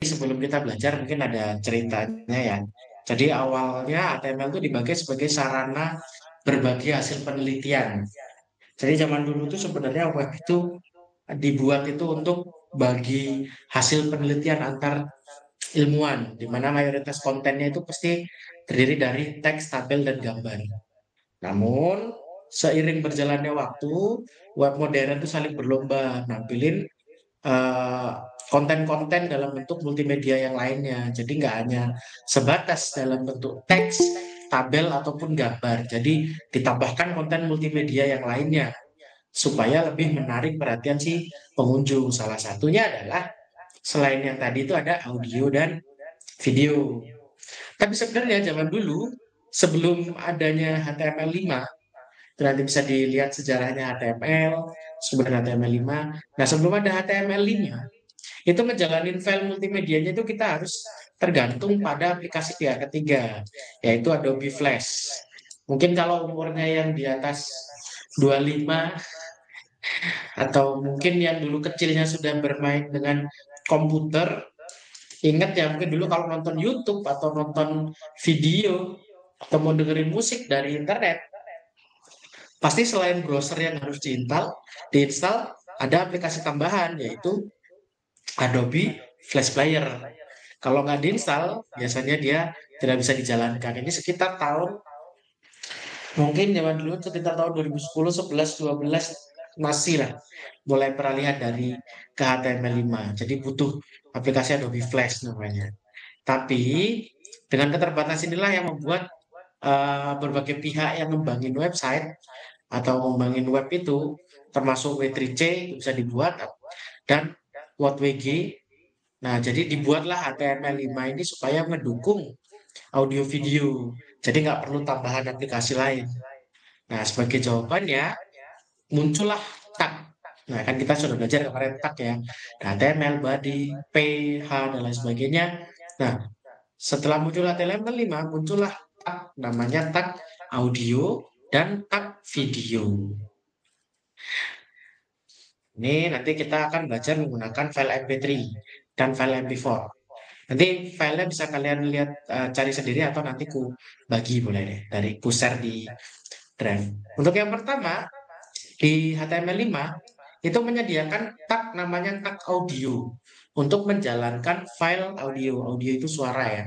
sebelum kita belajar mungkin ada ceritanya ya. Jadi awalnya HTML itu dipakai sebagai sarana berbagi hasil penelitian. Jadi zaman dulu tuh sebenarnya web itu dibuat itu untuk bagi hasil penelitian antar ilmuwan, di mana mayoritas kontennya itu pasti terdiri dari teks, tabel, dan gambar. Namun, seiring berjalannya waktu, web modern itu saling berlomba nampilin eh, konten-konten dalam bentuk multimedia yang lainnya. Jadi nggak hanya sebatas dalam bentuk teks, tabel, ataupun gambar. Jadi ditambahkan konten multimedia yang lainnya supaya lebih menarik perhatian si pengunjung. Salah satunya adalah selain yang tadi itu ada audio dan video. Tapi sebenarnya zaman dulu sebelum adanya HTML5, nanti bisa dilihat sejarahnya HTML, sumber HTML5. Nah, sebelum ada HTML5, itu ngejalanin file multimedianya itu kita harus tergantung pada aplikasi pihak ketiga, yaitu Adobe Flash. Mungkin kalau umurnya yang di atas 25 atau mungkin yang dulu kecilnya sudah bermain dengan komputer, ingat ya mungkin dulu kalau nonton YouTube atau nonton video atau mau dengerin musik dari internet, pasti selain browser yang harus diinstal ada aplikasi tambahan yaitu Adobe Flash Player. Kalau nggak diinstal, biasanya dia tidak bisa dijalankan. Ini sekitar tahun, mungkin zaman dulu sekitar tahun 2010, 11, 12 masih lah mulai peralihan dari ke HTML5. Jadi butuh aplikasi Adobe Flash namanya. Tapi dengan keterbatasan inilah yang membuat berbagai pihak yang ngembangin website atau ngembangin web itu, termasuk W3C itu bisa dibuat dan WhatWG. Nah, jadi dibuatlah HTML5 ini supaya mendukung audio video. Jadi nggak perlu tambahan aplikasi lain. Nah, sebagai jawabannya muncullah tag. Nah, kan kita sudah belajar kemarin tag ya. Nah, HTML, body, PH, dan lain sebagainya. Nah, setelah muncul HTML5, muncullah tag, namanya tag audio dan tag video. Ini nanti kita akan belajar menggunakan file MP3 dan file MP4. Nanti filenya bisa kalian lihat, cari sendiri atau nanti ku bagi boleh deh, dari ku share di drive. Untuk yang pertama, di HTML5 itu menyediakan tag namanya tag audio untuk menjalankan file audio. Audio itu suara ya.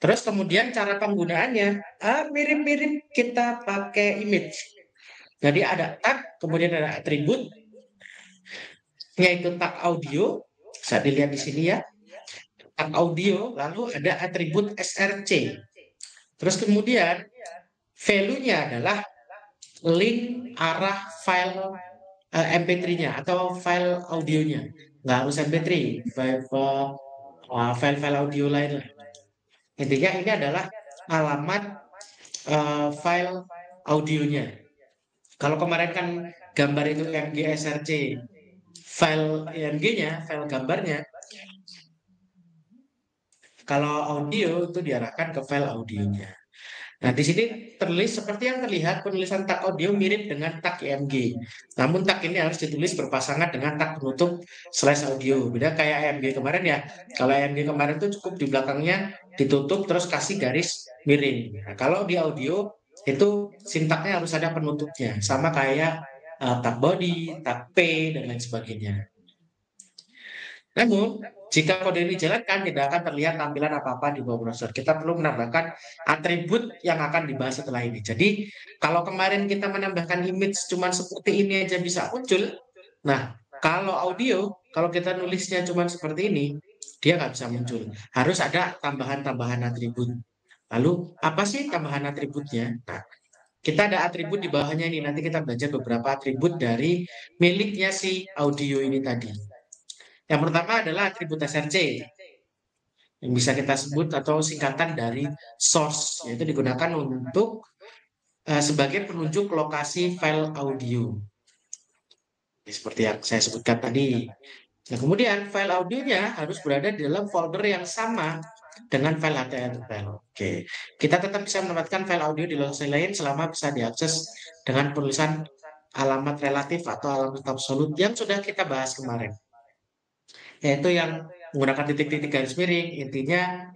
Terus kemudian cara penggunaannya mirip-mirip kita pakai image. Jadi ada tag, kemudian ada atribut, yaitu tag audio. Bisa dilihat di sini ya. Tag audio, lalu ada atribut src. Terus kemudian value-nya adalah link arah file MP3-nya atau file audionya. Nggak harus MP3, file-file audio lain lah. Intinya ini adalah alamat file audionya. Kalau kemarin kan gambar itu MGSRC, file IMG-nya, file gambarnya. Kalau audio itu diarahkan ke file audionya. Nah, di sini tertulis seperti yang terlihat penulisan tag audio mirip dengan tag IMG. Namun tag ini harus ditulis berpasangan dengan tag penutup slash audio. Beda kayak IMG kemarin ya. Kalau IMG kemarin itu cukup di belakangnya ditutup terus kasih garis miring. Nah, kalau di audio itu sintaknya harus ada penutupnya. Sama kayak tag body, tag P, dan lain sebagainya. Namun, jika kode ini dijalankan, tidak akan terlihat tampilan apa-apa di bawah browser. Kita perlu menambahkan atribut yang akan dibahas setelah ini. Jadi, kalau kemarin kita menambahkan image cuma seperti ini aja bisa muncul. Nah, kalau audio, kalau kita nulisnya cuma seperti ini, dia nggak bisa muncul. Harus ada tambahan-tambahan atribut. Lalu, apa sih tambahan atributnya? Nah, kita ada atribut di bawahnya ini. Nanti kita belajar beberapa atribut dari miliknya si audio ini tadi. Yang pertama adalah atribut src yang bisa kita sebut atau singkatan dari source, yaitu digunakan untuk sebagai penunjuk lokasi file audio. Seperti yang saya sebutkan tadi. Nah, kemudian file audionya harus berada di dalam folder yang sama dengan file HTML. Oke, kita tetap bisa menempatkan file audio di lokasi lain selama bisa diakses dengan penulisan alamat relatif atau alamat absolut yang sudah kita bahas kemarin. Yaitu yang menggunakan titik-titik garis miring. Intinya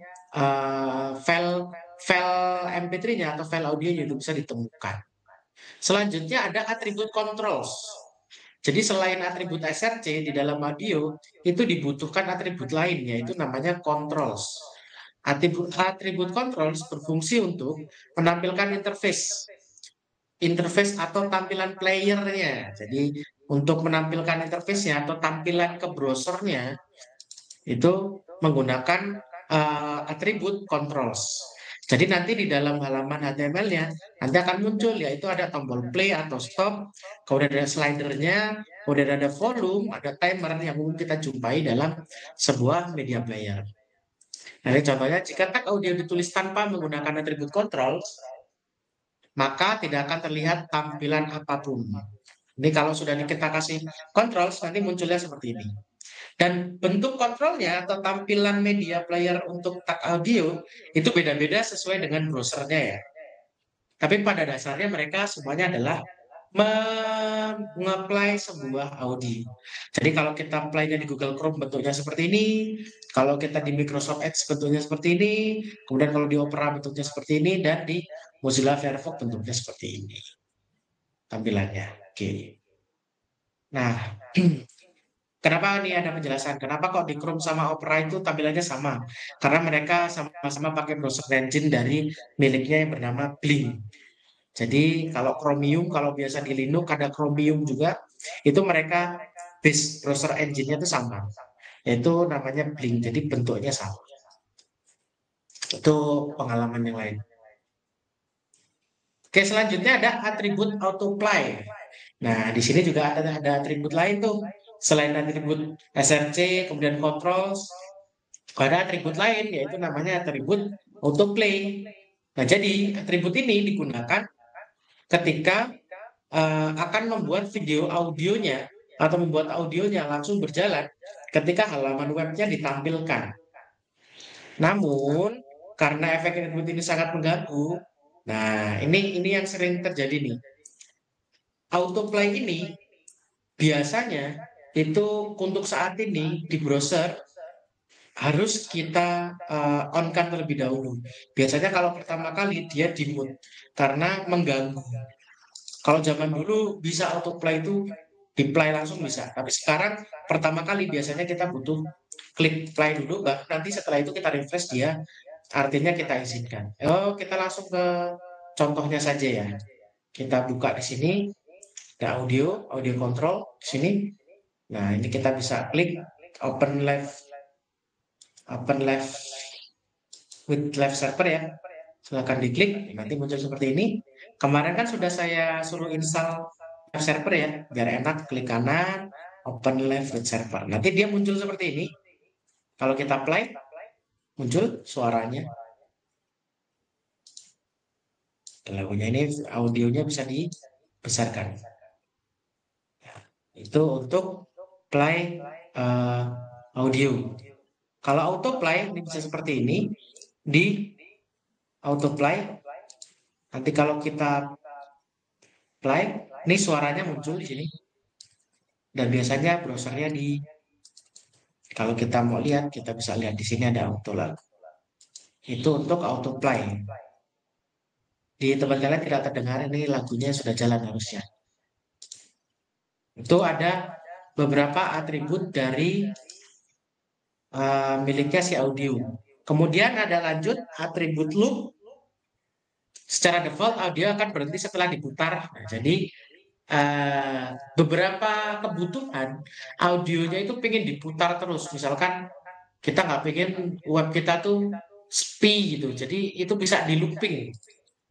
file file MP3-nya atau file audionya itu bisa ditemukan. Selanjutnya ada atribut controls. Jadi selain atribut SRC di dalam audio, itu dibutuhkan atribut lain, yaitu namanya controls. Atribut controls berfungsi untuk menampilkan interface atau tampilan playernya. Jadi untuk menampilkan interface-nya atau tampilan ke browsernya itu menggunakan atribut controls. Jadi nanti di dalam halaman HTML-nya nanti akan muncul yaitu ada tombol play atau stop, kemudian ada slidernya, kemudian ada volume, ada timer yang mungkin kita jumpai dalam sebuah media player. Nah, ini contohnya jika tag audio ditulis tanpa menggunakan atribut controls, maka tidak akan terlihat tampilan apapun. Ini kalau sudah kita kasih controls, nanti munculnya seperti ini. Dan bentuk kontrolnya atau tampilan media player untuk tag audio itu beda-beda sesuai dengan browsernya ya. Tapi pada dasarnya mereka semuanya adalah mengapply sebuah audio. Jadi kalau kita apply-nya di Google Chrome bentuknya seperti ini, kalau kita di Microsoft Edge bentuknya seperti ini, kemudian kalau di Opera bentuknya seperti ini, dan di Mozilla Firefox bentuknya seperti ini tampilannya. Oke. Nah, kenapa nih ada penjelasan? Kenapa kok di Chrome sama Opera itu tampilannya sama? Karena mereka sama-sama pakai browser engine dari miliknya yang bernama Bling. Jadi kalau Chromium, kalau biasa di Linux ada Chromium juga, itu mereka base browser engine-nya itu sama. Yaitu namanya Bling, jadi bentuknya sama. Itu pengalaman yang lain. Oke, selanjutnya ada atribut autoplay. Nah, di sini juga ada atribut lain tuh. Selain atribut SRC, kemudian controls, ada atribut lain yaitu namanya atribut autoplay. Nah, jadi atribut ini digunakan ketika akan membuat video audionya atau membuat audionya langsung berjalan ketika halaman webnya ditampilkan. Namun, karena efek atribut ini sangat mengganggu, nah ini yang sering terjadi nih. Autoplay ini biasanya itu untuk saat ini di browser harus kita on-kan terlebih dahulu. Biasanya kalau pertama kali dia di mute karena mengganggu. Kalau zaman dulu bisa autoplay itu di play langsung bisa, tapi sekarang pertama kali biasanya kita butuh klik play dulu, baru nanti setelah itu kita refresh dia, artinya kita izinkan. Oh, kita langsung ke contohnya saja ya. Kita buka di sini, ada audio control di sini. Nah, ini kita bisa klik open live with live server ya. Silahkan diklik, nanti muncul seperti ini. Kemarin kan sudah saya suruh install live server ya, biar enak klik kanan, open live with server. Nanti dia muncul seperti ini. Kalau kita play, muncul suaranya. Lagunya ini audionya bisa dibesarkan. Itu untuk play audio. Kalau auto play ini bisa seperti ini. Di auto play, nanti kalau kita play, ini suaranya muncul di sini. Dan biasanya browsernya kalau kita mau lihat, kita bisa lihat di sini ada auto lagu. Itu untuk auto play. Di tempat kalian tidak terdengar, ini lagunya sudah jalan harusnya. Itu ada beberapa atribut dari miliknya si audio. Kemudian ada lanjut atribut loop. Secara default audio akan berhenti setelah diputar. Nah, jadi beberapa kebutuhan audionya itu pengen diputar terus. Misalkan kita nggak pengen web kita tuh sepi gitu. Jadi itu bisa di looping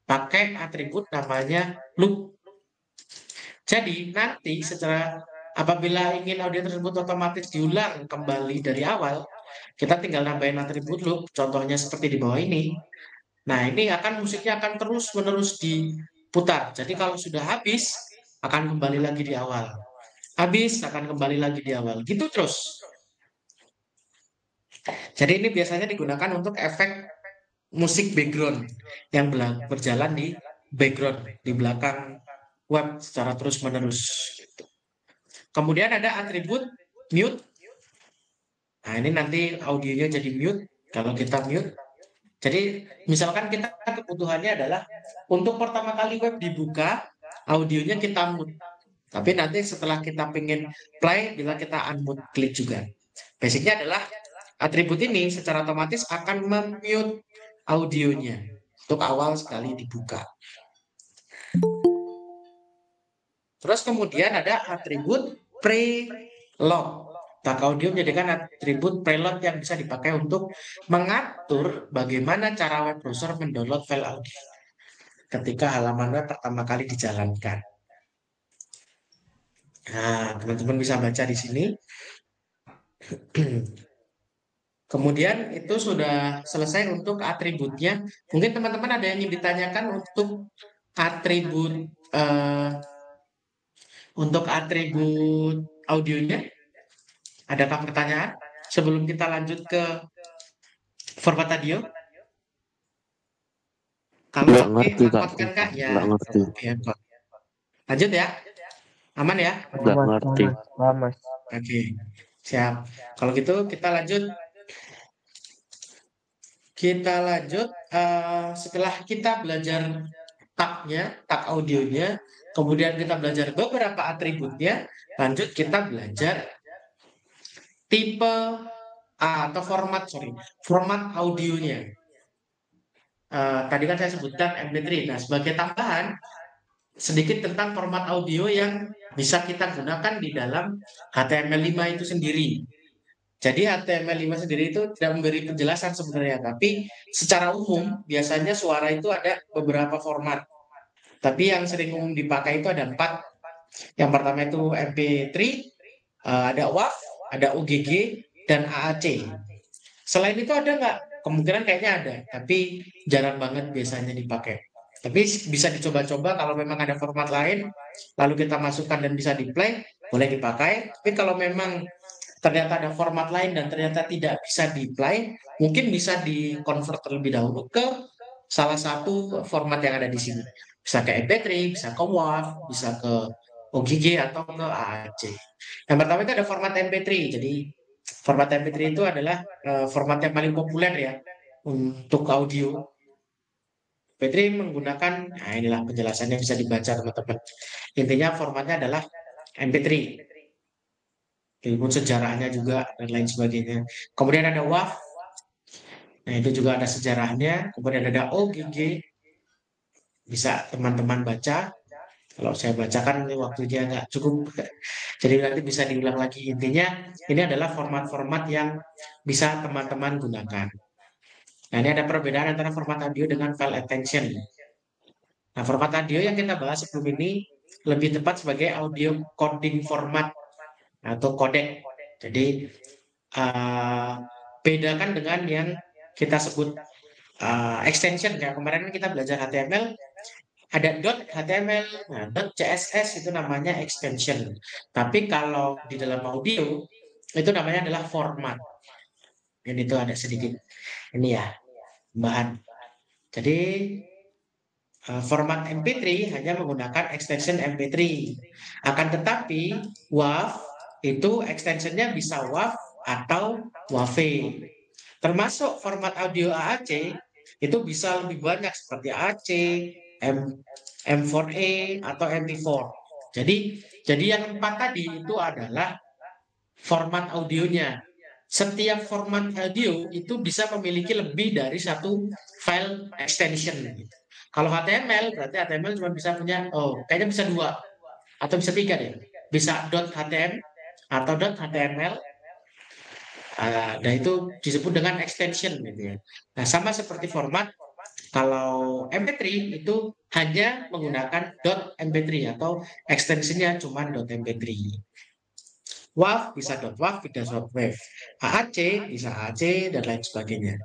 pakai atribut namanya loop. Jadi nanti secara apabila ingin audio tersebut otomatis diulang kembali dari awal, kita tinggal nambahin atribut loop. Contohnya seperti di bawah ini. Nah, ini musiknya akan terus-menerus diputar. Jadi kalau sudah habis, akan kembali lagi di awal. Habis, akan kembali lagi di awal. Gitu terus. Jadi ini biasanya digunakan untuk efek musik background yang berjalan di background, di belakang web secara terus-menerus. Kemudian ada atribut mute. Nah, ini nanti audionya jadi mute kalau kita mute. Jadi misalkan kita kebutuhannya adalah untuk pertama kali web dibuka, audionya kita mute. Tapi nanti setelah kita pengen play, bila kita unmute klik juga. Basicnya adalah atribut ini secara otomatis akan mute audionya untuk awal sekali dibuka. Terus kemudian ada atribut preload. Tak audio menjadikan atribut preload yang bisa dipakai untuk mengatur bagaimana cara web browser mendownload file audio ketika halaman web pertama kali dijalankan. Nah, teman-teman bisa baca di sini. Kemudian itu sudah selesai untuk atributnya. Mungkin teman-teman ada yang ingin ditanyakan atribut eh, untuk atribut audionya. Adakah pertanyaan sebelum kita lanjut ke format audio? Kalau Nggak oke, ngerti Kak, angkot kan Kak? sumpah. Ya, Nggak ngerti. oke, angkot. Lanjut ya, aman ya? Nggak ngerti. Mas. Oke, siap. Kalau gitu kita lanjut. Kita lanjut setelah kita belajar tag-nya, tag audionya, kemudian kita belajar beberapa atributnya, lanjut kita belajar tipe atau format audionya. Tadi kan saya sebutkan MP3. Nah, sebagai tambahan, sedikit tentang format audio yang bisa kita gunakan di dalam HTML5 itu sendiri. Jadi HTML5 sendiri itu tidak memberi penjelasan sebenarnya, tapi secara umum biasanya suara itu ada beberapa format. Tapi yang sering umum dipakai itu ada 4. Yang pertama itu MP3, ada WAV, ada OGG, dan AAC. Selain itu ada nggak? Kemungkinan kayaknya ada, tapi jarang banget biasanya dipakai. Tapi bisa dicoba-coba kalau memang ada format lain, lalu kita masukkan dan bisa di-play, boleh dipakai. Tapi kalau memang ternyata ada format lain dan ternyata tidak bisa di-play, mungkin bisa di-convert terlebih dahulu ke salah satu format yang ada di sini. Bisa ke MP3, bisa ke WAV, bisa ke OGG atau ke AAC. Yang pertama itu ada format MP3. Jadi format MP3 itu adalah format yang paling populer ya untuk audio. MP3 menggunakan, nah inilah penjelasannya bisa dibaca teman-teman. Intinya formatnya adalah MP3. Ilmu sejarahnya juga dan lain sebagainya. Kemudian ada WAV, nah itu juga ada sejarahnya. Kemudian ada OGG, bisa teman-teman baca. Kalau saya bacakan ini waktunya nggak cukup, jadi nanti bisa diulang lagi. Intinya ini adalah format-format yang bisa teman-teman gunakan. Nah ini ada perbedaan antara format audio dengan file extension. Nah format audio yang kita bahas sebelum ini lebih tepat sebagai audio coding format atau codec. Jadi uh, bedakan dengan yang kita sebut extension. Kayak kemarin kan kita belajar HTML, ada .html, nah .css itu namanya extension. Tapi kalau di dalam audio itu namanya adalah format. Dan itu ada sedikit ini ya bahan. Jadi format MP3 hanya menggunakan extension MP3. Akan tetapi WAV itu extensionnya bisa WAV atau WAV. Termasuk format audio AAC itu bisa lebih banyak seperti AC, M4A atau MP4. Jadi yang 4 tadi itu adalah format audionya. Setiap format audio itu bisa memiliki lebih dari satu file extension. Kalau HTML berarti HTML cuma bisa punya, kayaknya bisa 2 atau bisa 3 deh. Bisa .htm atau .html. Dan itu disebut dengan extension gitu ya. Nah, sama seperti format kalau MP3 itu hanya menggunakan .mp3 atau ekstensinya cuma .mp3. WAV bisa .wav, bisa .wav. AAC bisa AAC dan lain sebagainya.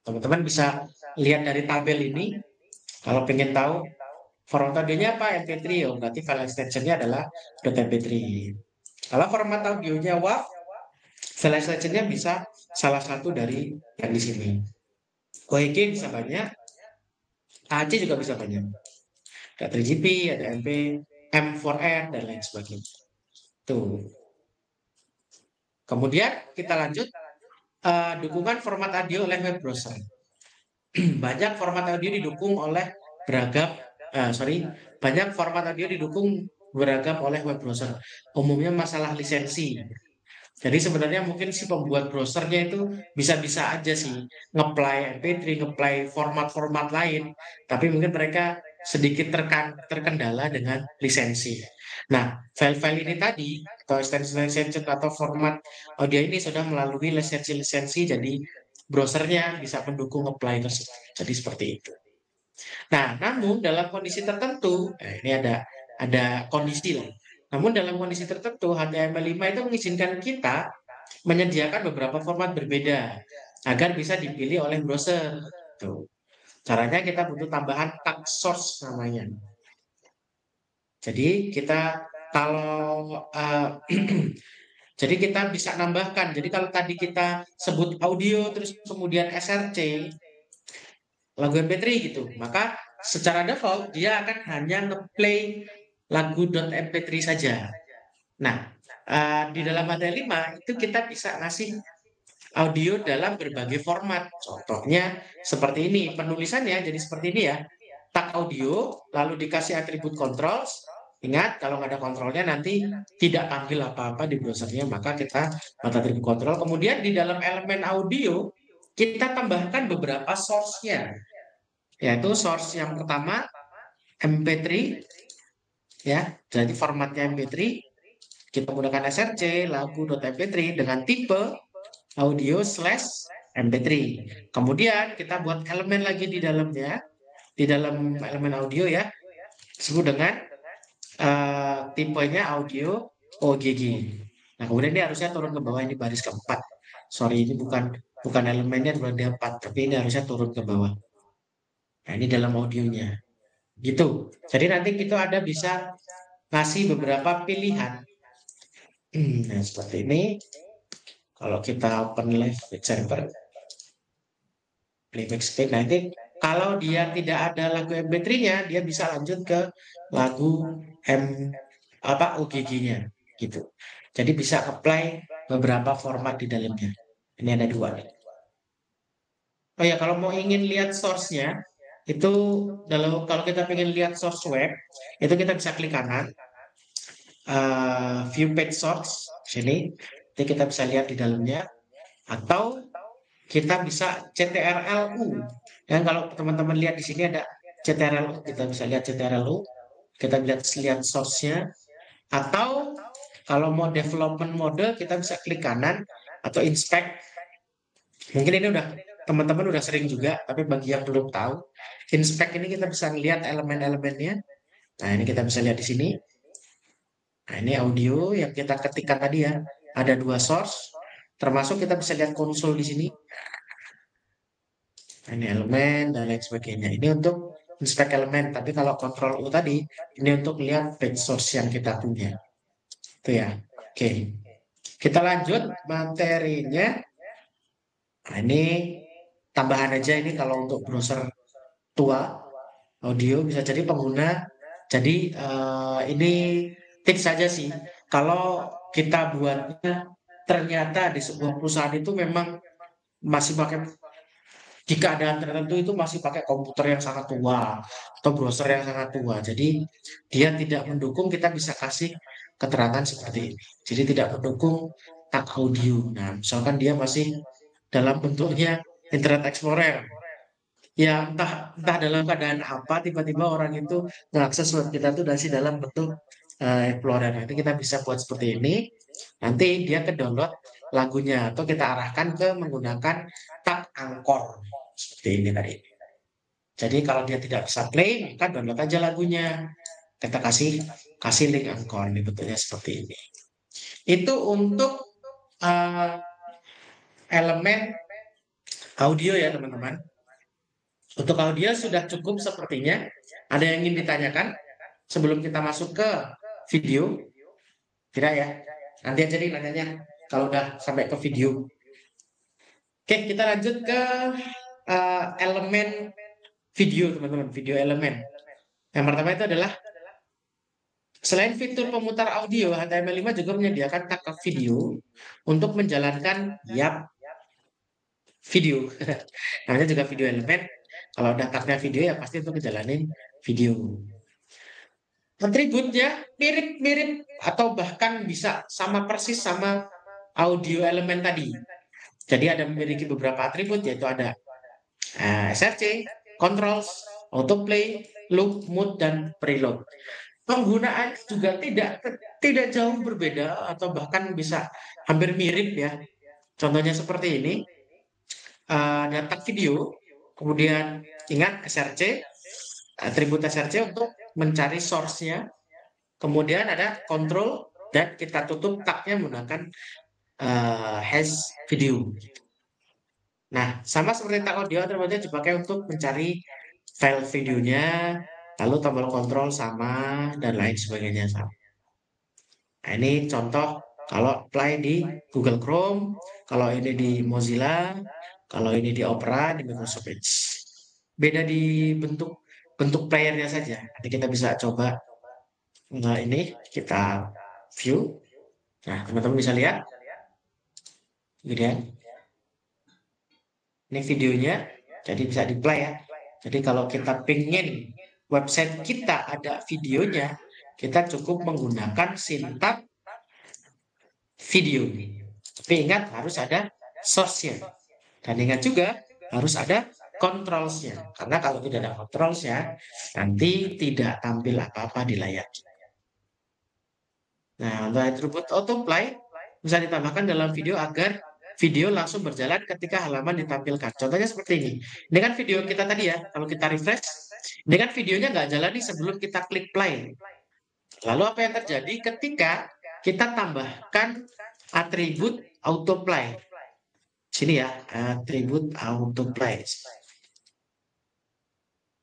Teman-teman bisa lihat dari tabel ini. Kalau pengen tahu format audionya apa MP3, berarti file extensionnya adalah .mp3. Kalau format audionya WAV, file extensionnya bisa salah satu dari yang di sini. OEG bisa banyak, AC juga bisa banyak. Ada 3GP, ada MP, M4R, dan lain sebagainya. Tuh. Kemudian kita lanjut dukungan format audio oleh web browser. Banyak format audio didukung oleh beragam, sorry, banyak format audio didukung beragam oleh web browser. Umumnya masalah lisensi. Jadi sebenarnya mungkin si pembuat browsernya itu bisa-bisa aja sih ngeplay MP3, ngeplay format-format lain, tapi mungkin mereka sedikit terkendala dengan lisensi. Nah, file-file ini tadi atau extension atau format audio ini sudah melalui lisensi-lisensi, jadi browsernya bisa mendukung apply tersebut. Jadi seperti itu. Nah, namun dalam kondisi tertentu, ini ada kondisi lah. Namun dalam kondisi tertentu, HTML5 itu mengizinkan kita menyediakan beberapa format berbeda agar bisa dipilih oleh browser. Tuh. Caranya kita butuh tambahan tag source namanya. Jadi kita kalau jadi kita bisa nambahkan. Jadi kalau tadi kita sebut audio terus kemudian SRC lagu MP3 gitu, maka secara default dia akan hanya ngeplay lagu .mp3 saja. Nah, di dalam HTML5 itu kita bisa ngasih audio dalam berbagai format. Contohnya seperti ini, penulisannya jadi seperti ini ya. Tag audio, lalu dikasih atribut controls. Ingat, kalau nggak ada kontrolnya nanti tidak tampil apa-apa di browsernya, maka kita buat atribut kontrol. Kemudian di dalam elemen audio, kita tambahkan beberapa source-nya. Yaitu source yang pertama, MP3, ya. Jadi formatnya MP3, kita menggunakan src lagu.mp3 dengan tipe audio slash MP3. Kemudian kita buat elemen lagi di dalamnya, di dalam elemen audio ya, disebut dengan tipenya audio OGG. Nah, kemudian ini harusnya turun ke bawah, ini baris keempat. Sorry, ini bukan elemennya berada 4, tapi ini harusnya turun ke bawah. Nah, ini dalam audionya. Gitu. Jadi nanti kita ada bisa ngasih beberapa pilihan. Nah, seperti ini. Kalau kita open live server, playback speed, nanti kalau dia tidak ada lagu MP3-nya, dia bisa lanjut ke lagu M apa OGG-nya gitu. Jadi bisa apply beberapa format di dalamnya. Ini ada dua nih. Oh ya, kalau mau ingin lihat source-nya, itu kalau kita ingin lihat source web, itu kita bisa klik kanan, view page source sini, jadi kita bisa lihat di dalamnya, atau kita bisa CTRL-U. Dan kalau teman-teman lihat di sini ada CTRL-U, kita bisa lihat CTRL-U, kita lihat source-nya, atau kalau mau development mode, kita bisa klik kanan atau inspect. Mungkin ini teman-teman udah sering juga, tapi bagi yang belum tahu, inspect ini kita bisa lihat elemen-elemennya. Nah, ini kita bisa lihat di sini. Nah, ini audio yang kita ketikkan tadi ya. Ada dua source, termasuk kita bisa lihat konsol di sini. Nah, ini elemen dan lain sebagainya. Ini untuk inspect elemen, tapi kalau control U tadi, ini untuk lihat page source yang kita punya. Itu ya. Oke. Kita lanjut materinya. Nah, ini tambahan aja ini kalau untuk browser tua audio bisa jadi pengguna. Jadi ini tips saja sih. Kalau kita buatnya ternyata di sebuah perusahaan itu memang masih pakai di keadaan tertentu itu masih pakai komputer yang sangat tua atau browser yang sangat tua. Jadi dia tidak mendukung, kita bisa kasih keterangan seperti ini. Jadi tidak mendukung tag audio. Nah, misalkan dia masih dalam bentuknya Internet Explorer. Ya entah dalam keadaan apa tiba-tiba orang itu mengakses web kita tuh dari dalam bentuk Explorer. Nanti kita bisa buat seperti ini. Nanti dia ke download lagunya atau kita arahkan ke menggunakan tab Angkor seperti ini tadi. Jadi kalau dia tidak bisa play, maka download aja lagunya. Kita kasih link Angkor, ini bentuknya seperti ini. Itu untuk uh, elemen audio ya teman-teman. Untuk audio sudah cukup sepertinya. Ada yang ingin ditanyakan sebelum kita masuk ke video? Tidak ya? Nanti aja nih nanyanya kalau udah sampai ke video. Oke, kita lanjut ke elemen video teman-teman. Video elemen. Yang pertama itu adalah Selain fitur pemutar audio, HTML5 juga menyediakan tag video untuk menjalankan video. Namanya juga video element. Kalau ada tagnya video ya pasti untuk ngejalanin video. Atributnya mirip-mirip atau bahkan bisa sama persis sama audio elemen tadi. Jadi ada memiliki beberapa atribut yaitu ada SRC, controls, autoplay, loop, mood, dan preload. Penggunaan juga tidak jauh berbeda atau bahkan bisa hampir mirip ya. Contohnya seperti ini, data video, kemudian ingat SRC, atribut SRC untuk mencari source-nya, kemudian ada control dan kita tutup tagnya menggunakan hash video. Nah, sama seperti tag audio, atributnya dipakai untuk mencari file videonya, lalu tombol kontrol sama dan lain sebagainya sama. Nah, ini contoh kalau apply di Google Chrome, kalau ini di Mozilla, kalau ini di Opera, di Microsoft Edge. Beda di bentuk bentuk playernya saja. Nanti kita bisa coba. Nah, ini kita view. Nah, teman-teman bisa lihat, gitu ya. Ini videonya, jadi bisa di play ya. Jadi kalau kita pengen website kita ada videonya, kita cukup menggunakan sintak video. Tapi ingat harus ada source-nya. Dan ingat juga harus ada controls-nya. Karena kalau tidak ada controls-nya, nanti tidak tampil apa-apa di layar. Nah, untuk atribut autoplay bisa ditambahkan dalam video agar video langsung berjalan ketika halaman ditampilkan. Contohnya seperti ini. Ini kan video kita tadi ya. Kalau kita refresh, ini kan videonya nggak jalan nih sebelum kita klik play. Lalu apa yang terjadi ketika kita tambahkan atribut autoplay? Sini ya, atribut autoplay.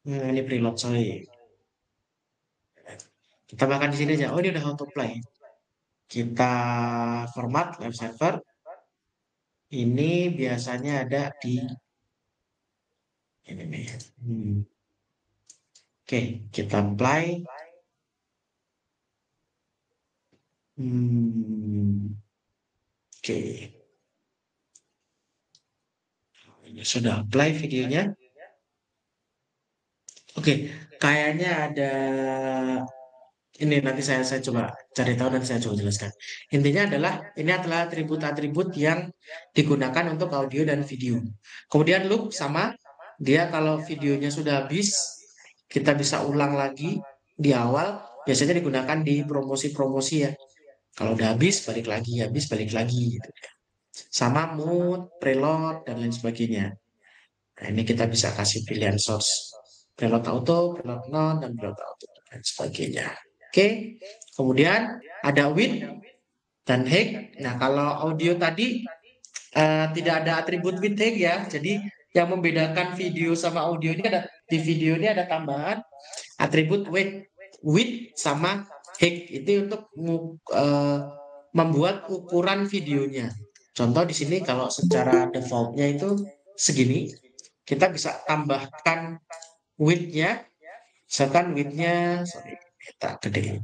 Ini preload, sorry. Kita bahkan di sini aja. Oh, ini udah autoplay. Kita format web server. Ini biasanya ada di ini nih. Oke, kita apply. Oke, ini sudah apply videonya. Oke, kayaknya ada ini nanti saya coba cari tahu dan saya coba jelaskan. Intinya adalah ini adalah atribut-atribut yang digunakan untuk audio dan video. Kemudian loop sama dia kalau videonya sudah habis, kita bisa ulang lagi di awal. Biasanya digunakan di promosi-promosi ya. Kalau udah habis balik lagi gitu. Sama mood, preload dan lain sebagainya. Nah, ini kita bisa kasih pilihan source. Preload auto, preload non, dan preload auto dan sebagainya. Oke, kemudian ada with dan hack. Nah, kalau audio tadi tidak ada atribut with hack ya. Jadi yang membedakan video sama audio ini ada di video ini ada tambahan atribut with sama hack itu untuk membuat ukuran videonya. Contoh di sini kalau secara defaultnya itu segini, kita bisa tambahkan width-nya, misalkan width-nya, sorry, kita gede.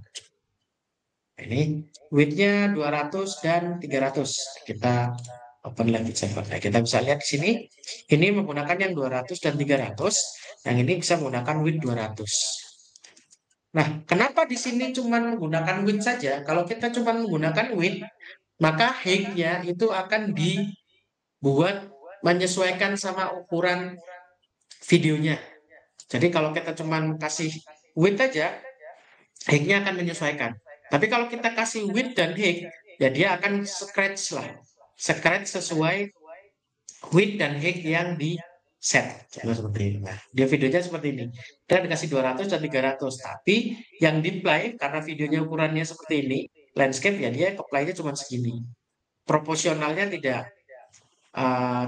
Ini width-nya 200 dan 300. Kita open language server. Nah, kita bisa lihat di sini, ini menggunakan yang 200 dan 300, yang ini bisa menggunakan width 200. Nah, kenapa di sini cuma menggunakan width saja? Kalau kita cuma menggunakan width, maka height-nya itu akan dibuat menyesuaikan sama ukuran videonya. Jadi kalau kita cuma kasih width aja, height-nya akan menyesuaikan. Tapi kalau kita kasih width dan height, ya dia akan scratch lah. Scratch sesuai width dan height yang di set. Seperti ini. Nah, dia videonya seperti ini. Kita dikasih 200 dan 300. Tapi yang di play, karena videonya ukurannya seperti ini, landscape ya dia ke play-nya cuma segini. Proporsionalnya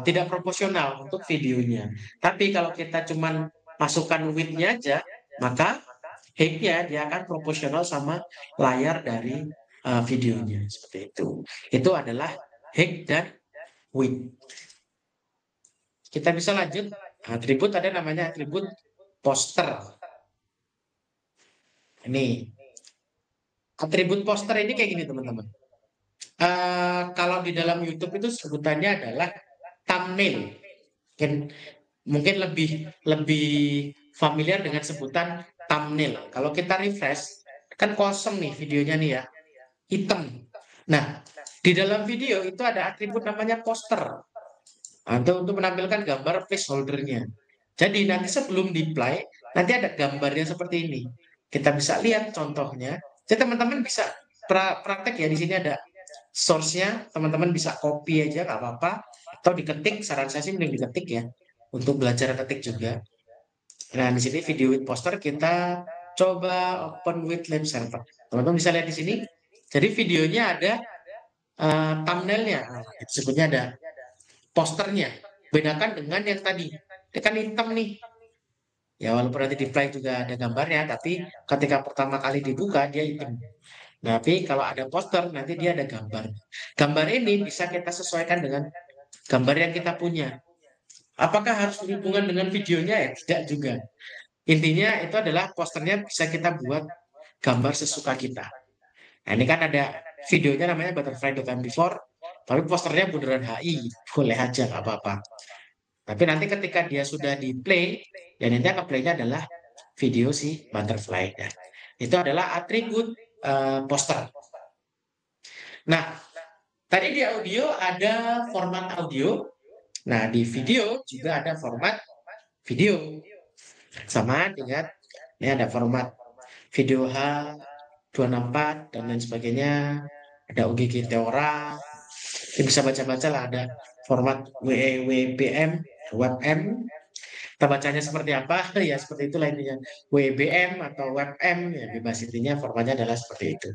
tidak proporsional untuk videonya. Tapi kalau kita cuma masukkan width-nya aja, maka height-nya dia akan proporsional sama layar dari videonya seperti itu. Itu adalah height dan width. Kita bisa lanjut. Atribut ada namanya atribut poster. Ini Atribut poster ini kayak gini teman-teman. Kalau di dalam YouTube itu sebutannya adalah thumbnail. Mungkin, mungkin lebih lebih familiar dengan sebutan thumbnail. Kalau kita refresh, kan kosong nih videonya nih ya, hitam. Nah, di dalam video itu ada atribut namanya poster. Untuk menampilkan gambar placeholder-nya. Jadi nanti sebelum di play, nanti ada gambarnya seperti ini. Kita bisa lihat contohnya. Jadi teman-teman bisa praktek ya, di sini ada source-nya, teman-teman bisa copy aja nggak apa-apa, atau diketik. Saran saya sih mending diketik ya, untuk belajar ketik juga. Nah, di sini video with poster kita coba open with lab server. Teman-teman bisa lihat di sini. Jadi videonya ada thumbnailnya, nah, sebutnya ada posternya. Bedakan dengan yang tadi, dia kan hitam nih. Ya walaupun nanti di play juga ada gambarnya, tapi ketika pertama kali dibuka dia hitam. Tapi kalau ada poster nanti dia ada gambar. Gambar ini bisa kita sesuaikan dengan gambar yang kita punya. Apakah harus berhubungan dengan videonya? Ya tidak juga. Intinya itu adalah posternya bisa kita buat gambar sesuka kita. Nah ini kan ada videonya namanya Butterfly.mp4, tapi posternya bundaran HI, boleh aja nggak apa-apa. Tapi nanti ketika dia sudah di play, dan nanti akan playnya adalah video si butterfly. Nah, itu adalah atribut poster. Nah, tadi di audio ada format audio. Nah, di video juga ada format video. Sama dengan ini ada format video H264 dan lain sebagainya. Ada OGG Theora. Kita bisa baca-baca lah, ada format WEWBM, WebM. Kita bacanya seperti apa? Ya seperti itulah intinya. WBM atau WebM, ya bebas, intinya formatnya adalah seperti itu.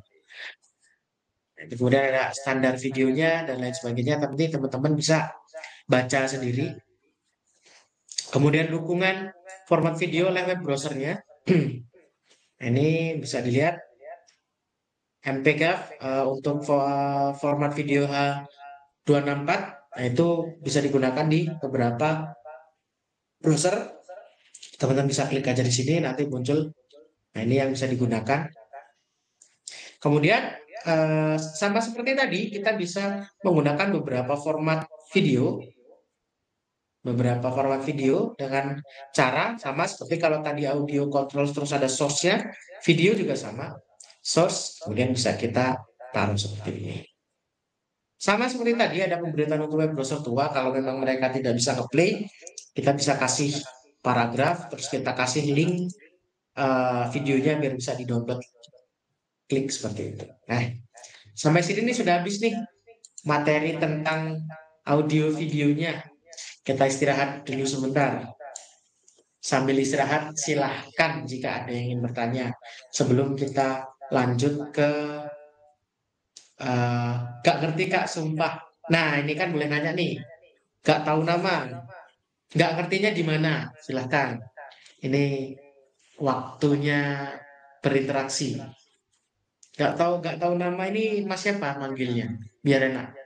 Kemudian ada standar videonya dan lain sebagainya, tapi teman-teman bisa baca sendiri. Kemudian dukungan format video oleh web browsernya. Ini bisa dilihat MPEG untuk format video H264, nah itu bisa digunakan di beberapa browser. Teman-teman bisa klik aja di sini, nanti muncul. Nah ini yang bisa digunakan. Kemudian sama seperti tadi, kita bisa menggunakan beberapa format video dengan cara sama seperti kalau tadi audio control terus ada source-nya, video juga sama. Source, kemudian bisa kita taruh seperti ini. Sama seperti tadi ada pemberitahuan untuk web browser tua, kalau memang mereka tidak bisa nge-play, kita bisa kasih paragraf, terus kita kasih link videonya biar bisa di-download. Klik seperti itu. Nah, sampai sini nih sudah habis nih materi tentang audio videonya. Kita istirahat dulu sebentar. Sambil istirahat, silahkan jika ada yang ingin bertanya. Sebelum kita lanjut ke gak ngerti Kak, sumpah. Nah, ini kan boleh nanya nih. Gak tahu nama, gak ngertinya di mana? Silahkan. Ini waktunya berinteraksi. Gak tahu nama ini Mas siapa manggilnya? Biar enak.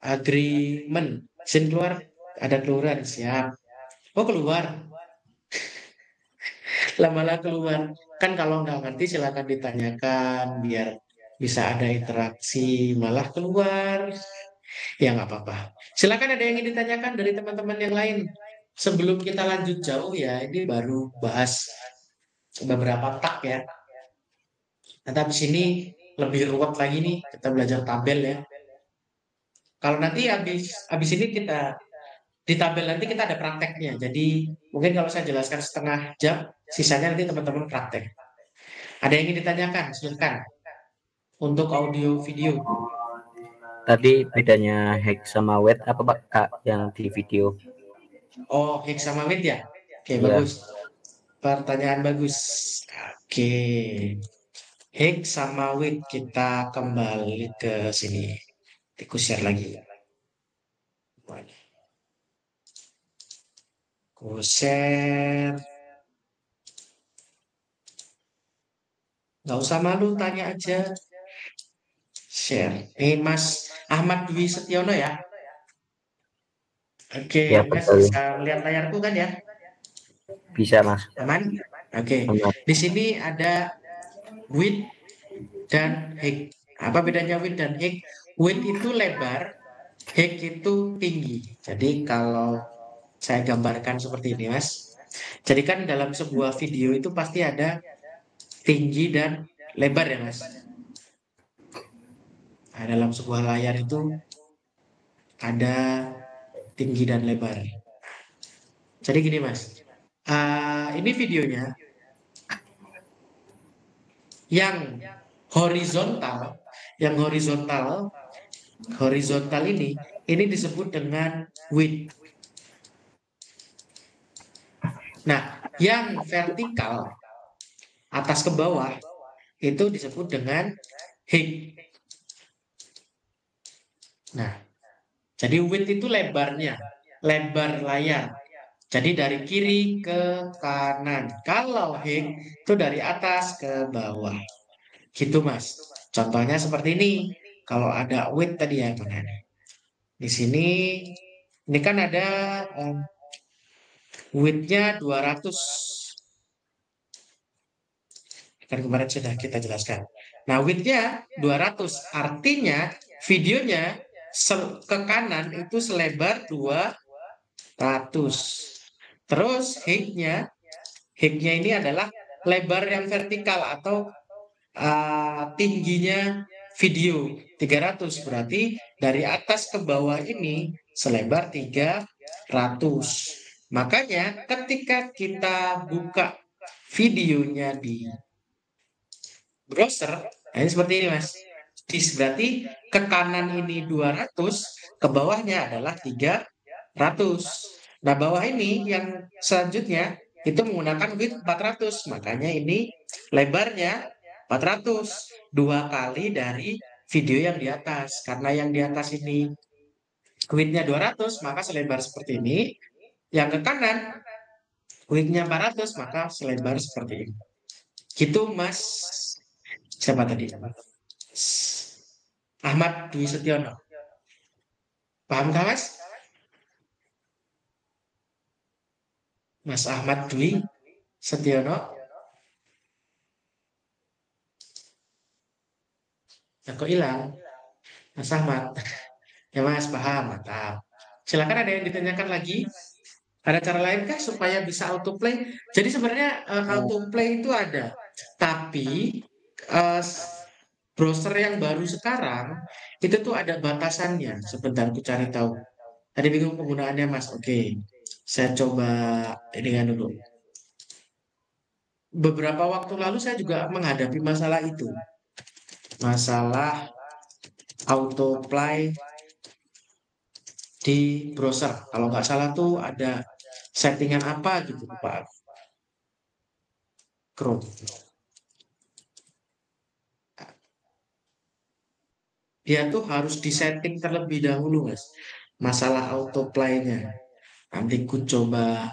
Agreement. Sin keluar, ada keluaran, siap. Oh keluar, lama-lama keluar. Kan kalau nggak ngerti silakan ditanyakan biar bisa ada interaksi. Malah keluar, ya nggak apa-apa. Silakan ada yang ingin ditanyakan dari teman-teman yang lain. Sebelum kita lanjut jauh ya, ini baru bahas beberapa tak ya. Nanti habis ini lebih ruwet lagi nih, kita belajar tabel ya. Kalau nanti habis ini kita di tabel nanti kita ada prakteknya. Jadi mungkin kalau saya jelaskan setengah jam, sisanya nanti teman-teman praktek. Ada yang ingin ditanyakan? Silakan. Untuk audio video. Tadi bedanya hex sama wet apa Pak Kak yang di video? Oh, hex sama wit ya? Oke, Ya. bagus. Pertanyaan bagus. Oke. Hex sama wit, kita kembali ke sini. Aku share lagi. Aku share. Nggak usah malu, tanya aja. Share. Mas Ahmad Dwi Setiono ya? Oke, Ya Mas betul. bisa lihat layarku kan ya? Bisa Mas. Aman? Oke, benar. di sini ada width dan height. Apa bedanya width dan height? Width itu lebar, height itu tinggi. Jadi kalau saya gambarkan seperti ini, Mas. Jadi kan dalam sebuah video itu pasti ada tinggi dan lebar ya, Mas. Nah, dalam sebuah layar itu ada tinggi dan lebar. Jadi gini, Mas. Ini videonya yang horizontal, yang horizontal ini disebut dengan width. Nah, yang vertikal atas ke bawah itu disebut dengan height. Nah, jadi width itu lebarnya, lebar layar. Jadi dari kiri ke kanan. Kalau height itu dari atas ke bawah. Gitu, Mas. Contohnya seperti ini. Kalau ada width tadi ya, mana nih? Di sini ini kan ada width-nya 200. Kan kemarin sudah kita jelaskan. Nah, width-nya 200. Artinya videonya ke kanan itu selebar 200. Terus height-nya ini adalah lebar yang vertikal atau tingginya video 300. Berarti dari atas ke bawah ini selebar 300. Makanya ketika kita buka videonya di browser, nah ini seperti ini, Mas. Berarti ke kanan ini 200, ke bawahnya adalah 300. Nah, bawah ini yang selanjutnya itu menggunakan width 400. Makanya ini lebarnya 400. Dua kali dari video yang di atas. Karena yang di atas ini width-nya 200, maka selebar seperti ini. Yang ke kanan width-nya 400, maka selebar seperti ini. Gitu, Mas. Siapa tadi? Ahmad Dwi Setiono. Paham kah, Mas? Mas Ahmad Dwi Setiono. Nah, kok hilang? Mas Ahmad. Ya, Mas, paham. Mantap. Silakan, ada yang ditanyakan lagi? Ada cara lain kah supaya bisa autoplay? Jadi sebenarnya autoplay itu ada. Tapi eh, browser yang baru sekarang itu tuh ada batasannya. Sebentar aku cari tahu. Tadi bingung penggunaannya, Mas. Oke. Saya coba ini kan dulu. Beberapa waktu lalu saya juga menghadapi masalah itu. Masalah autoplay di browser. Kalau nggak salah tuh ada settingan apa gitu, Pak. Chrome. Dia tuh harus disetting terlebih dahulu, Mas. Masalah autoplay-nya. Nanti ku coba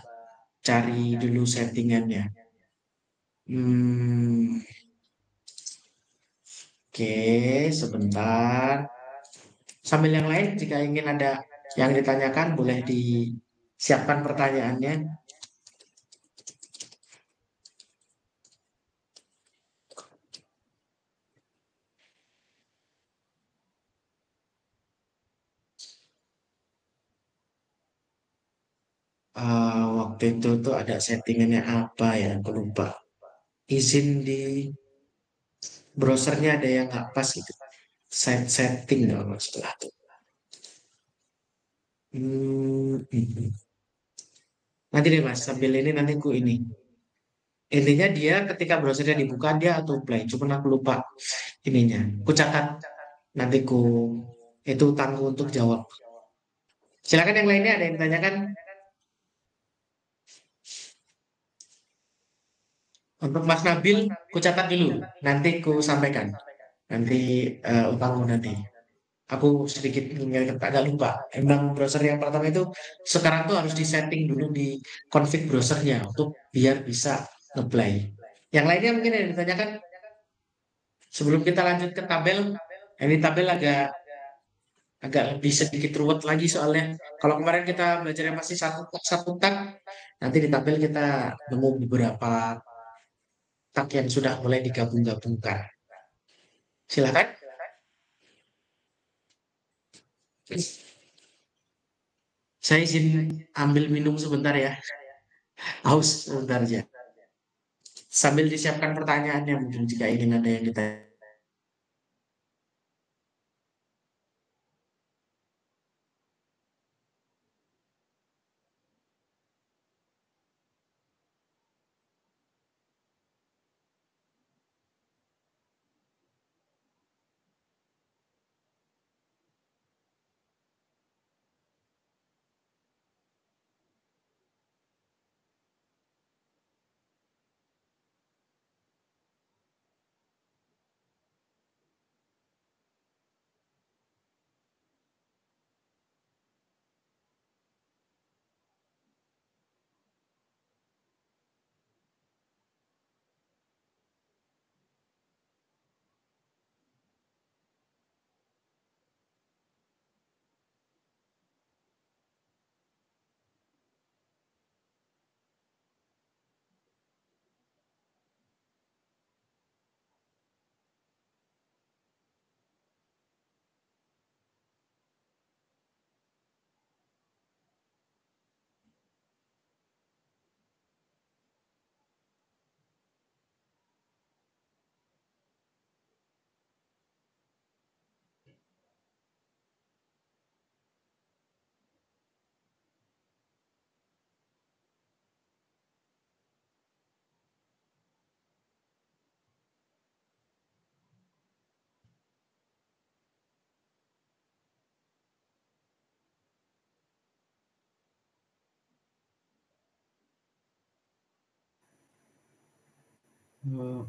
cari dulu settingannya. Hmm, oke, sebentar. Sambil yang lain, jika ingin ada yang ditanyakan, boleh disiapkan pertanyaannya. Waktu itu tuh ada settingannya apa ya, aku lupa. Izin di browsernya ada yang nggak pas gitu. Setting kalau nggak salah tuh. Nanti deh, Mas, sambil ini nanti ku ini. Intinya dia ketika browsernya dibuka dia autoplay. Cuma aku lupa ininya. Ku catat, nanti ku itu tangguh untuk jawab. Silakan yang lainnya, ada yang ditanyakan. Untuk Mas Nabil, ku catat dulu. Nanti ku sampaikan. Nanti utangmu nanti. Aku sedikit agak lupa. Emang browser yang pertama itu sekarang tuh harus disetting dulu di config browsernya untuk biar bisa ngeplay. Yang lainnya mungkin yang ditanyakan sebelum kita lanjut ke tabel. Ini tabel agak agak lebih sedikit ruwet lagi soalnya. Kalau kemarin kita belajarnya masih satu tak, nanti di tabel kita nemu beberapa tak yang sudah mulai digabung-gabungkan. Silakan. Saya izin ambil minum sebentar ya. Haus sebentar aja. Sambil disiapkan pertanyaannya mungkin jika ingin ada yang ditanya.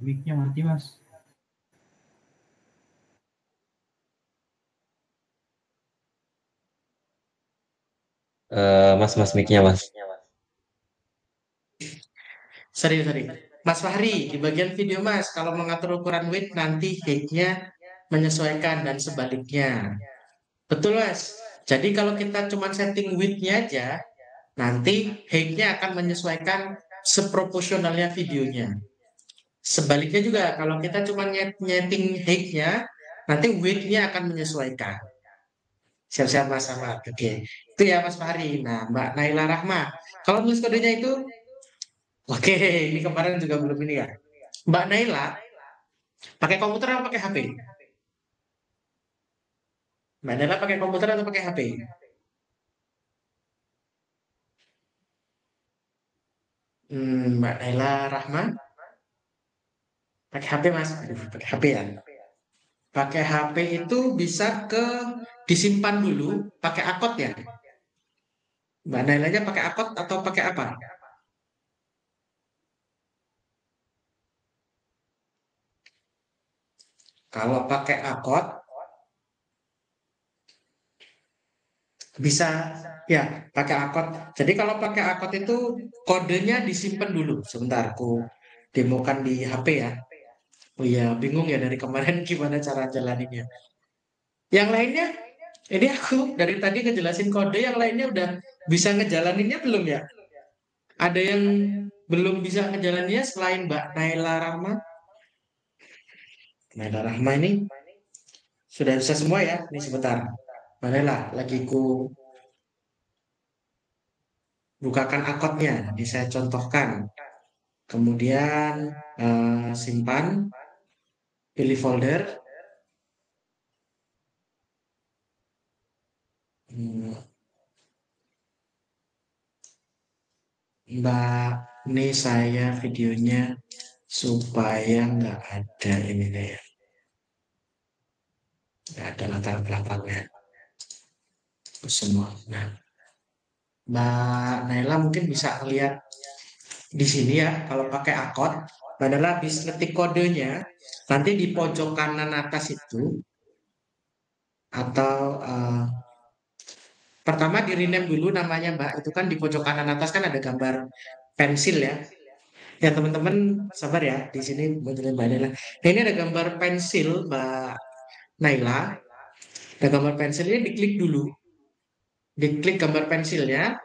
Mic-nya mati, Mas. Mas mic-nya mas. Sorry, sorry. Mas Fahri, di bagian video Mas, kalau mengatur ukuran width nanti height-nya menyesuaikan dan sebaliknya. Betul Mas. Jadi kalau kita cuma setting width-nya aja, nanti height-nya akan menyesuaikan seproporsionalnya videonya. Sebaliknya juga, kalau kita cuma nyeting height-nya, nanti width-nya akan menyesuaikan. Siap-siap Mas Ahmad. Oke. Itu ya Mas Fahri. Nah, Mbak Naila Rahma. Kalau nulis kodenya itu, oke, ini kemarin juga belum ini ya. Mbak Naila, pakai komputer atau pakai HP? Mbak Naila pakai komputer atau pakai HP? Mbak Naila Rahma, pakai HP Mas. Aduh, pakai HP ya. Pakai HP itu bisa disimpan dulu, pakai akot ya. Mbak Nailanya pakai akot atau pakai apa? Kalau pakai akot, bisa ya pakai akot. Jadi kalau pakai akot itu kodenya disimpan dulu. Sebentar, aku demokan di HP ya. Oh iya, bingung ya dari kemarin gimana cara jalaninnya. Yang lainnya, ini aku dari tadi ngejelasin kode, yang lainnya udah bisa ngejalaninnya belum ya? Ada yang belum bisa ngejalaninnya selain Mbak Naila Rahma? Naila Rahma ini sudah bisa semua ya? Ini sebentar. Mbak Naila, lagi ku bukakan akotnya. Ini saya contohkan. Kemudian simpan, pilih folder. Hmm, Mbak, ini saya videonya supaya nggak ada ini ya, nggak ada latar belakangnya semua. Nah, Mbak Naila mungkin bisa lihat di sini ya, kalau pakai akun, Mbak Naila habis ngetik kodenya, nanti di pojok kanan atas itu, atau pertama di rename dulu namanya Mbak, itu kan di pojok kanan atas kan ada gambar pensil ya. Ya teman-teman sabar ya, di sini modelnya Mbak Naila. Nah ini ada gambar pensil Mbak Naila, ada gambar pensilnya diklik dulu, diklik gambar pensilnya,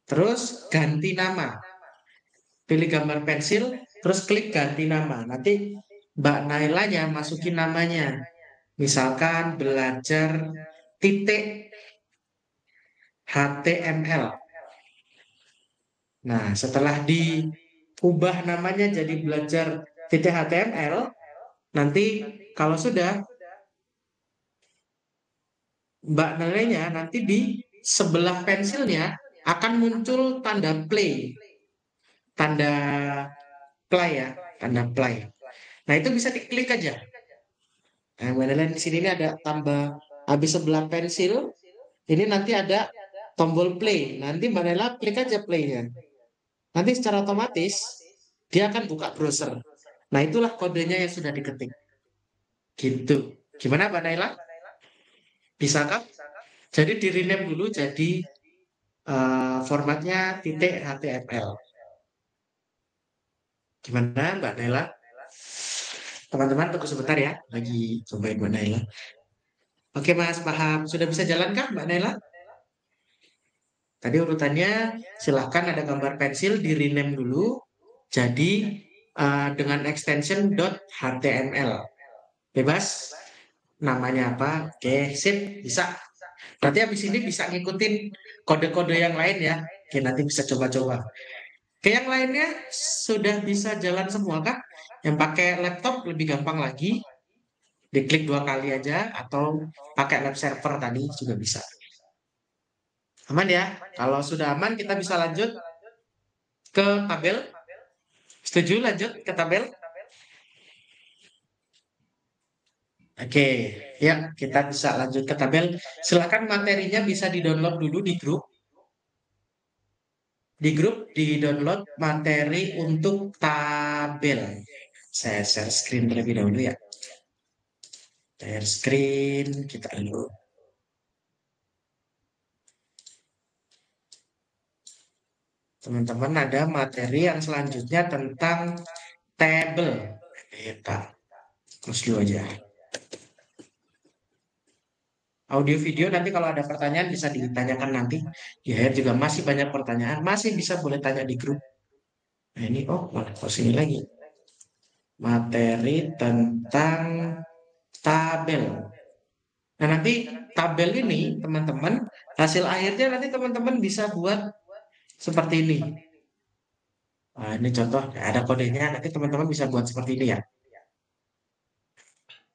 terus ganti nama. pilih gambar pensil, terus klik ganti nama. Nanti Mbak Nailanya masukin namanya. Misalkan belajar titik HTML. Nah, setelah diubah namanya jadi belajar titik HTML, nanti kalau sudah Mbak Nailanya nanti di sebelah pensilnya akan muncul tanda play, tanda play ya, tanda play. Nah, itu bisa diklik aja. Nah, Mbak Nailanya di sini ini ada tambah habis sebelah pensil, ini nanti ada tombol play. Nanti Mbak Naila klik aja play-nya. Nanti secara otomatis dia akan buka browser. Nah, itulah kodenya yang sudah diketik. Gitu. Gimana Mbak Naila? Bisakah? Jadi di rename dulu jadi formatnya titik HTML. Gimana Mbak Naila? Teman-teman tunggu sebentar ya. Lagi cobain Mbak Naila. Oke Mas, paham. Sudah bisa jalankah Mbak Naila? Tadi urutannya silahkan ada gambar pensil di rename dulu. Jadi dengan extension .html. Bebas. Namanya apa? Oke, sip. Bisa. Berarti habis ini bisa ngikutin kode-kode yang lain ya. Oke, nanti bisa coba-coba. Oke, yang lainnya sudah bisa jalan semua kah? Yang pakai laptop lebih gampang lagi. Diklik 2 kali aja atau pakai web server tadi juga bisa. Aman ya? Kalau sudah aman kita bisa lanjut ke tabel. Setuju lanjut ke tabel? Oke, ya kita bisa lanjut ke tabel. Silakan materinya bisa di-download dulu di grup. Di grup di-download materi untuk tabel. Saya share screen terlebih dahulu ya. Share screen kita dulu. Teman-teman ada materi yang selanjutnya tentang tabel. Kita terus dulu aja. Audio video nanti kalau ada pertanyaan bisa ditanyakan nanti. Di akhir juga masih banyak pertanyaan, masih bisa boleh tanya di grup. Nah ini, malah kok sini lagi. Materi tentang tabel. Nah nanti tabel ini teman-teman, hasil akhirnya nanti teman-teman bisa buat seperti ini. Nah, ini contoh, ada kodenya, nanti teman-teman bisa buat seperti ini ya.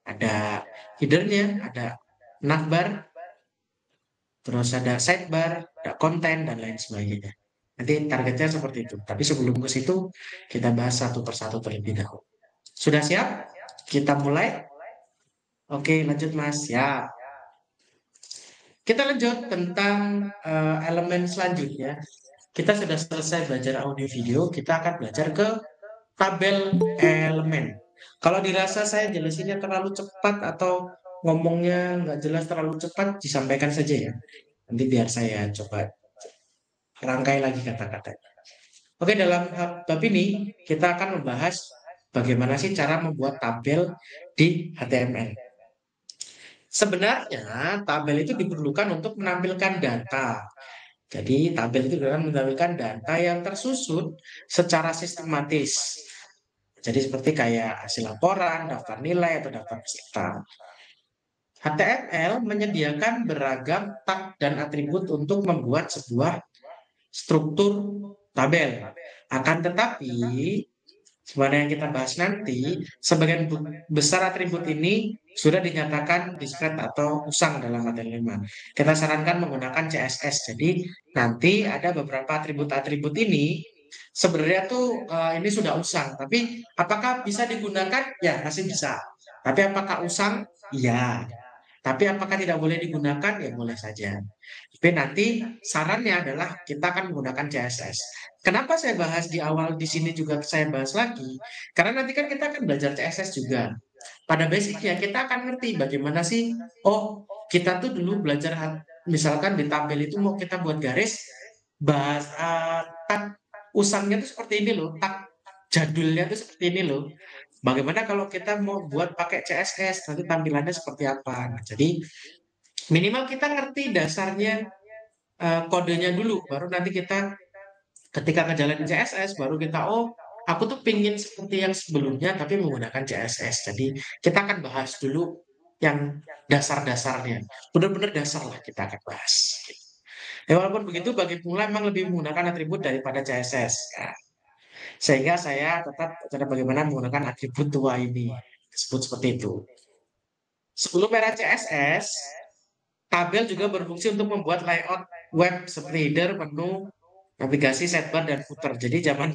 Ada headernya, ada navbar, terus ada sidebar, ada konten, dan lain sebagainya. Nanti targetnya seperti itu. Tapi sebelum ke situ, kita bahas satu persatu terlebih dahulu. Sudah siap? Kita mulai? Oke, lanjut Mas. Ya. Kita lanjut tentang elemen selanjutnya. Kita sudah selesai belajar audio video, kita akan belajar ke tabel elemen. Kalau dirasa saya jelasinnya terlalu cepat atau ngomongnya nggak jelas terlalu cepat, disampaikan saja ya. Nanti biar saya coba rangkai lagi kata-katanya. Oke, dalam bab ini kita akan membahas bagaimana sih cara membuat tabel di HTML. Sebenarnya tabel itu diperlukan untuk menampilkan data. Jadi tabel itu akan menampilkan data yang tersusun secara sistematis. Jadi seperti kayak hasil laporan, daftar nilai, atau daftar peserta. HTML menyediakan beragam tag dan atribut untuk membuat sebuah struktur tabel. Akan tetapi, sebenarnya yang kita bahas nanti, sebagian besar atribut ini sudah dinyatakan discrete atau usang dalam HTML5. Kita sarankan menggunakan CSS. Jadi nanti ada beberapa atribut-atribut ini sebenarnya tuh ini sudah usang. Tapi apakah bisa digunakan? Ya, masih bisa. Tapi apakah usang? Iya. Tapi apakah tidak boleh digunakan? Ya boleh saja. Tapi nanti sarannya adalah kita akan menggunakan CSS. Kenapa saya bahas di awal di sini juga saya bahas lagi? Karena nanti kan kita akan belajar CSS juga. Pada basicnya kita akan ngerti bagaimana sih, kita tuh dulu belajar misalkan di tabel itu mau kita buat garis, bahasa tag usangnya tuh seperti ini loh, tag jadulnya tuh seperti ini loh. Bagaimana kalau kita mau buat pakai CSS, nanti tampilannya seperti apa. Nah, jadi minimal kita ngerti dasarnya kodenya dulu, baru nanti kita Ketika ngejalanin CSS baru kita, oh aku tuh pingin seperti yang sebelumnya tapi menggunakan CSS. Jadi kita akan bahas dulu yang dasar-dasarnya. Benar-benar dasar lah kita akan bahas. Ya walaupun begitu bagi pemula memang lebih menggunakan atribut daripada CSS. Ya. Sehingga saya tetap cara bagaimana menggunakan atribut tua ini. Disebut seperti itu. Sebelum era CSS, tabel juga berfungsi untuk membuat layout web seperti header, menu, navigasi, sidebar, dan footer. Jadi zaman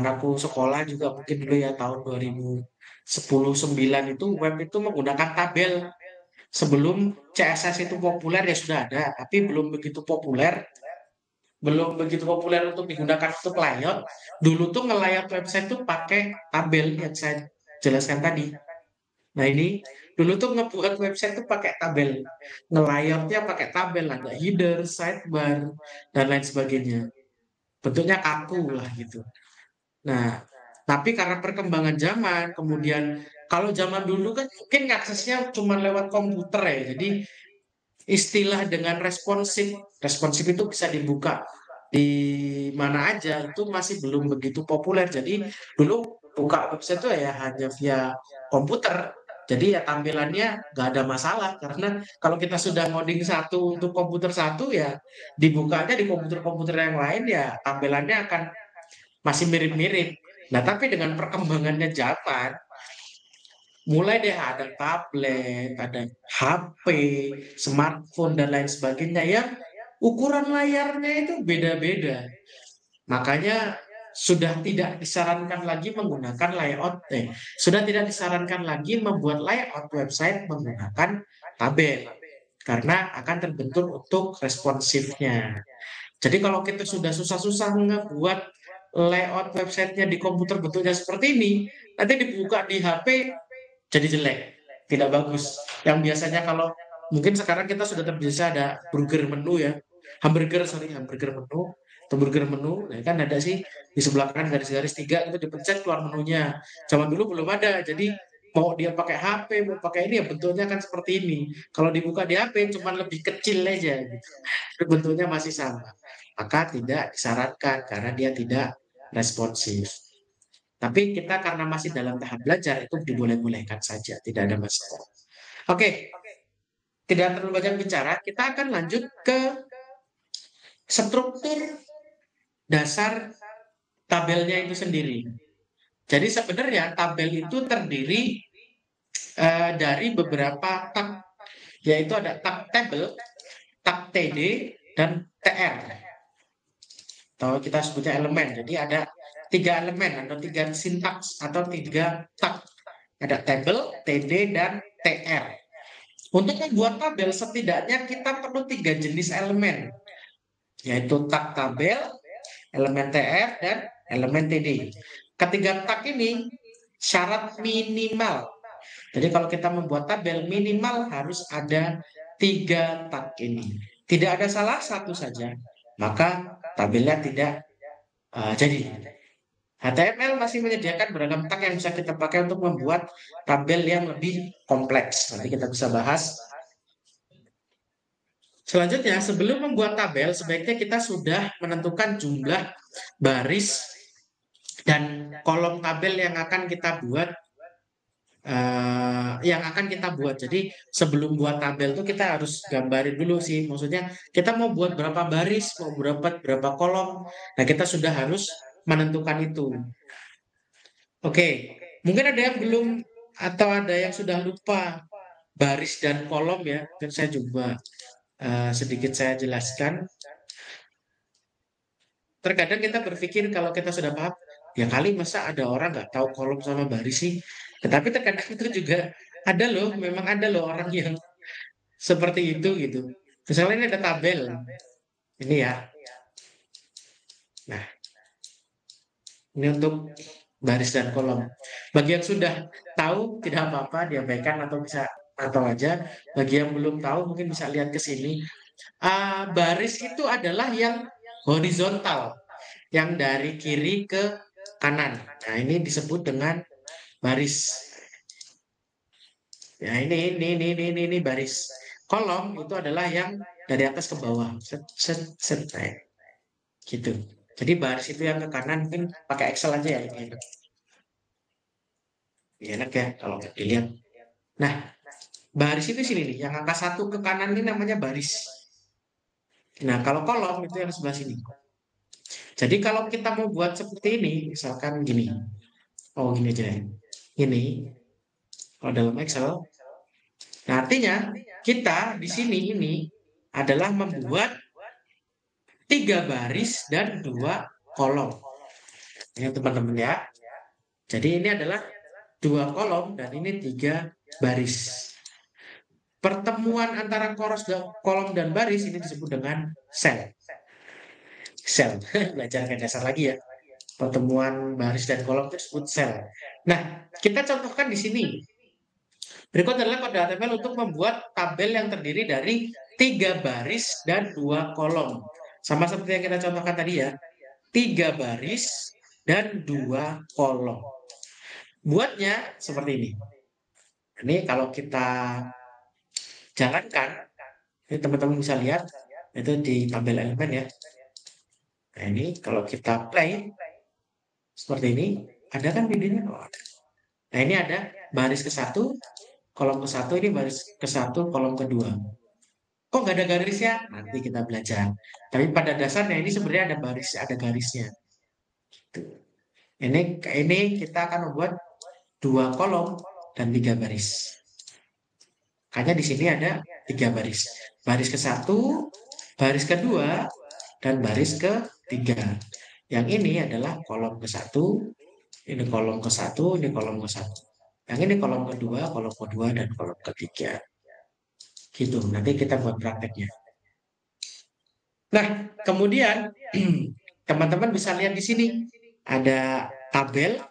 aku sekolah juga mungkin dulu ya tahun 2010-9 itu web itu menggunakan tabel. Sebelum CSS itu populer ya sudah ada, tapi belum begitu populer untuk digunakan untuk layout. Dulu tuh nge-layout website tuh pakai tabel yang saya jelaskan tadi. Nah ini dulu tuh ngebuat website tuh pakai tabel, nge-layoutnya pakai tabel, ada header, sidebar, dan lain sebagainya. Bentuknya kaku lah gitu. Nah, tapi karena perkembangan zaman, kemudian kalau zaman dulu kan mungkin aksesnya cuma lewat komputer ya. Jadi istilah dengan responsif, responsif itu bisa dibuka di mana aja, itu masih belum begitu populer. Jadi dulu buka website itu ya hanya via komputer. Jadi ya tampilannya nggak ada masalah karena kalau kita sudah ngoding satu untuk komputer satu ya dibukanya di komputer-komputer yang lain ya tampilannya akan masih mirip-mirip. Nah, tapi dengan perkembangannya zaman, mulai deh ada tablet, ada HP, smartphone, dan lain sebagainya yang ukuran layarnya itu beda-beda. Makanya sudah tidak disarankan lagi menggunakan layout, sudah tidak disarankan lagi membuat layout website menggunakan tabel. Karena akan terbentur untuk responsifnya. Jadi kalau kita sudah susah-susah ngebuat layout websitenya di komputer bentuknya seperti ini, nanti dibuka di HP jadi jelek, tidak bagus. Yang biasanya kalau mungkin sekarang kita sudah terbiasa ada burger menu ya, hamburger menu atau burger menu, nah kan ada sih di sebelah kanan garis-garis tiga itu dipencet keluar menunya. Zaman dulu belum ada, jadi mau dia pakai HP mau pakai ini ya bentuknya kan seperti ini. Kalau dibuka di HP cuman lebih kecil aja gitu, bentuknya masih sama. Maka tidak disarankan karena dia tidak responsif. Tapi kita karena masih dalam tahap belajar itu diboleh-bolehkan saja, tidak ada masalah. Oke, tidak terlalu banyak bicara, kita akan lanjut ke struktur dasar tabelnya itu sendiri. Jadi sebenarnya tabel itu terdiri dari beberapa tab, yaitu ada tab table, tab TD, dan TR. Atau kita sebutnya elemen. Jadi ada 3 elemen atau 3 sintaks atau 3 tab. Ada table, TD, dan TR. Untuk membuat tabel setidaknya kita perlu 3 jenis elemen, yaitu tab tabel, elemen TR, dan elemen TD. Ketiga tab ini syarat minimal. Jadi kalau kita membuat tabel minimal harus ada 3 tab ini. Tidak ada salah satu saja, maka tabelnya tidak jadi. HTML masih menyediakan beragam tag yang bisa kita pakai untuk membuat tabel yang lebih kompleks. Nanti kita bisa bahas. Selanjutnya, sebelum membuat tabel, sebaiknya kita sudah menentukan jumlah baris dan kolom tabel yang akan kita buat. Jadi sebelum buat tabel tuh kita harus gambarin dulu sih. Maksudnya kita mau buat berapa baris, mau berapa kolom. Nah kita sudah harus menentukan itu. Oke, mungkin ada yang belum atau ada yang sudah lupa baris dan kolom ya. Mungkin saya coba sedikit saya jelaskan. Terkadang kita berpikir kalau kita sudah paham, ya kali masa ada orang nggak tahu kolom sama baris sih. Tetapi terkadang itu juga ada loh, memang ada loh orang yang seperti itu gitu. Misalnya ini ada tabel, ini ya. Nah, ini untuk baris dan kolom. Bagi yang sudah tahu tidak apa-apa diabaikan atau bisa atau aja. Bagi yang belum tahu mungkin bisa lihat ke sini. Baris itu adalah yang horizontal, yang dari kiri ke kanan. Nah ini disebut dengan baris. Ya ini baris. Kolom itu adalah yang dari atas ke bawah. Set. gitu. Jadi baris itu yang ke kanan mungkin pakai Excel aja ya, lebih enak. Lebih enak ya kalau dilihat. Nah, baris itu sini nih, yang angka 1 ke kanan ini namanya baris. Nah, kalau kolom itu yang sebelah sini. Jadi kalau kita mau buat seperti ini, misalkan gini. Oh, gini aja ya. Ini, kalau dalam Excel. Nah, artinya kita di sini ini adalah membuat 3 baris dan 2 kolom. Ya, teman-teman ya. Jadi ini adalah 2 kolom dan ini 3 baris. Pertemuan antara kolom dan baris ini disebut dengan sel. Sel, belajar ke dasar lagi ya. Pertemuan baris dan kolom itu disebut sel. Nah, kita contohkan di sini. Berikut adalah kode HTML untuk membuat tabel yang terdiri dari 3 baris dan 2 kolom. Sama seperti yang kita contohkan tadi ya. 3 baris dan 2 kolom. Buatnya seperti ini. Ini kalau kita jalankan, ini teman-teman bisa lihat, itu di tabel elemen ya. Nah ini kalau kita play, seperti ini, ada kan videonya? Oh, ada. Nah ini ada baris ke-1, kolom ke-1, ini baris ke-1, kolom kedua. Kok nggak ada garisnya? Nanti kita belajar. Tapi pada dasarnya ini sebenarnya ada baris, ada garisnya. Ini kita akan membuat 2 kolom dan 3 baris. Makanya di sini ada 3 baris. Baris ke-1, baris kedua, dan baris ke-3. Yang ini adalah kolom ke-1, ini kolom ke-1, ini kolom ke-1. Yang ini kolom kedua, dan kolom ketiga. Gitu, nanti kita buat prakteknya. Nah, kemudian teman-teman bisa lihat di sini ada tabel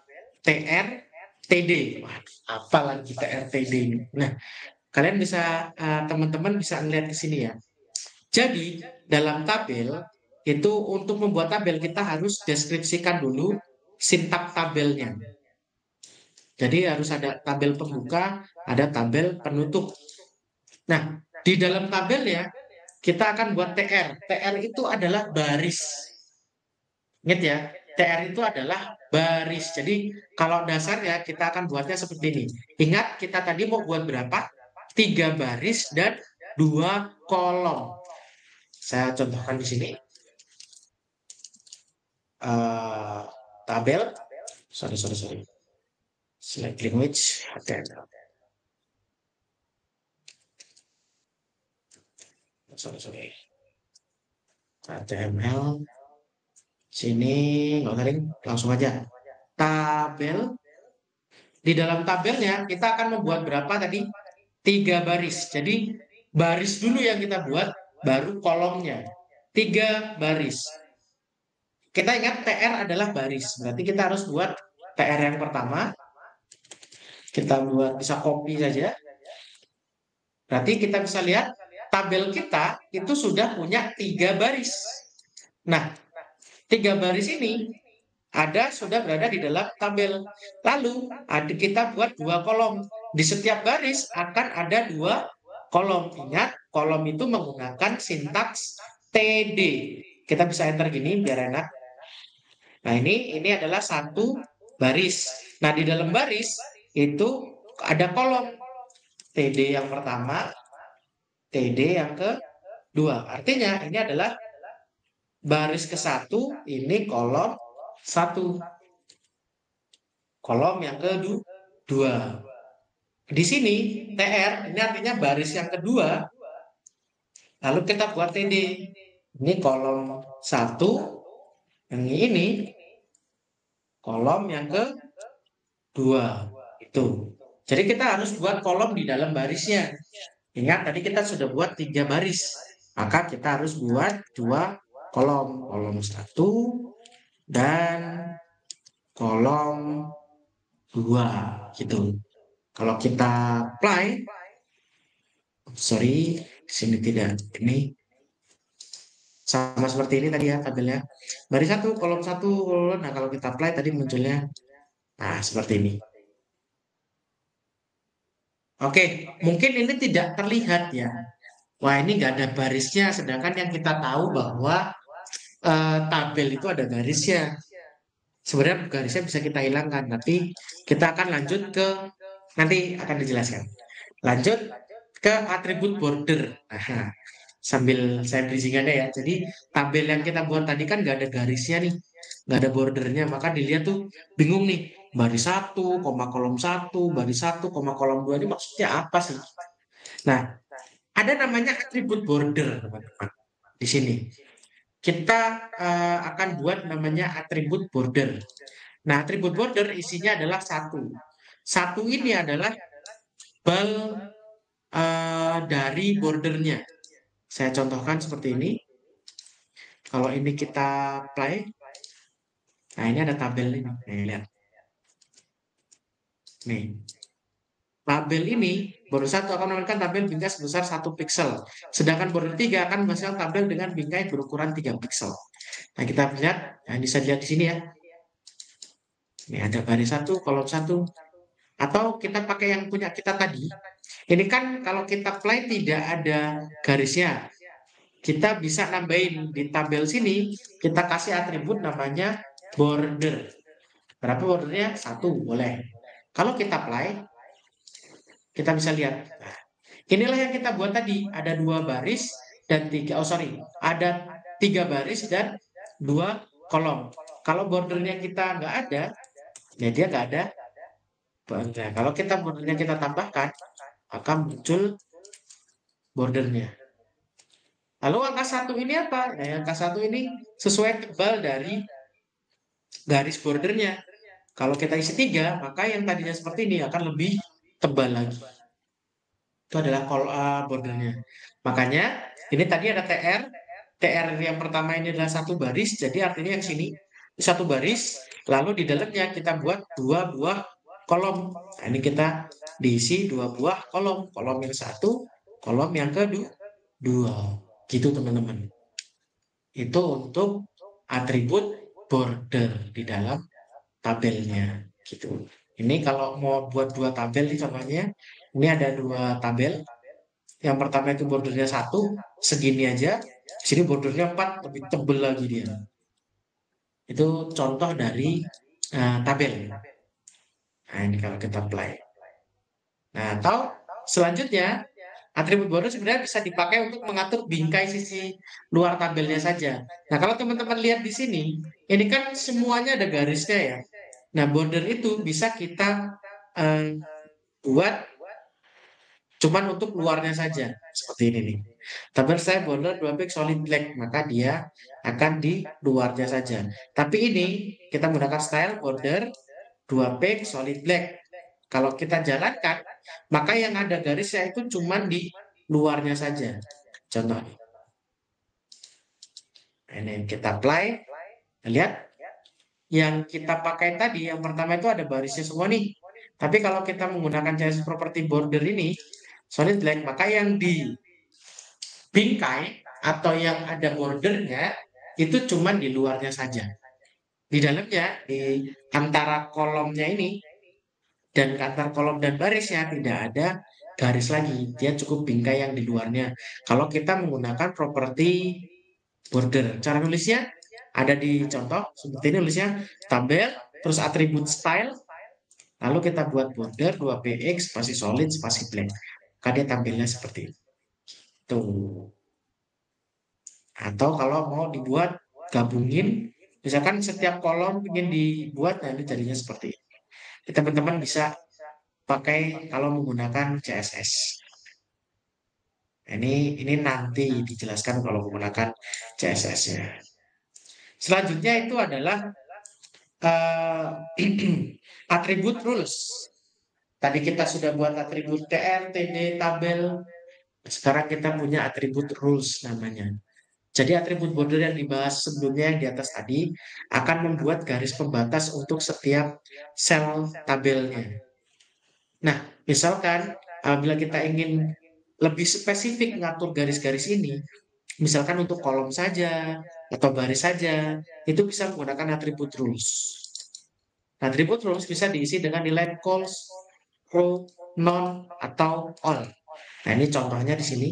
TR TD. Wah, apa lagi TR TD ini? Nah, kalian bisa teman-teman bisa lihat di sini ya. Jadi, dalam tabel itu untuk membuat tabel kita harus deskripsikan dulu sintak tabelnya. Jadi harus ada tabel pembuka, ada tabel penutup. Nah, di dalam tabelnya kita akan buat TR. TR itu adalah baris. Ingat ya, TR itu adalah baris. Jadi kalau dasarnya kita akan buatnya seperti ini. Ingat kita tadi mau buat berapa? 3 baris dan 2 kolom. Saya contohkan di sini. Tabel. Sorry. Select language. HTML. Sorry. HTML. Sini nggak sering, langsung aja. Tabel. Di dalam tabelnya kita akan membuat berapa tadi? 3 baris. Jadi baris dulu yang kita buat, baru kolomnya. 3 baris. Kita ingat TR adalah baris. Berarti kita harus buat TR yang pertama. Kita buat, bisa copy saja. Berarti kita bisa lihat tabel kita itu sudah punya 3 baris. Nah, 3 baris ini sudah berada di dalam tabel. Lalu kita buat 2 kolom. Di setiap baris akan ada 2 kolom. Ingat, kolom itu menggunakan sintaks TD. Kita bisa enter gini biar enak. Nah, ini adalah 1 baris. Nah, di dalam baris itu ada kolom. TD yang pertama, TD yang kedua. Artinya ini adalah baris ke-1, ini kolom 1. Kolom yang kedua. Di sini TR ini artinya baris yang kedua. Lalu kita buat TD. Ini kolom 1. Yang ini kolom yang kedua. Itu. Jadi kita harus buat kolom di dalam barisnya. Ingat tadi kita sudah buat 3 baris. Maka kita harus buat 2 kolom. Kolom 1 dan kolom 2 gitu. Kalau kita apply, sorry, sini tidak, ini sama seperti ini tadi ya tabelnya. Baris 1, kolom 1. Nah, kalau kita apply tadi munculnya nah seperti ini. Oke, mungkin ini tidak terlihat ya. Wah, ini nggak ada barisnya, sedangkan yang kita tahu bahwa tabel itu ada garisnya. Sebenarnya garisnya bisa kita hilangkan, tapi kita akan lanjut ke nanti akan dijelaskan. Lanjut ke atribut border. Nah, sambil saya bridging ada ya. Jadi tabel yang kita buat tadi kan nggak ada garisnya nih, nggak ada bordernya, maka dilihat tuh bingung nih. Baris 1, kolom 1, baris 1, kolom 2 ini maksudnya apa sih? Nah, ada namanya atribut border, teman-teman. Di sini kita akan buat namanya atribut border. Nah, atribut border isinya adalah satu. Satu ini adalah bal dari bordernya. Saya contohkan seperti ini. Kalau ini kita play, nah ini ada tabel ini. Nih, lihat. Nih, tabel ini border 1 akan menambahkan tabel bingkai sebesar 1 pixel. Sedangkan border 3 akan menghasilkan tabel dengan bingkai berukuran 3 pixel. Nah, kita lihat, nah, bisa dilihat di sini ya. Ini ada baris 1, kolom 1. Atau kita pakai yang punya kita tadi. Ini kan kalau kita play tidak ada garisnya. Kita bisa nambahin di tabel sini, kita kasih atribut namanya border. Berapa bordernya? 1, boleh. Kalau kita play, kita bisa lihat. Nah, inilah yang kita buat tadi. Ada 2 baris dan 3, ada 3 baris dan 2 kolom. Kalau bordernya kita nggak ada, ya dia nggak ada. Nah, kalau kita bordernya kita tambahkan, akan muncul bordernya. Lalu angka 1 ini apa? Nah, angka 1 ini sesuai tebal dari garis bordernya. Kalau kita isi 3, maka yang tadinya seperti ini akan lebih tebal lagi. Itu adalah bordernya. Makanya ini tadi ada TR. TR yang pertama ini adalah 1 baris. Jadi artinya yang sini 1 baris. Lalu di dalamnya kita buat 2 buah kolom. Nah, ini kita diisi 2 buah kolom. Kolom yang 1, kolom yang kedua. Gitu teman-teman. Itu untuk atribut border di dalam tabelnya. Gitu. Ini kalau mau buat 2 tabel nih contohnya. Ini ada 2 tabel. Yang pertama itu bordernya 1, segini aja. Sini bordernya 4, lebih tebel lagi dia. Itu contoh dari tabel. Nah, ini kalau kita play. Nah, atau selanjutnya, atribut border sebenarnya bisa dipakai untuk mengatur bingkai sisi luar tabelnya saja. Nah, kalau teman-teman lihat di sini, ini kan semuanya ada garisnya ya. Nah, border itu bisa kita buat cuman untuk luarnya saja. Seperti ini nih. Tabel saya border 2 pix solid black, maka dia akan di luarnya saja. Tapi ini kita menggunakan style border 2 pix solid black. Kalau kita jalankan, maka yang ada garisnya itu cuma di luarnya saja. Contoh. Ini kita apply. Lihat. Yang kita pakai tadi, yang pertama itu ada barisnya semua nih. Tapi kalau kita menggunakan CSS property border ini, solid black, maka yang di bingkai atau yang ada bordernya, itu cuma di luarnya saja. Di dalamnya, di antara kolomnya ini, dan antar kolom dan barisnya tidak ada garis lagi. Dia cukup bingkai yang di luarnya. Kalau kita menggunakan properti border. Cara nulisnya ada di contoh. Seperti ini nulisnya tabel, terus atribut style. Lalu kita buat border 2px, spasi solid, spasi black. Maka dia tampilnya seperti itu. Atau kalau mau dibuat gabungin, misalkan setiap kolom ingin dibuat, nah ini jadinya seperti ini. Teman-teman bisa pakai kalau menggunakan CSS. Ini nanti dijelaskan kalau menggunakan CSS-nya. Selanjutnya itu adalah atribut rules. Tadi kita sudah buat atribut TR, TD, tabel. Sekarang kita punya atribut rules namanya. Jadi atribut border yang dibahas sebelumnya yang di atas tadi akan membuat garis pembatas untuk setiap sel tabelnya. Nah, misalkan bila kita ingin lebih spesifik mengatur garis-garis ini, misalkan untuk kolom saja atau baris saja, itu bisa menggunakan atribut rules. Atribut rules bisa diisi dengan nilai calls, row, non, atau all. Nah, ini contohnya di sini.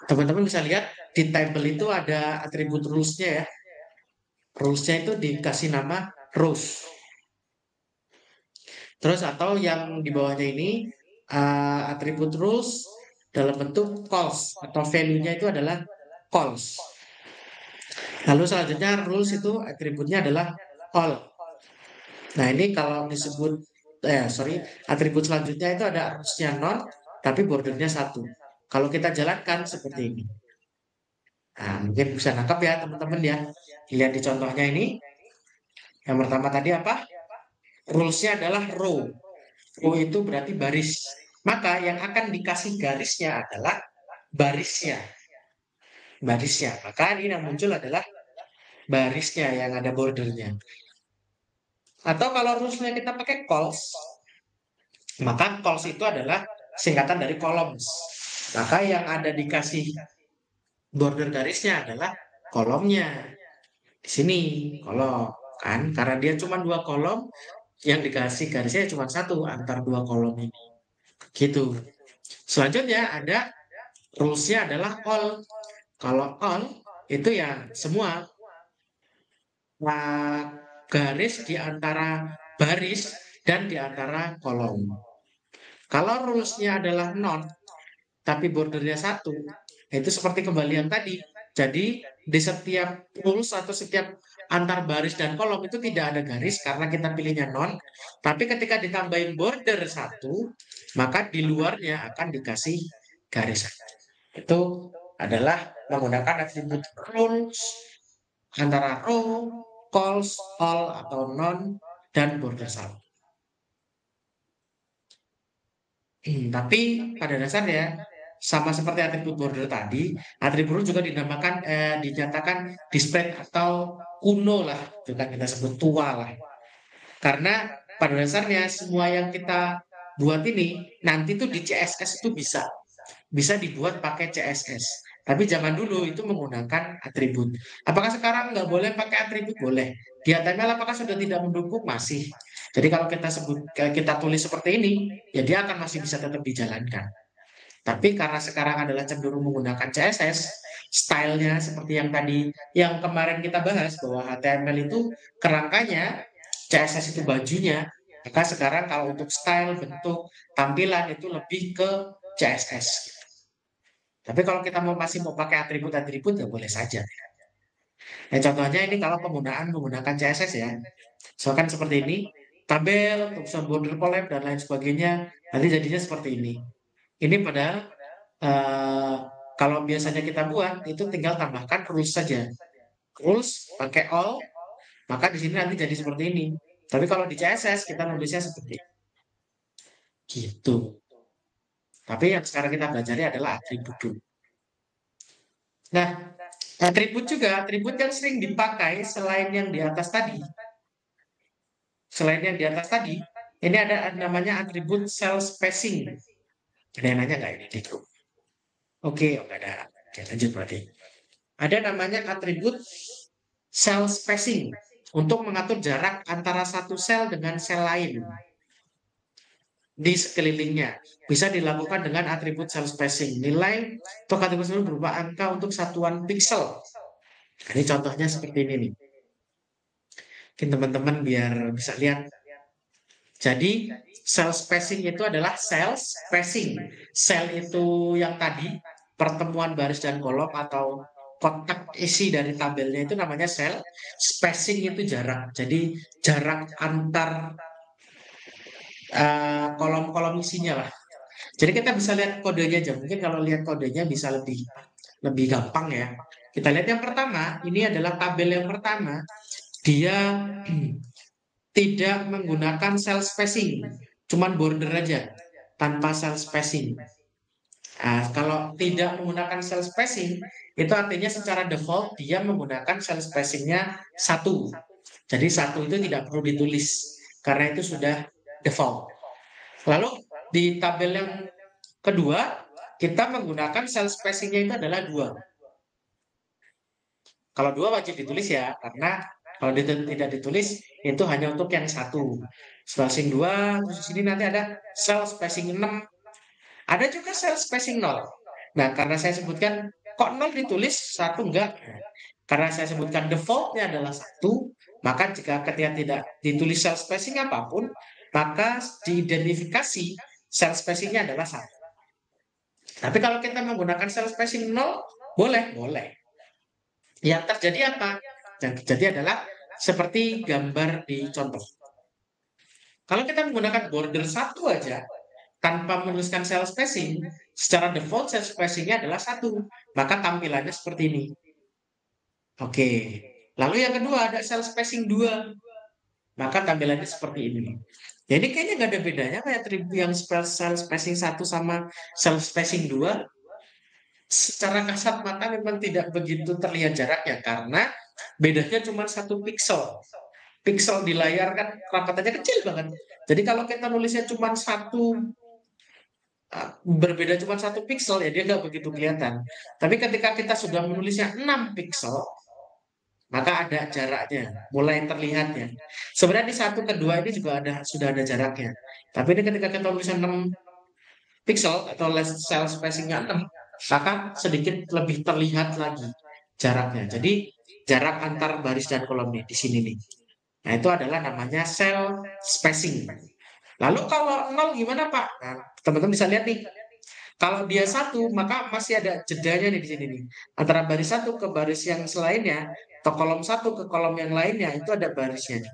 Teman-teman bisa lihat di tabel itu ada atribut rules-nya ya. Rules-nya itu dikasih nama rows. Terus atau yang di bawahnya ini atribut rules dalam bentuk calls atau value-nya itu adalah calls. Lalu selanjutnya rules itu atributnya adalah all. Nah ini kalau disebut atribut selanjutnya itu ada rules-nya non, tapi bordernya 1. Kalau kita jalankan seperti ini. Nah, mungkin bisa nangkap ya teman-teman ya. Lihat di contohnya ini. Yang pertama tadi apa? Rules-nya adalah row. Row itu berarti baris. Maka yang akan dikasih garisnya adalah barisnya. Barisnya. Maka ini yang muncul adalah barisnya yang ada bordernya. Atau kalau rules-nya kita pakai calls, maka calls itu adalah singkatan dari columns. Maka yang ada dikasih border garisnya adalah kolomnya. Di sini kolom kan, karena dia cuma 2 kolom, yang dikasih garisnya cuma 1 antar 2 kolom ini. Gitu. Selanjutnya ada rules-nya adalah all. Kalau all itu ya semua garis di antara baris dan di antara kolom. Kalau rules-nya adalah non, tapi bordernya 1, itu seperti kembali yang tadi. Jadi di setiap rules atau setiap antar baris dan kolom itu tidak ada garis karena kita pilihnya non. Tapi ketika ditambahin border 1, maka di luarnya akan dikasih garis. Itu adalah menggunakan atribut rules antara row, calls, all atau non, dan border 1. Tapi pada dasarnya sama seperti atribut border tadi, atribut juga dinyatakan display atau kuno lah, bukan kita sebut tua lah. Karena pada dasarnya semua yang kita buat ini nanti tuh di CSS itu bisa dibuat pakai CSS. Tapi zaman dulu itu menggunakan atribut. Apakah sekarang nggak boleh pakai atribut? Boleh. Di HTML apakah sudah tidak mendukung? Masih. Jadi kalau kita tulis seperti ini, ya dia akan masih bisa tetap dijalankan. Tapi karena sekarang adalah cenderung menggunakan CSS, stylenya seperti yang tadi, yang kemarin kita bahas bahwa HTML itu kerangkanya, CSS itu bajunya, maka sekarang kalau untuk style, bentuk, tampilan itu lebih ke CSS. Tapi kalau kita masih mau pakai atribut-atribut ya boleh saja. Nah, contohnya ini kalau penggunaan menggunakan CSS ya. Misalkan seperti ini, tabel, tulisan border collab dan lain sebagainya, nanti jadinya seperti ini. Ini padahal kalau biasanya kita buat itu tinggal tambahkan rules saja. Rules pakai all, maka di sini nanti jadi seperti ini. Tapi kalau di CSS kita nulisnya seperti gitu. Tapi yang sekarang kita pelajari adalah atribut dulu. Nah, atribut yang sering dipakai selain yang di atas tadi. Ini ada namanya atribut cell spacing. Ada yang nanya nggak ini di grup? Oke, nggak ada. Oke, lanjut berarti. Ada namanya atribut cell spacing untuk mengatur jarak antara satu sel dengan sel lain di sekelilingnya. Bisa dilakukan dengan atribut cell spacing. Nilai untuk atribut tersebut berupa angka untuk satuan pixel. Ini contohnya seperti ini nih. Mungkin teman-teman biar bisa lihat. Jadi cell spacing itu adalah cell spacing. Sel itu yang tadi pertemuan baris dan kolom atau kotak isi dari tabelnya itu namanya cell. Spacing itu jarak. Jadi jarak antar kolom-kolom isinya lah. Jadi kita bisa lihat kodenya aja. Mungkin kalau lihat kodenya bisa lebih gampang ya. Kita lihat yang pertama. Ini adalah tabel yang pertama. Dia tidak menggunakan cell spacing. Cuman border aja. Tanpa cell spacing. Nah, kalau tidak menggunakan cell spacing, itu artinya secara default dia menggunakan cell spacingnya 1. Jadi 1 itu tidak perlu ditulis. Karena itu sudah default. Lalu di tabel yang kedua, kita menggunakan cell spacingnya itu adalah 2. Kalau 2 wajib ditulis ya, karena kalau tidak ditulis itu hanya untuk yang 1. Spacing 2, terus di sini nanti ada cell spacing 6. Ada juga cell spacing 0. Nah, karena saya sebutkan kok 0 ditulis, 1 enggak? Karena saya sebutkan defaultnya adalah 1, maka jika ketika tidak ditulis cell spacing apapun, maka diidentifikasi cell spacingnya adalah 1. Tapi kalau kita menggunakan cell spacing 0, boleh. Yang terjadi apa? Yang terjadi adalah seperti gambar di contoh. Kalau kita menggunakan border 1 aja, tanpa menuliskan cell spacing, secara default cell spacingnya adalah 1. Maka tampilannya seperti ini. Oke. Lalu yang kedua ada cell spacing 2. Maka tampilannya seperti ini. Jadi kayaknya nggak ada bedanya kayak atribut yang cell spacing 1 sama cell spacing 2. Secara kasat mata memang tidak begitu terlihat jaraknya karena bedanya cuma 1 pixel. Pixel di layar kan rapatannya kecil banget. Jadi kalau kita nulisnya cuma berbeda cuma 1 pixel ya dia nggak begitu kelihatan. Tapi ketika kita sudah menulisnya 6 pixel, maka ada jaraknya, mulai terlihatnya. Sebenarnya di 1 ke 2 ini juga sudah ada jaraknya. Tapi ini ketika kita nulisnya 6 pixel atau cell spacingnya 6, maka sedikit lebih terlihat lagi jaraknya. Jadi jarak antar baris dan kolom nih di sini nih. Nah, itu adalah namanya cell spacing. Lalu kalau 0 gimana, Pak? Nah, teman-teman bisa lihat nih. Kalau dia 1, maka masih ada jedanya nih di sini nih. Antara baris 1 ke baris yang selainnya, atau kolom 1 ke kolom yang lainnya, itu ada barisnya.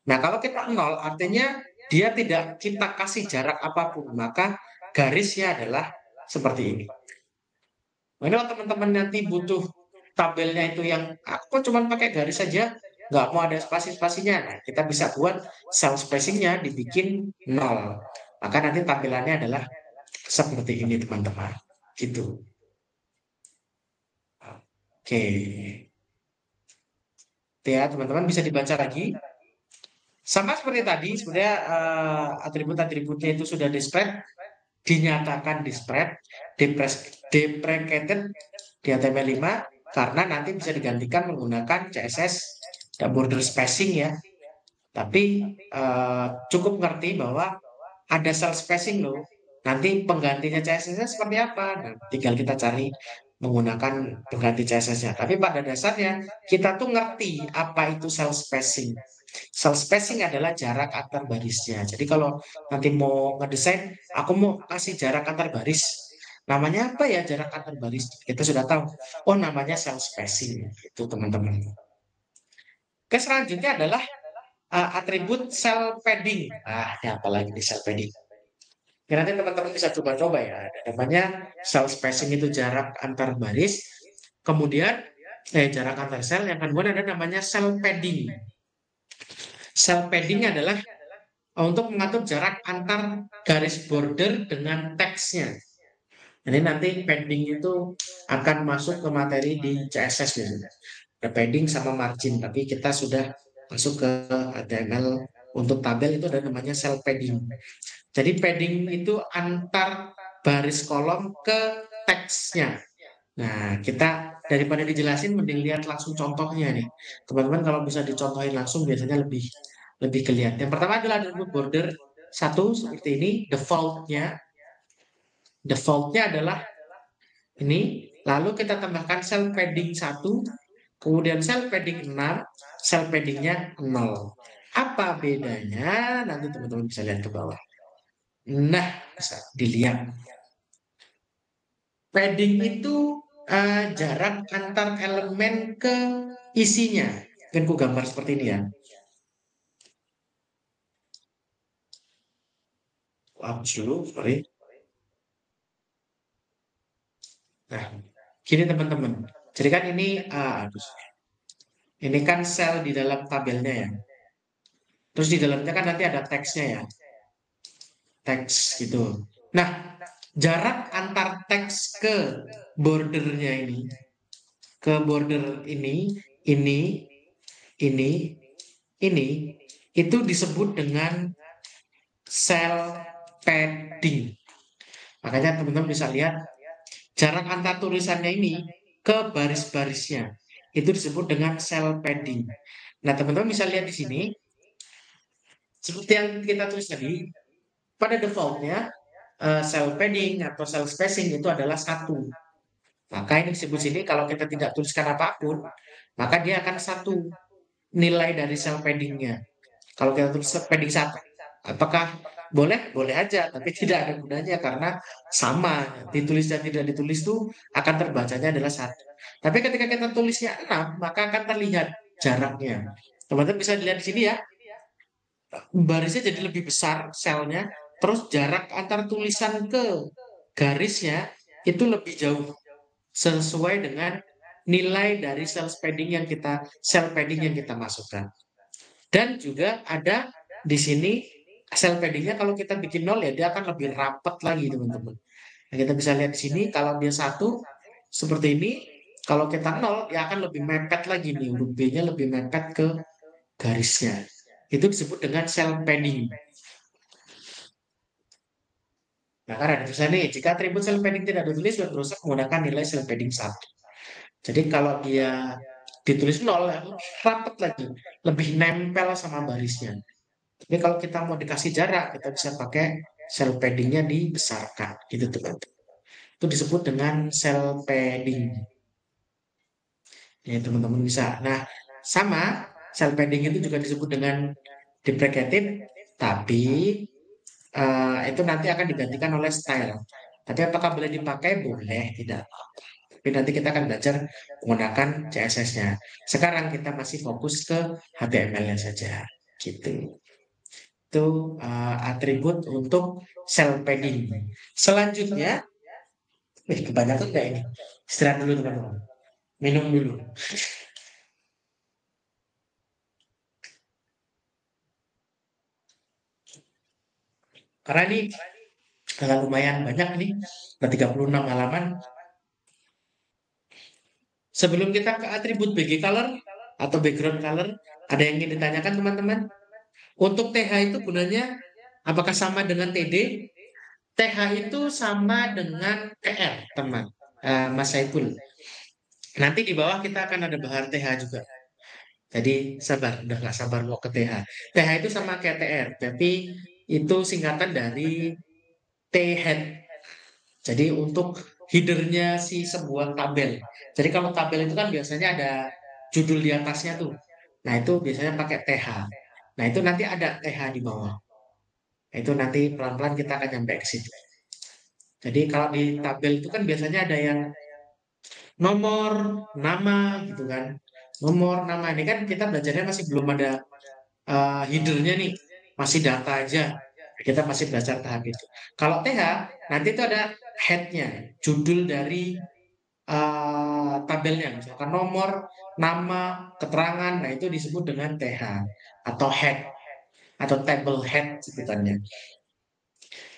Nah, kalau kita 0, artinya dia tidak kita kasih jarak apapun. Maka garisnya adalah seperti ini. Nah, ini kalau teman-teman nanti butuh tabelnya itu yang aku cuma pakai garis saja, nggak mau ada spasi-spasinya. Nah, kita bisa buat cell spacingnya dibikin 0. Maka nanti tampilannya adalah seperti ini, teman-teman. Gitu. Oke. Ya, teman-teman bisa dibaca lagi. Sama seperti tadi, sebenarnya atribut-atributnya itu sudah di-spread, dinyatakan di-spread, deprecated di HTML5, karena nanti bisa digantikan menggunakan CSS border spacing ya. Tapi cukup ngerti bahwa ada cell spacing loh. Nanti penggantinya CSS-nya seperti apa? Nah, tinggal kita cari menggunakan pengganti CSS-nya. Tapi pada dasarnya kita tuh ngerti apa itu cell spacing. Cell spacing adalah jarak antar barisnya. Jadi kalau nanti mau ngedesain, aku mau kasih jarak antar baris. Namanya apa ya jarak antar baris? Kita sudah tahu. Oh, namanya cell spacing. Itu teman-teman. Oke, selanjutnya adalah atribut cell padding. Ini apa lagi di cell padding? Ya, nanti teman-teman bisa coba-coba ya. Ada namanya cell spacing itu jarak antar baris. Kemudian jarak antar sel. Yang kedua ada namanya cell padding. Cell padding adalah untuk mengatur jarak antar garis border dengan teksnya. Jadi nanti padding itu akan masuk ke materi di CSS biasanya. Ada padding sama margin, tapi kita sudah masuk ke HTML untuk tabel itu ada namanya cell padding. Jadi padding itu antar baris kolom ke teksnya. Nah, kita daripada dijelasin mending lihat langsung contohnya nih. Teman-teman kalau bisa dicontohin langsung biasanya lebih kelihatan. Yang pertama adalah atribut border 1 seperti ini, defaultnya. Defaultnya adalah ini, lalu kita tambahkan cell padding 1, kemudian cell padding 6, cell paddingnya 0. Apa bedanya? Nanti teman-teman bisa lihat ke bawah. Nah, bisa dilihat. Padding itu jarak antar elemen ke isinya. Mungkin ku gambar seperti ini ya. Hapus dulu, sorry. Nah, gini teman-teman. Jadi kan ini kan sel di dalam tabelnya ya. Terus di dalamnya kan nanti ada teksnya ya. Teks gitu. Nah, jarak antar teks ke bordernya ini, ke border ini, itu disebut dengan cell padding. Makanya teman-teman bisa lihat jarak antar tulisannya ini ke baris-barisnya itu disebut dengan cell padding. Nah, teman-teman bisa lihat di sini seperti yang kita tulis tadi, pada defaultnya cell padding atau cell spacing itu adalah 1. Maka ini disebut sini kalau kita tidak tuliskan apapun, maka dia akan satu nilai dari sel paddingnya. Kalau kita tulis padding 1, apakah boleh? Boleh aja, tapi tidak ada gunanya karena sama. Ditulis dan tidak ditulis itu akan terbacanya adalah 1. Tapi ketika kita tulisnya 6, maka akan terlihat jaraknya. Teman-teman bisa dilihat di sini ya, barisnya jadi lebih besar selnya, terus jarak antar tulisan ke garisnya itu lebih jauh sesuai dengan nilai dari sel padding yang kita masukkan. Dan juga ada di sini sel paddingnya kalau kita bikin 0 ya dia akan lebih rapat lagi teman-teman. Nah, kita bisa lihat di sini kalau dia 1 seperti ini, kalau kita 0 ya akan lebih mepet lagi nih, huruf B-nya lebih mepet ke garisnya. Itu disebut dengan sel padding. Nah, karena ada tulisan nih, jika atribut sel padding tidak ditulis, web browser menggunakan nilai sel padding 1. Jadi kalau dia ditulis 0, ya, lebih rapat lagi, lebih nempel sama barisnya. Tapi kalau kita mau dikasih jarak, kita bisa pakai sel paddingnya dibesarkan, gitu teman-teman. Itu disebut dengan sel padding. Ya, teman-teman bisa. Nah, sama sel padding itu juga disebut dengan deprecated, tapi itu nanti akan digantikan oleh style. Tapi apakah boleh dipakai? Boleh, tidak. Tapi nanti kita akan belajar menggunakan CSS-nya. Sekarang kita masih fokus ke HTML-nya saja. Gitu. Itu atribut untuk sel padding. Selanjutnya, kebanyakan kayak ini. Istirahat dulu teman-teman. Minum dulu. Karena ini lumayan banyak nih, ada 36 halaman. Sebelum kita ke atribut BG color atau background color, ada yang ingin ditanyakan teman-teman? Untuk TH itu gunanya apakah sama dengan TD? TH itu sama dengan TR, teman. Mas Saiful. Nanti di bawah kita akan ada bahan TH juga. Jadi sabar, udah nggak sabar mau ke TH. TH itu sama kayak TR, tapi itu singkatan dari T-head. Jadi untuk headernya si sebuah tabel. Jadi kalau tabel itu kan biasanya ada judul di atasnya tuh. Nah itu biasanya pakai TH. Nah itu nanti ada TH di bawah. Nah, itu nanti pelan-pelan kita akan nyampe ke situ. Jadi kalau di tabel itu kan biasanya ada yang nomor, nama gitu kan. Nomor, nama ini kan kita belajarnya masih belum ada headernya nih. Masih data aja. Kita masih belajar tahap itu. Kalau TH, nanti itu ada headnya, judul dari tabelnya, misalkan nomor, nama, keterangan, nah itu disebut dengan TH atau head atau table head sebutannya.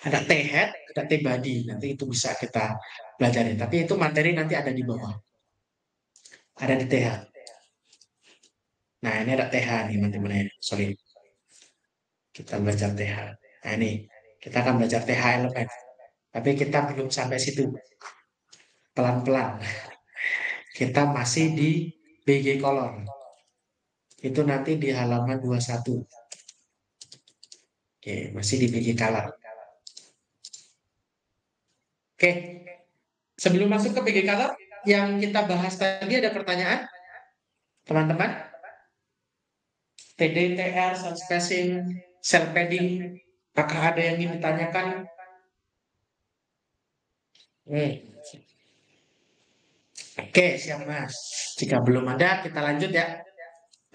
Ada T-head, ada T-body, nanti itu bisa kita pelajari. Tapi itu materi nanti ada di bawah, ada di TH. Nah ini ada TH nih teman-teman ya, sorry. Kita belajar TH. Nah ini, kita akan belajar TH elemen. Tapi kita belum sampai situ. Pelan-pelan. Kita masih di BG color. Itu nanti di halaman 21. Oke, masih di BG color. Oke, sebelum masuk ke BG color, yang kita bahas tadi ada pertanyaan? Teman-teman? TD, TR, cell spacing, cell padding, apakah ada yang ingin ditanyakan? Oke, siap Mas. Jika belum ada, kita lanjut ya.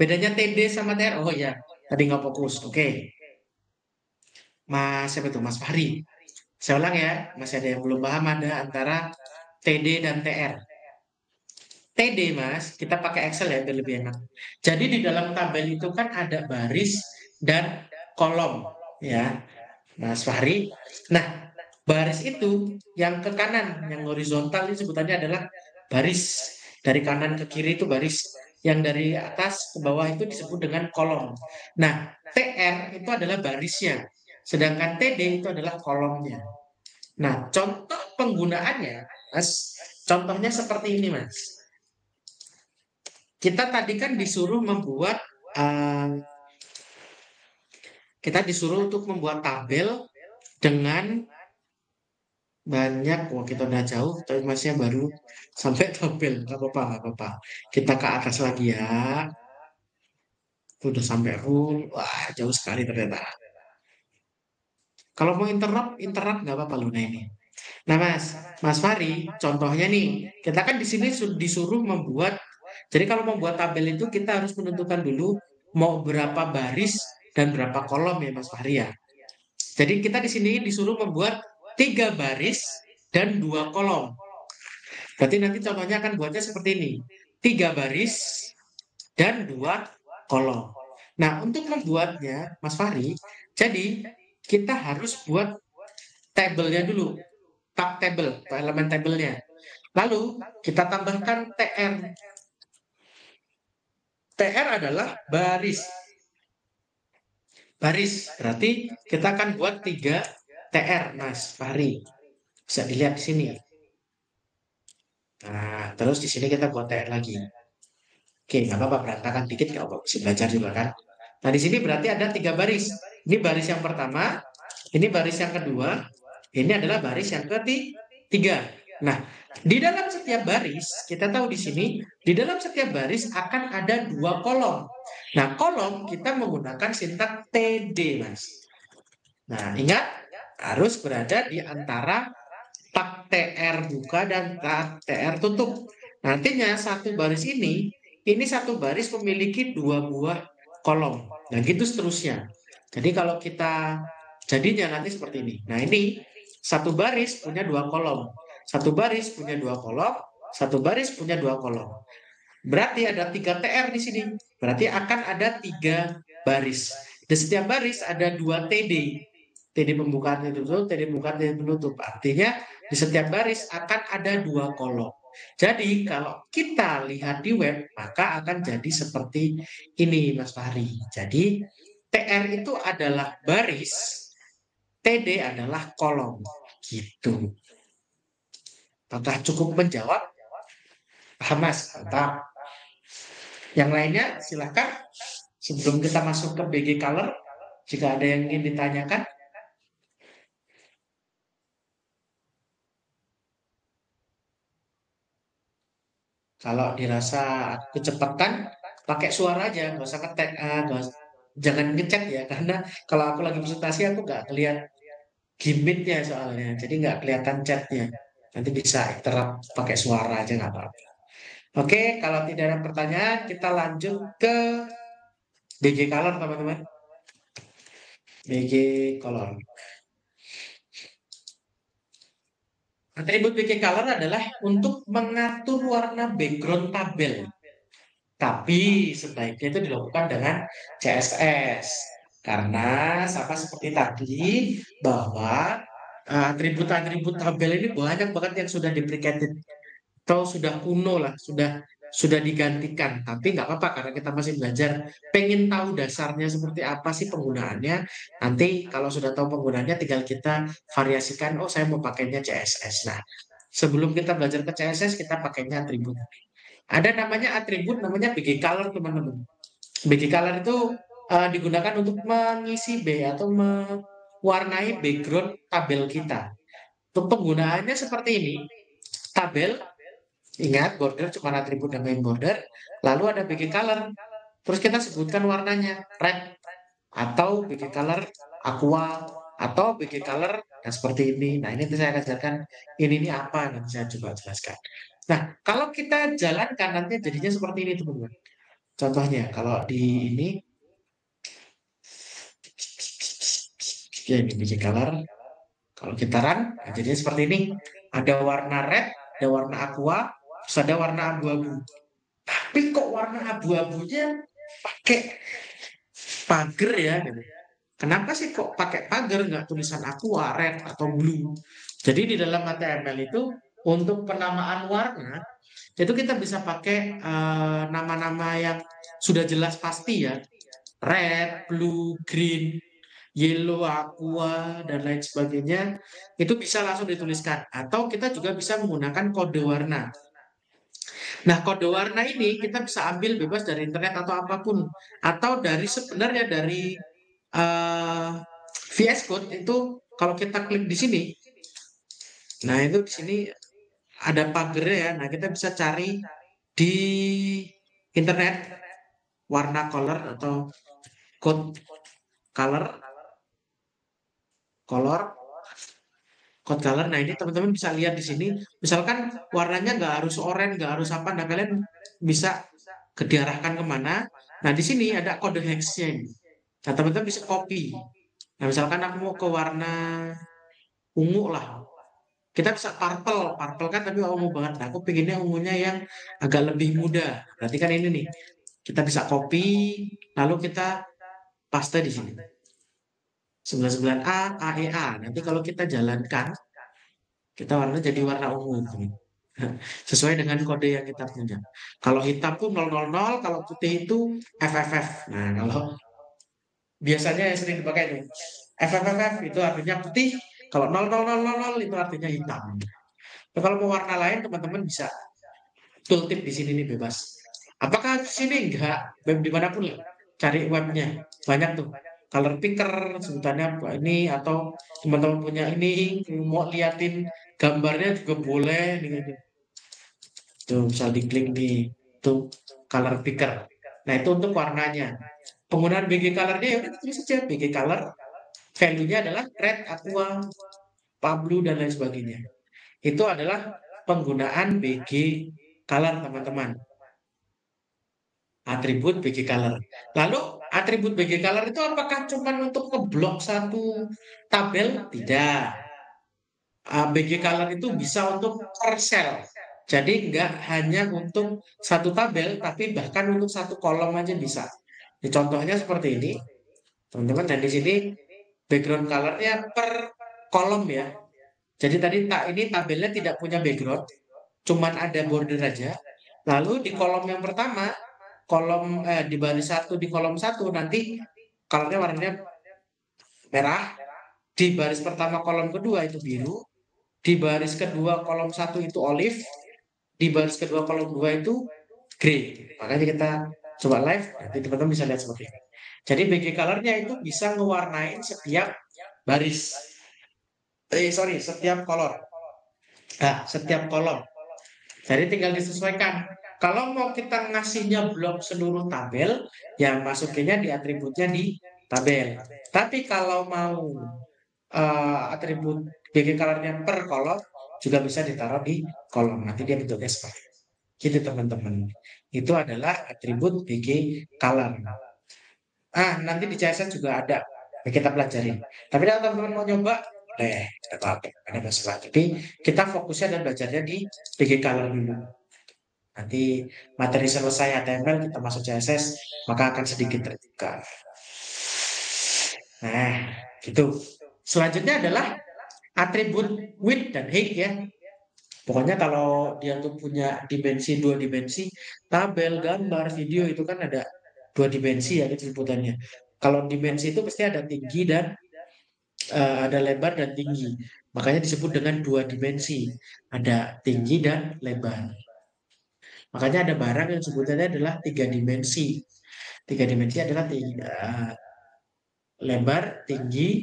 Bedanya TD sama TR, oh ya, tadi nggak fokus. Oke. Mas, siapa itu? Mas Fahri. Saya ulang ya, masih ada yang belum paham ada antara TD dan TR. TD Mas, kita pakai Excel ya biar lebih enak. Jadi di dalam tabel itu kan ada baris dan kolom ya, Mas Fahri. Nah, baris itu yang ke kanan, yang horizontal ini sebutannya adalah baris. Dari kanan ke kiri itu baris. Yang dari atas ke bawah itu disebut dengan kolom. Nah, TR itu adalah barisnya. Sedangkan TD itu adalah kolomnya. Nah, contoh penggunaannya, Mas, contohnya seperti ini, Mas. Kita tadi kan disuruh membuat, kita disuruh untuk membuat tabel dengan banyak. Wah, kita udah jauh, tapi masnya baru sampai tabel. Gak apa-apa, gak apa-apa. Kita ke atas lagi ya. Udah sampai rule. Wah, jauh sekali ternyata. Kalau mau interrupt nggak apa-apa Luna ini. Nah, Mas Fari, contohnya nih, kita kan di sini disuruh membuat. Jadi kalau membuat tabel itu kita harus menentukan dulu mau berapa baris dan berapa kolom ya Mas Fari ya. Jadi kita di sini disuruh membuat 3 baris dan 2 kolom. Berarti nanti contohnya akan buatnya seperti ini. 3 baris dan 2 kolom. Nah, untuk membuatnya, Mas Fahri, jadi kita harus buat tabelnya dulu. Tab table, atau elemen tabelnya. Lalu kita tambahkan TR. TR adalah baris. Baris, berarti kita akan buat 3 TR, Mas Fahri. Bisa dilihat di sini. Nah, terus di sini kita buat TR lagi. Oke, nggak apa-apa, berantakan dikit, nggak apa-apa, bisa belajar juga kan. Nah, di sini berarti ada 3 baris. Ini baris yang pertama, ini baris yang kedua, ini adalah baris yang ketiga. Nah, di dalam setiap baris, kita tahu di sini, di dalam setiap baris akan ada 2 kolom. Nah, kolom kita menggunakan sintaks TD, Mas. Nah, ingat, harus berada di antara tak TR buka dan tak TR tutup. Nantinya satu baris ini satu baris memiliki 2 buah kolom. Dan gitu seterusnya. Jadi kalau kita jadinya nanti seperti ini. Nah ini satu baris punya 2 kolom. Satu baris punya 2 kolom. Satu baris punya 2 kolom. Berarti ada 3 TR di sini. Berarti akan ada 3 baris. Di setiap baris ada 2 TD. TD pembukaan dan tutup, TD pembukaan dan penutup. Artinya di setiap baris akan ada 2 kolom. Jadi kalau kita lihat di web, maka akan jadi seperti ini Mas Fahri. Jadi TR itu adalah baris, TD adalah kolom. Gitu. Apakah cukup menjawab? Paham Mas? Mantap. Yang lainnya silahkan. Sebelum kita masuk ke BG Color, jika ada yang ingin ditanyakan. Kalau dirasa kecepatan, pakai suara aja, nggak usah ngetek, jangan ngechat ya, karena kalau aku lagi presentasi aku nggak ngeliat gimmicknya soalnya, jadi nggak kelihatan chatnya. Nanti bisa interrupt pakai suara aja nggak apa-apa. Oke, kalau tidak ada pertanyaan, kita lanjut ke BG Color teman-teman. BG Color. Atribut BG Color adalah untuk mengatur warna background tabel. Tapi sebaiknya itu dilakukan dengan CSS. Karena sama seperti tadi bahwa atribut-atribut tabel ini banyak banget yang sudah deprecated atau sudah kuno lah, sudah digantikan. Tapi nggak apa-apa karena kita masih belajar, pengen tahu dasarnya seperti apa sih penggunaannya. Nanti kalau sudah tahu penggunaannya, tinggal kita variasikan. Oh, saya mau pakainya CSS. Nah, sebelum kita belajar ke CSS, kita pakainya atribut. Ada namanya atribut namanya BG color teman-teman. BG color itu digunakan untuk mengisi atau mewarnai background tabel kita. Untuk penggunaannya seperti ini. Tabel, ingat border cuma atribut namanya border. Lalu ada BG color. Terus kita sebutkan warnanya red atau BG color aqua atau BG color nah seperti ini. Nah ini saya akan jelaskan ini apa nanti saya coba jelaskan. Nah kalau kita jalankan nanti jadinya seperti ini teman-teman. Contohnya kalau di ini ya ini BG color. Kalau kita run nah jadinya seperti ini. Ada warna red, ada warna aqua, terus ada warna abu-abu. Tapi kok warna abu-abunya pakai pagar ya? Gitu. Kenapa sih kok pakai pagar nggak tulisan aqua, red atau blue? Jadi di dalam HTML itu untuk penamaan warna itu kita bisa pakai nama-nama yang sudah jelas pasti ya, red, blue, green, yellow, aqua dan lain sebagainya itu bisa langsung dituliskan. Atau kita juga bisa menggunakan kode warna. Nah, kode warna ini kita bisa ambil bebas dari internet atau apapun, atau dari sebenarnya dari VS Code itu kalau kita klik di sini, Nah, itu di sini ada pagernya ya. Nah, kita bisa cari di internet warna color atau code color, color, code color. Nah, ini teman-teman bisa lihat di sini. Misalkan warnanya nggak harus oranye, nggak harus apa. Nah, kalian bisa diarahkan kemana. Nah, di sini ada kode hexnya ini. Nah, teman-teman bisa copy. Nah, misalkan aku mau ke warna ungu lah. Kita bisa purple, purple kan tapi ungu banget. Nah, aku pengennya ungunya yang agak lebih muda. Berarti kan ini nih, kita bisa copy, lalu kita paste di sini. 99A, AEA. Nanti kalau kita jalankan, kita warna jadi warna ungu. Sesuai dengan kode yang kita punya. Kalau hitam pun 000, kalau putih itu FFF. Nah, kalau biasanya yang sering dipakai itu FFF itu artinya putih, kalau 00000 itu artinya hitam. Nah, kalau mau warna lain teman-teman bisa tooltip di sini nih bebas. Apakah di sini enggak? Web dimanapun lah. Cari webnya. Banyak tuh. Color picker sebutannya apa ini atau teman-teman punya ini mau liatin gambarnya juga boleh nih. Tuh bisa diklik di tuh color picker. Nah, itu untuk warnanya. Penggunaan BG color-nya ya udah tulis saja BG color. Value-nya adalah red, aqua, pablo dan lain sebagainya. Itu adalah penggunaan BG color teman-teman. Atribut BG color. Lalu atribut BG color itu apakah cuma untuk ngeblok satu tabel? Tidak. BG color itu bisa untuk per cell. Jadi nggak hanya untuk satu tabel, tapi bahkan untuk satu kolom aja bisa. Ini contohnya seperti ini, teman-teman. Dan di sini background colornya per kolom ya. Jadi tadi ini tabelnya tidak punya background, cuman ada border aja. Lalu di kolom yang pertama, di baris satu di kolom satu nanti colornya warnanya merah. Di baris pertama kolom kedua itu biru. Di baris kedua kolom satu itu olive. Di baris kedua kolom dua itu grey. Makanya kita coba live, nanti teman-teman bisa lihat seperti ini. Jadi BG colornya itu bisa ngewarnain setiap baris. Setiap kolor. Nah, setiap kolom. Jadi tinggal disesuaikan. Kalau mau kita ngasihnya blok seluruh tabel, yang masukinnya di atributnya di tabel. Tapi kalau mau atribut BG colornya per kolom, juga bisa ditaruh di kolom. Nanti dia bentuknya seperti itu. Gitu teman-teman. Itu adalah atribut BG color. Nanti di CSS juga ada. Kita pelajarin. Tapi kalau teman-teman mau nyoba, tidak apa-apa. Ada masalah. Jadi kita fokusnya dan belajarnya di BG color dulu. Nanti materi selesai HTML kita masuk CSS, maka akan sedikit terbuka. Nah, gitu. Selanjutnya adalah atribut width dan height ya. Pokoknya kalau dia tuh punya dua dimensi, tabel, gambar, video itu kan ada dua dimensi ya sebutannya. Kalau dimensi itu pasti ada tinggi dan ada lebar dan tinggi. Makanya disebut dengan dua dimensi. Ada tinggi dan lebar. Makanya ada barang yang sebutannya adalah tiga dimensi. Tiga dimensi adalah lebar, tinggi,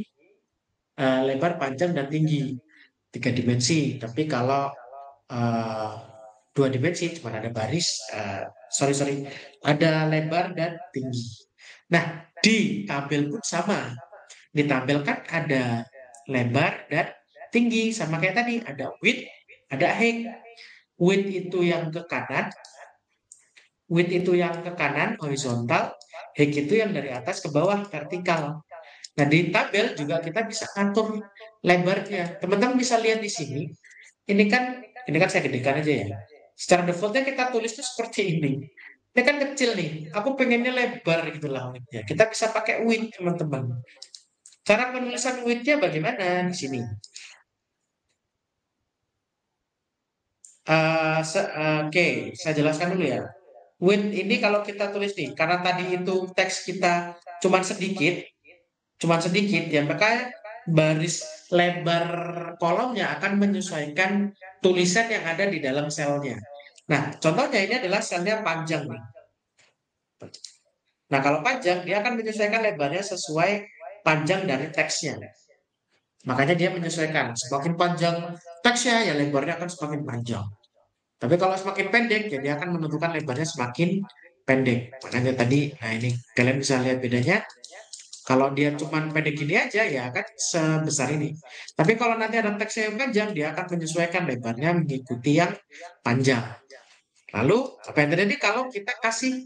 lebar, panjang, dan tinggi. Tiga dimensi. Tapi kalau uh, dua dimensi cuma ada baris, sorry, ada lebar dan tinggi. Nah, di tabel pun sama. Di tabel kan ada lebar dan tinggi. Sama kayak tadi, ada width, ada height. Width itu yang ke kanan, horizontal, height itu yang dari atas ke bawah, vertikal. Nah, di tabel juga kita bisa atur lebarnya. Teman-teman bisa lihat di sini. Ini kan saya gedekan aja ya. Secara defaultnya kita tulis itu seperti ini. Ini kan kecil nih. Aku pengennya lebar gitu lah width-nya. Kita bisa pakai width, teman-teman. Cara penulisan width-nya bagaimana di sini? Oke, saya jelaskan dulu ya. Width ini kalau kita tulis nih, karena tadi itu teks kita cuman sedikit ya, maka baris lebar kolomnya akan menyesuaikan tulisan yang ada di dalam selnya. Nah, contohnya ini adalah selnya panjang nih. Nah, kalau panjang dia akan menyesuaikan lebarnya sesuai panjang dari teksnya. Makanya dia menyesuaikan. Semakin panjang teksnya, ya lebarnya akan semakin panjang. Tapi kalau semakin pendek, ya dia akan menentukan lebarnya semakin pendek. Makanya tadi, nah ini kalian bisa lihat bedanya. Kalau dia cuma pendek gini aja, ya akan sebesar ini. Tapi kalau nanti ada teksnya yang panjang, dia akan menyesuaikan lebarnya mengikuti yang panjang. Lalu, apa yang terjadi kalau kita kasih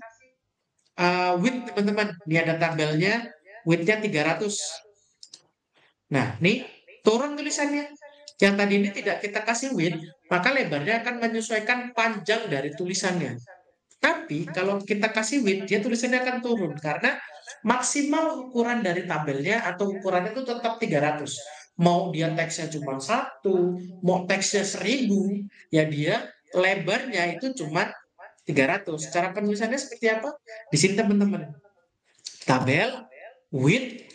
width, teman-teman? Ini ada tabelnya, width-nya 300. Nah, nih turun tulisannya. Yang tadi ini tidak kita kasih width, maka lebarnya akan menyesuaikan panjang dari tulisannya. Tapi kalau kita kasih width, dia tulisannya akan turun karena maksimal ukuran dari tabelnya atau ukurannya itu tetap 300. Mau dia teksnya cuma satu, mau teksnya 1000, ya dia lebarnya itu cuma 300. Cara penulisannya seperti apa? Di sini teman-teman. Tabel width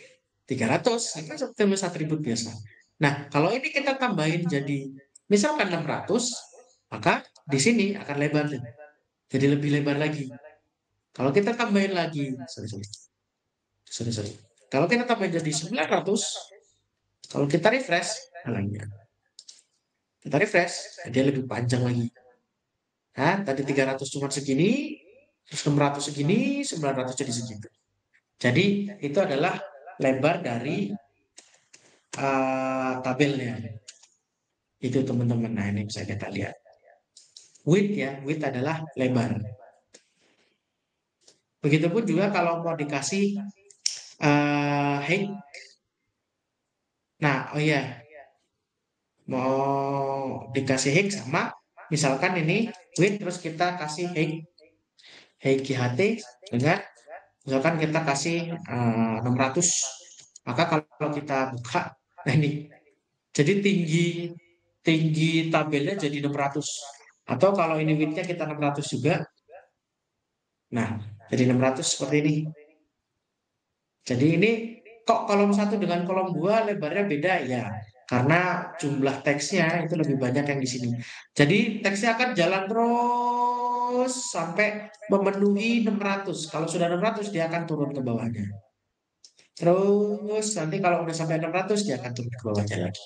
300, itu seperti tulis atribut biasa. Nah, kalau ini kita tambahin jadi misalkan 600, maka di sini akan lebar. Jadi lebih lebar lagi. Kalau kita tambahin lagi, sorry. Kalau kita tambahin jadi 900, kalau kita refresh, kita refresh, dia lebih panjang lagi. Nah, tadi 300 cuma segini, terus 600 segini, 900 jadi segitu. Jadi itu adalah lebar dari tabelnya. Itu teman-teman. Nah, ini bisa kita lihat. Width ya, width adalah lebar. Begitupun juga kalau mau dikasih height. Nah, oh iya, mau dikasih height sama, misalkan ini width terus kita kasih height GHT dengan, misalkan kita kasih 600. Maka kalau kita buka, nah ini, jadi tinggi tabelnya jadi 600. Atau kalau ini width-nya kita 600 juga, nah jadi 600 seperti ini. Jadi ini kok kolom 1 dengan kolom 2 lebarnya beda ya. Karena jumlah teksnya itu lebih banyak yang di sini. Jadi teksnya akan jalan terus sampai memenuhi 600. Kalau sudah 600 dia akan turun ke bawahnya. Terus nanti kalau udah sampai 600 dia akan turun ke bawahnya lagi.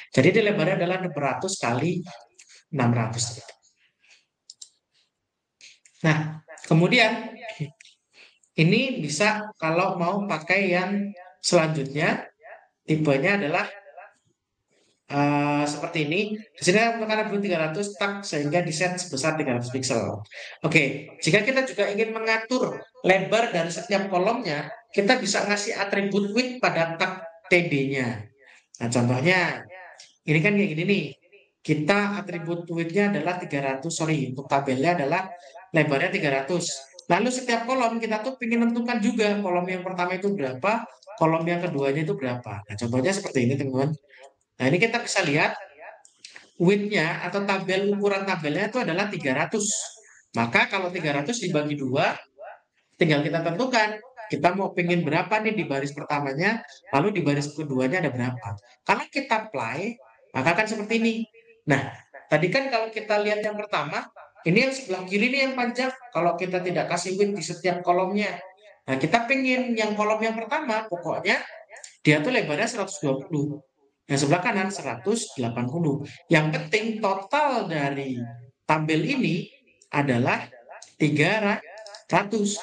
Jadi ini lebarnya adalah 600 kali 600. Nah, kemudian ini bisa kalau mau pakai yang selanjutnya, tipenya adalah seperti ini. Di sini menggunakan atribut 300 tak sehingga diset sebesar 300 pixel. Oke, jika kita juga ingin mengatur lebar dari setiap kolomnya, kita bisa ngasih atribut width pada tak TD-nya. Nah, contohnya ini kan kayak gini nih. Kita atribut width-nya adalah 300, sorry, untuk tabelnya adalah lebarnya 300. Lalu setiap kolom kita tuh ingin tentukan juga kolom yang pertama itu berapa, kolom yang keduanya itu berapa. Nah, contohnya seperti ini, teman-teman. Nah, ini kita bisa lihat width-nya atau tabel ukuran tabelnya itu adalah 300. Maka kalau 300 dibagi 2, tinggal kita tentukan kita mau pengen berapa nih di baris pertamanya, lalu di baris keduanya ada berapa. Kalau kita apply, maka akan seperti ini. Nah, tadi kan kalau kita lihat yang pertama, ini yang sebelah kiri ini yang panjang. Kalau kita tidak kasih width di setiap kolomnya. Nah, kita pengen yang kolom yang pertama, pokoknya dia tuh lebarnya 120. Yang sebelah kanan 180. Yang penting total dari tabel ini adalah 300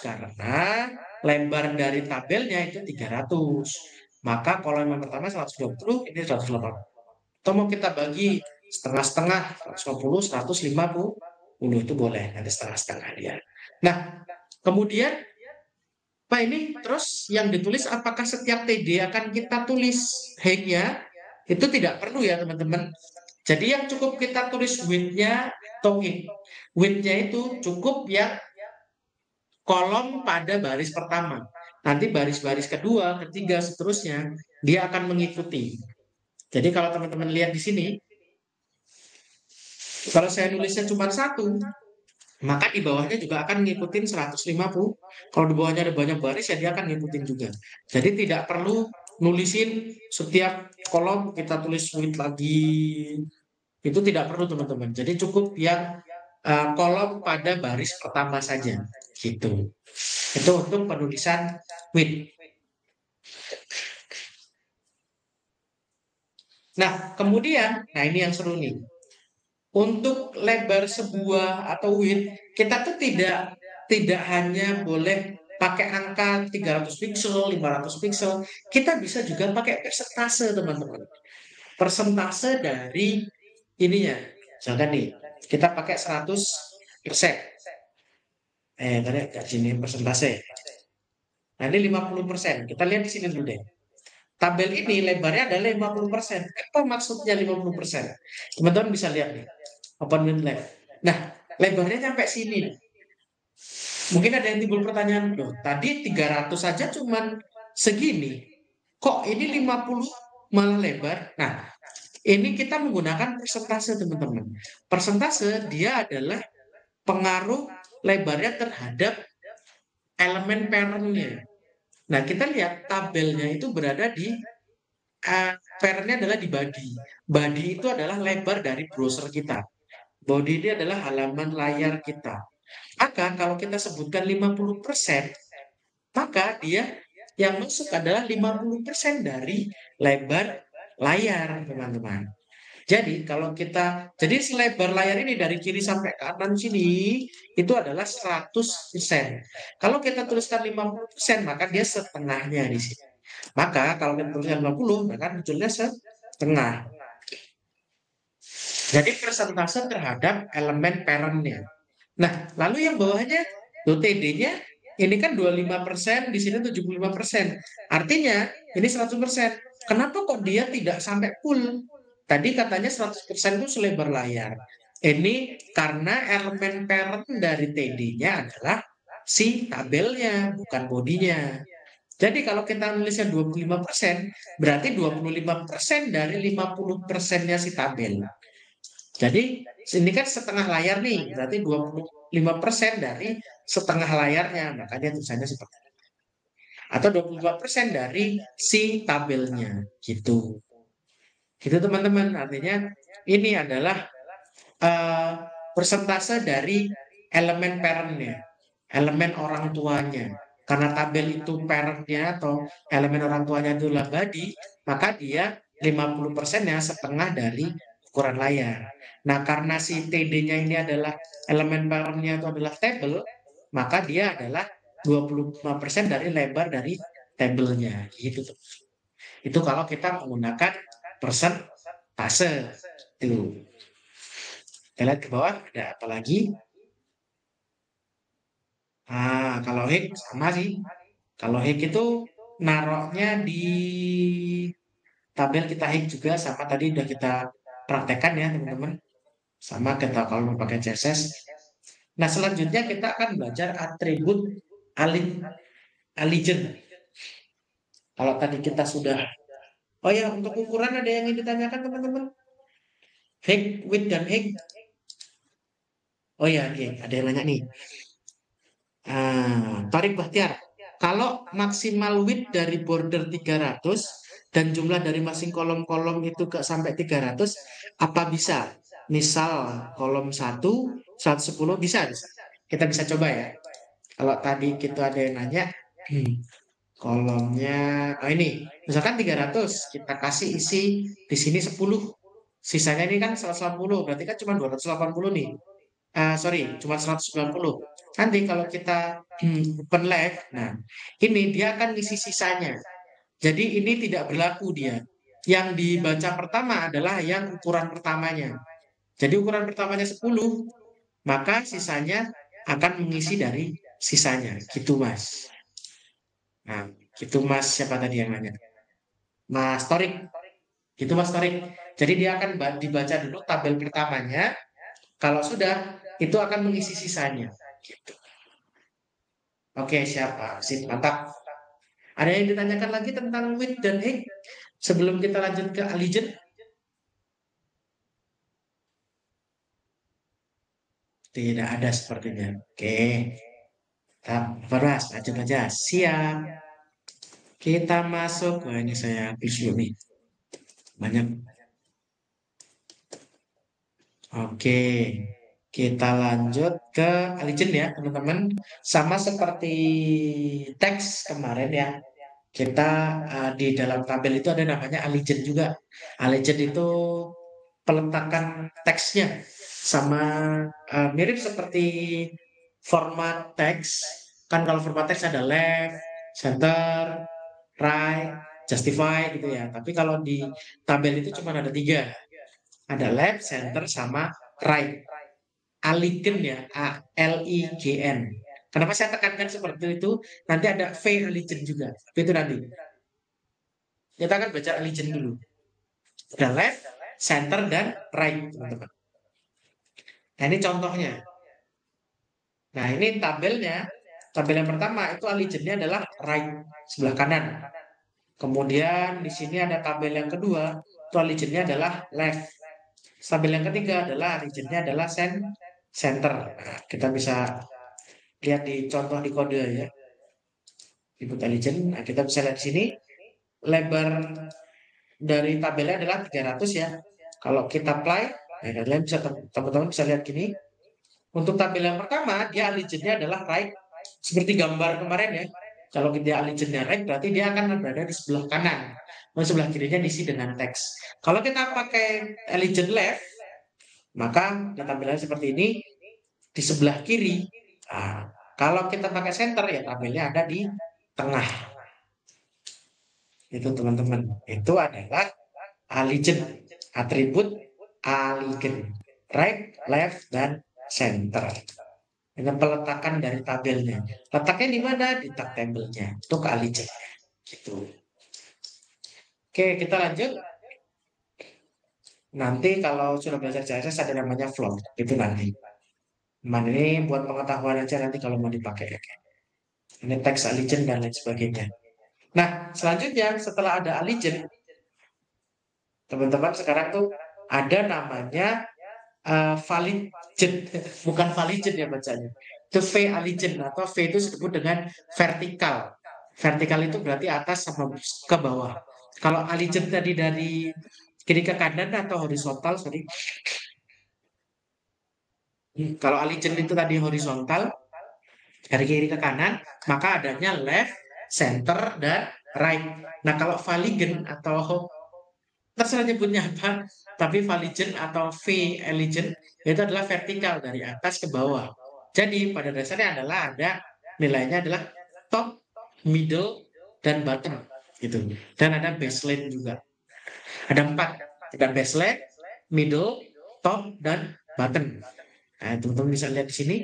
karena lebar dari tabelnya itu 300. Maka kolom yang pertama 120, ini 180. Atau mau kita bagi setengah-setengah, 120, 150 itu boleh, nanti setengah-setengah dia. Nah, kemudian Pak ini terus yang ditulis apakah setiap TD akan kita tulis height-nya? Itu tidak perlu ya teman-teman. Jadi yang cukup kita tulis width-nya atau width-nya itu cukup yang kolom pada baris pertama. Nanti baris-baris kedua, ketiga, seterusnya dia akan mengikuti. Jadi kalau teman-teman lihat di sini, kalau saya nulisnya cuma satu, maka di bawahnya juga akan ngikutin 150. Kalau di bawahnya ada banyak baris, ya dia akan ngikutin juga. Jadi tidak perlu nulisin setiap kolom kita tulis width lagi. Itu tidak perlu teman-teman. Jadi cukup yang kolom pada baris pertama saja. Gitu. Itu untuk penulisan width. Nah, kemudian, nah ini yang seru nih. Untuk lebar sebuah atau width, kita tuh tidak hanya boleh pakai angka 300 pixel, 500 pixel. Kita bisa juga pakai persentase, teman-teman. Persentase dari ininya. Misalkan nih, kita pakai 100%. Tadi agak sini persentase. Nah, ini 50%. Kita lihat di sini dulu deh. Tabel ini lebarnya adalah 50%. Apa maksudnya 50%? Teman-teman bisa lihat nih. Open with left. Nah, lebarnya sampai sini. Mungkin ada yang timbul pertanyaan, loh, tadi 300 saja cuman segini. Kok ini 50 malah lebar? Nah, ini kita menggunakan persentase, teman-teman. Persentase dia adalah pengaruh lebarnya terhadap elemen parentnya. Nah, kita lihat tabelnya itu berada di parentnya adalah di body. Body itu adalah lebar dari browser kita. Body ini adalah halaman layar kita. Maka kalau kita sebutkan 50%, maka dia yang masuk adalah 50% dari lebar layar, teman-teman. Jadi kalau jadi selebar layar ini dari kiri sampai ke kanan sini itu adalah 100%. Kalau kita tuliskan 50%, maka dia setengahnya di sini. Maka kalau kita tuliskan 50, maka munculnya setengah. Jadi persentase terhadap elemen parentnya. Nah, lalu yang bawahnya, TD-nya ini kan 25%, di sini 75%. Artinya ini 100%. Kenapa kok dia tidak sampai full? Tadi katanya 100% itu selebar layar. Ini karena elemen parent dari TD-nya adalah si tabelnya, bukan bodinya. Jadi kalau kita nulisnya 25%, berarti 25% dari 50%-nya si tabel. Jadi ini kan setengah layar nih, berarti 25% dari setengah layarnya, makanya tulisannya seperti itu. Atau 25% dari si tabelnya, gitu. Gitu teman-teman, artinya ini adalah persentase dari elemen parentnya, elemen orang tuanya. Karena tabel itu parentnya atau elemen orang tuanya itu adalah body, maka dia 50%-nya setengah dari ukuran layar. Nah, karena si TD-nya ini adalah elemen parentnya itu adalah table, maka dia adalah 25% dari lebar dari tabelnya. Gitu tuh. Itu kalau kita menggunakan persentase. Itu. Kita lihat ke bawah, ada apa lagi? Kalau Hik sama sih. Kalau Hik itu naroknya di tabel kita Hik juga sama tadi udah kita praktekkan ya teman-teman. Sama kita kalau mau pakai CSS. Nah selanjutnya kita akan belajar atribut allegiance. Kalau tadi kita sudah, oh ya untuk ukuran ada yang ingin ditanyakan teman-teman. Hik, width dan Hik. Oh ya, ada yang nanya nih. Tarik Bahtiar. Kalau maksimal width dari border 300 dan jumlah dari masing kolom-kolom itu ke sampai 300, apa bisa? Misal kolom 1, 110 bisa. Kita bisa coba ya. Kalau tadi kita ada yang nanya, kolomnya, oh ini, misalkan 300, kita kasih isi di sini 10. Sisanya ini kan 180, berarti kan cuma 280 nih. Sorry, cuma 190. Nanti kalau kita open left, nah ini dia akan ngisi sisanya. Jadi ini tidak berlaku dia. Yang dibaca pertama adalah yang ukuran pertamanya. Jadi ukuran pertamanya 10, maka sisanya akan mengisi dari sisanya. Gitu Mas. Nah, gitu Mas siapa tadi yang nanya? Mas Torik. Gitu Mas Torik. Jadi dia akan dibaca dulu tabel pertamanya. Kalau sudah, itu akan mengisi sisanya. Gitu. Oke, siapa? Sip, mantap. Ada yang ditanyakan lagi tentang width dan height sebelum kita lanjut ke allegiance? Tidak ada sepertinya. Oke. Mas, lanjut aja. Siap. Kita masuk. Wah, ini saya hapus dulu nih. Banyak. Oke. Kita lanjut ke allegiance ya, teman-teman. Sama seperti teks kemarin ya. kita di dalam tabel itu ada namanya allegiance juga. Allegiance itu peletakan teksnya sama mirip seperti format teks. Kan kalau format teks ada left, center, right, justify gitu ya. Tapi kalau di tabel itu cuma ada 3. Ada left, center, sama right. Aligen ya, ALIGN. Kenapa saya tekankan seperti itu? Nanti ada V aligen juga. Itu nanti. Kita akan baca aligen dulu. Ada left, center, dan right, teman-teman. Nah, ini contohnya. Nah, ini tabelnya. Tabel yang pertama itu aligennya adalah right, sebelah kanan. Kemudian di sini ada tabel yang kedua, itu aligennya adalah left. Tabel yang ketiga adalah aligennya adalah center. Nah, kita bisa lihat di contoh di kode ya. Input aligen. Nah, kita bisa lihat di sini lebar dari tabelnya adalah 300 ya. Kalau kita apply, nah, kalian bisa teman-teman bisa lihat gini. Untuk tabel yang pertama, dia aligennya adalah right. Seperti gambar kemarin ya. Kalau dia aligennya right, berarti dia akan berada di sebelah kanan. Dan sebelah kirinya diisi dengan teks. Kalau kita pakai aligen left, maka tampilannya seperti ini. Di sebelah kiri. Nah, kalau kita pakai center, ya tabelnya ada di tengah. Itu teman-teman. Itu adalah aligen. Atribut aligen. Right, left, dan center. Dengan peletakan dari tabelnya. Letaknya di mana? Di tab tabelnya. Itu ke aligen. Gitu. Oke, kita lanjut. Nanti kalau sudah belajar CSS ada namanya float. Itu nanti. Ini buat pengetahuan aja nanti kalau mau dipakai. Ini teks aligen dan lain sebagainya. Nah, selanjutnya setelah ada aligen, teman-teman sekarang tuh ada namanya valigen. Bukan valigen ya bacanya. Itu V aligen atau V itu disebut dengan vertikal. Vertikal itu berarti atas sama ke bawah. Kalau aligen tadi dari kiri ke kanan atau horizontal, sorry. Kalau aligen itu tadi horizontal, dari kiri ke kanan, maka adanya left, center, dan right. Nah, kalau valigen atau terserah nyebutnya apa, tapi valigen atau V aligen itu adalah vertikal dari atas ke bawah. Jadi pada dasarnya adalah ada nilainya adalah top, middle, dan bottom gitu. Dan ada baseline juga. Ada 4. Ada baseline, middle, top, dan bottom. Nah, teman-teman bisa lihat di sini.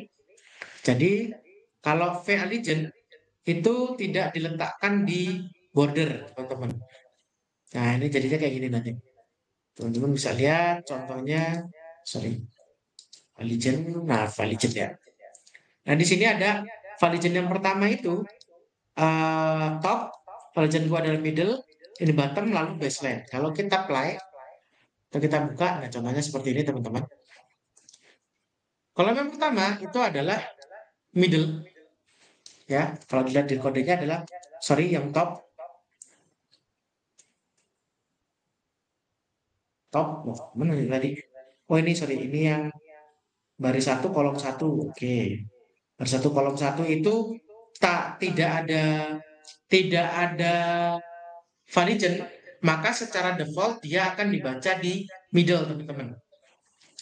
Jadi kalau V aligen itu tidak diletakkan di border, teman-teman. Nah, ini jadinya kayak gini nanti. Teman-teman bisa lihat contohnya, sorry, Valigen, nah Valigen ya. Nah, di sini ada Valigen yang pertama itu top, Valigen gua adalah middle, ini bottom, lalu baseline. Kalau kita apply, atau kita buka, nah contohnya seperti ini teman-teman. Kalau yang pertama itu adalah middle, ya. Kalau dilihat di kodenya adalah, sorry, yang top, oh, mana nih tadi? Oh ini sorry, ini yang baris 1 kolom 1. Oke. Baris 1 kolom 1 itu tidak ada valigen, maka secara default dia akan dibaca di middle, teman-teman.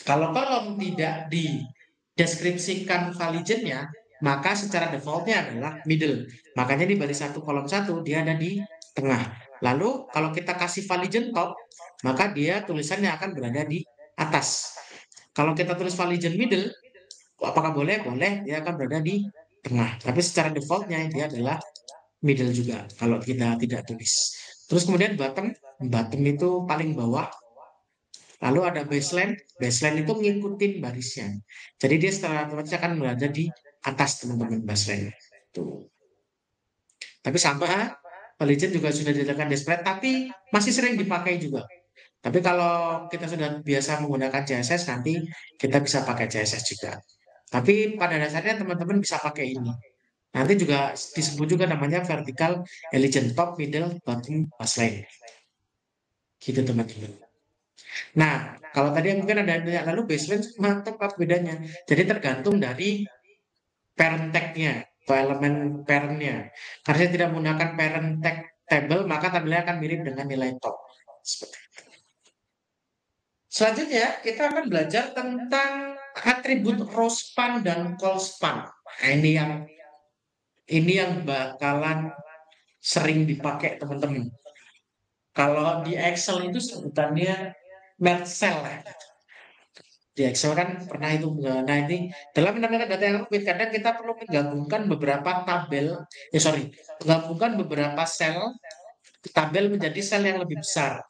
Kalau kolom tidak dideskripsikan valigennya, maka secara defaultnya adalah middle. Makanya di baris 1 kolom 1 dia ada di tengah. Lalu kalau kita kasih valigen top, maka dia tulisannya akan berada di atas. Kalau kita tulis valigen middle, apakah boleh? Boleh, dia akan berada di tengah. Tapi secara defaultnya dia adalah middle juga kalau kita tidak tulis. Terus kemudian bottom itu paling bawah. Lalu ada baseline itu ngikutin barisnya. Jadi dia secara otomatis akan berada di atas, teman-teman, baseline. Tuh. Tapi sama Valigen juga sudah diletakkan display, tapi masih sering dipakai juga. Tapi kalau kita sudah biasa menggunakan CSS, nanti kita bisa pakai CSS juga. Tapi pada dasarnya teman-teman bisa pakai ini. Nanti juga disebut juga namanya vertical alignment, top, middle, bottom, baseline. Gitu teman-teman. Nah, kalau tadi mungkin ada yang lalu baseline sama top apa bedanya? Jadi tergantung dari parent tag-nya atau elemen parent-nya. Karena saya tidak menggunakan parent tag table, maka tabelnya akan mirip dengan nilai top. Seperti itu. Selanjutnya, kita akan belajar tentang atribut row span dan call span. Nah, ini yang bakalan sering dipakai teman-teman. Kalau di Excel itu sebutannya merge cell. Di Excel kan pernah itu. Nah, ini dalam menambahkan data yang rumit, kadang kita perlu menggabungkan beberapa tabel, menggabungkan beberapa sel tabel menjadi sel yang lebih besar.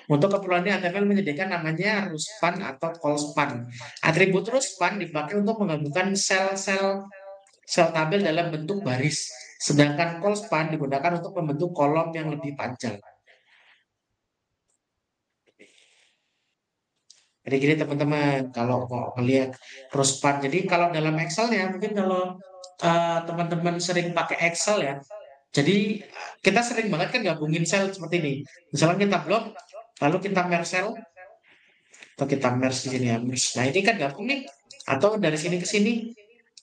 Untuk keperluan ini, HTML menyediakan namanya row span atau call span. Atribut row span dipakai untuk menggabungkan sel tabel dalam bentuk baris, sedangkan call span digunakan untuk membentuk kolom yang lebih panjang. Jadi gini teman-teman, kalau mau melihat row span, jadi kalau dalam Excel-nya, mungkin kalau teman-teman sering pakai Excel ya, jadi kita sering banget kan gabungin sel seperti ini. Misalnya kita blok, lalu kita merge sel, atau kita merge di sini ya, merge. Nah ini kan gabung nih, atau dari sini ke sini,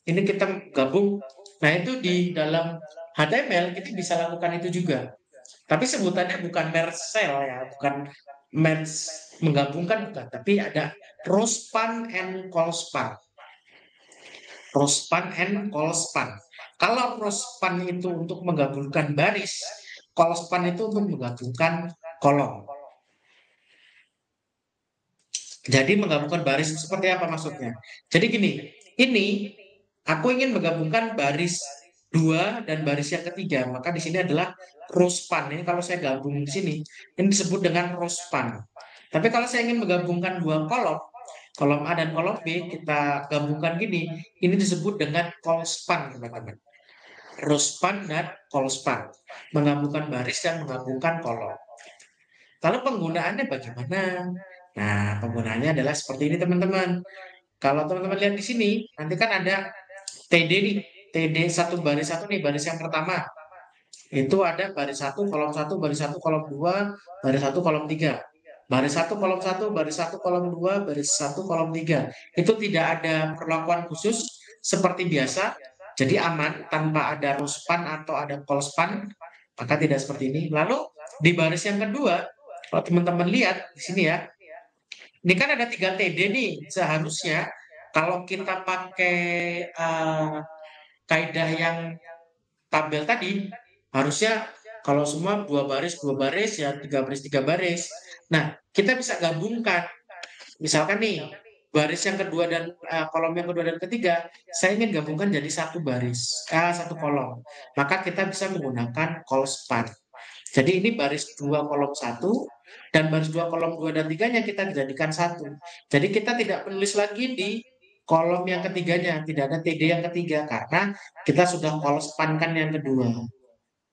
ini kita gabung. Nah itu di dalam HTML kita bisa lakukan itu juga. Tapi sebutannya bukan merge cell ya, bukan merge menggabungkan bukan, tapi ada row span and call span. Row span and call span. Kalau row span itu untuk menggabungkan baris, call span itu untuk menggabungkan kolom. Jadi menggabungkan baris seperti apa maksudnya? Jadi gini, ini aku ingin menggabungkan baris 2 dan baris yang ketiga, maka di sini adalah row span. Ini kalau saya gabung di sini, ini disebut dengan row span. Tapi kalau saya ingin menggabungkan dua kolom A dan kolom B, kita gabungkan gini, ini disebut dengan call span, teman-teman. Row span dan call span, menggabungkan baris dan menggabungkan kolom. Lalu penggunaannya bagaimana? Nah, penggunaannya adalah seperti ini, teman-teman. Kalau teman-teman lihat di sini, nanti kan ada TD nih, TD satu baris satu nih, baris yang pertama. Itu ada baris 1, kolom 1, baris 1, kolom 2, baris 1, kolom 3. Baris 1, kolom 1, baris 1, kolom 2, baris 1, kolom 3. Itu tidak ada perlakuan khusus seperti biasa. Jadi aman tanpa ada row span atau ada call span, maka tidak seperti ini. Lalu di baris yang kedua, kalau teman-teman lihat di sini ya, ini kan ada 3 TD nih. Seharusnya kalau kita pakai kaidah yang tabel tadi, harusnya kalau semua 2 baris ya 3 baris 3 baris. Nah, kita bisa gabungkan. Misalkan nih, baris yang kedua dan kolom yang kedua dan ketiga, saya ingin gabungkan jadi satu baris, satu kolom. Maka kita bisa menggunakan call span. Jadi ini baris 2 kolom 1 dan baris 2 kolom 2 dan 3-nya kita jadikan satu. Jadi kita tidak menulis lagi di kolom yang ketiganya, tidak ada TD yang ketiga karena kita sudah call span kan yang kedua.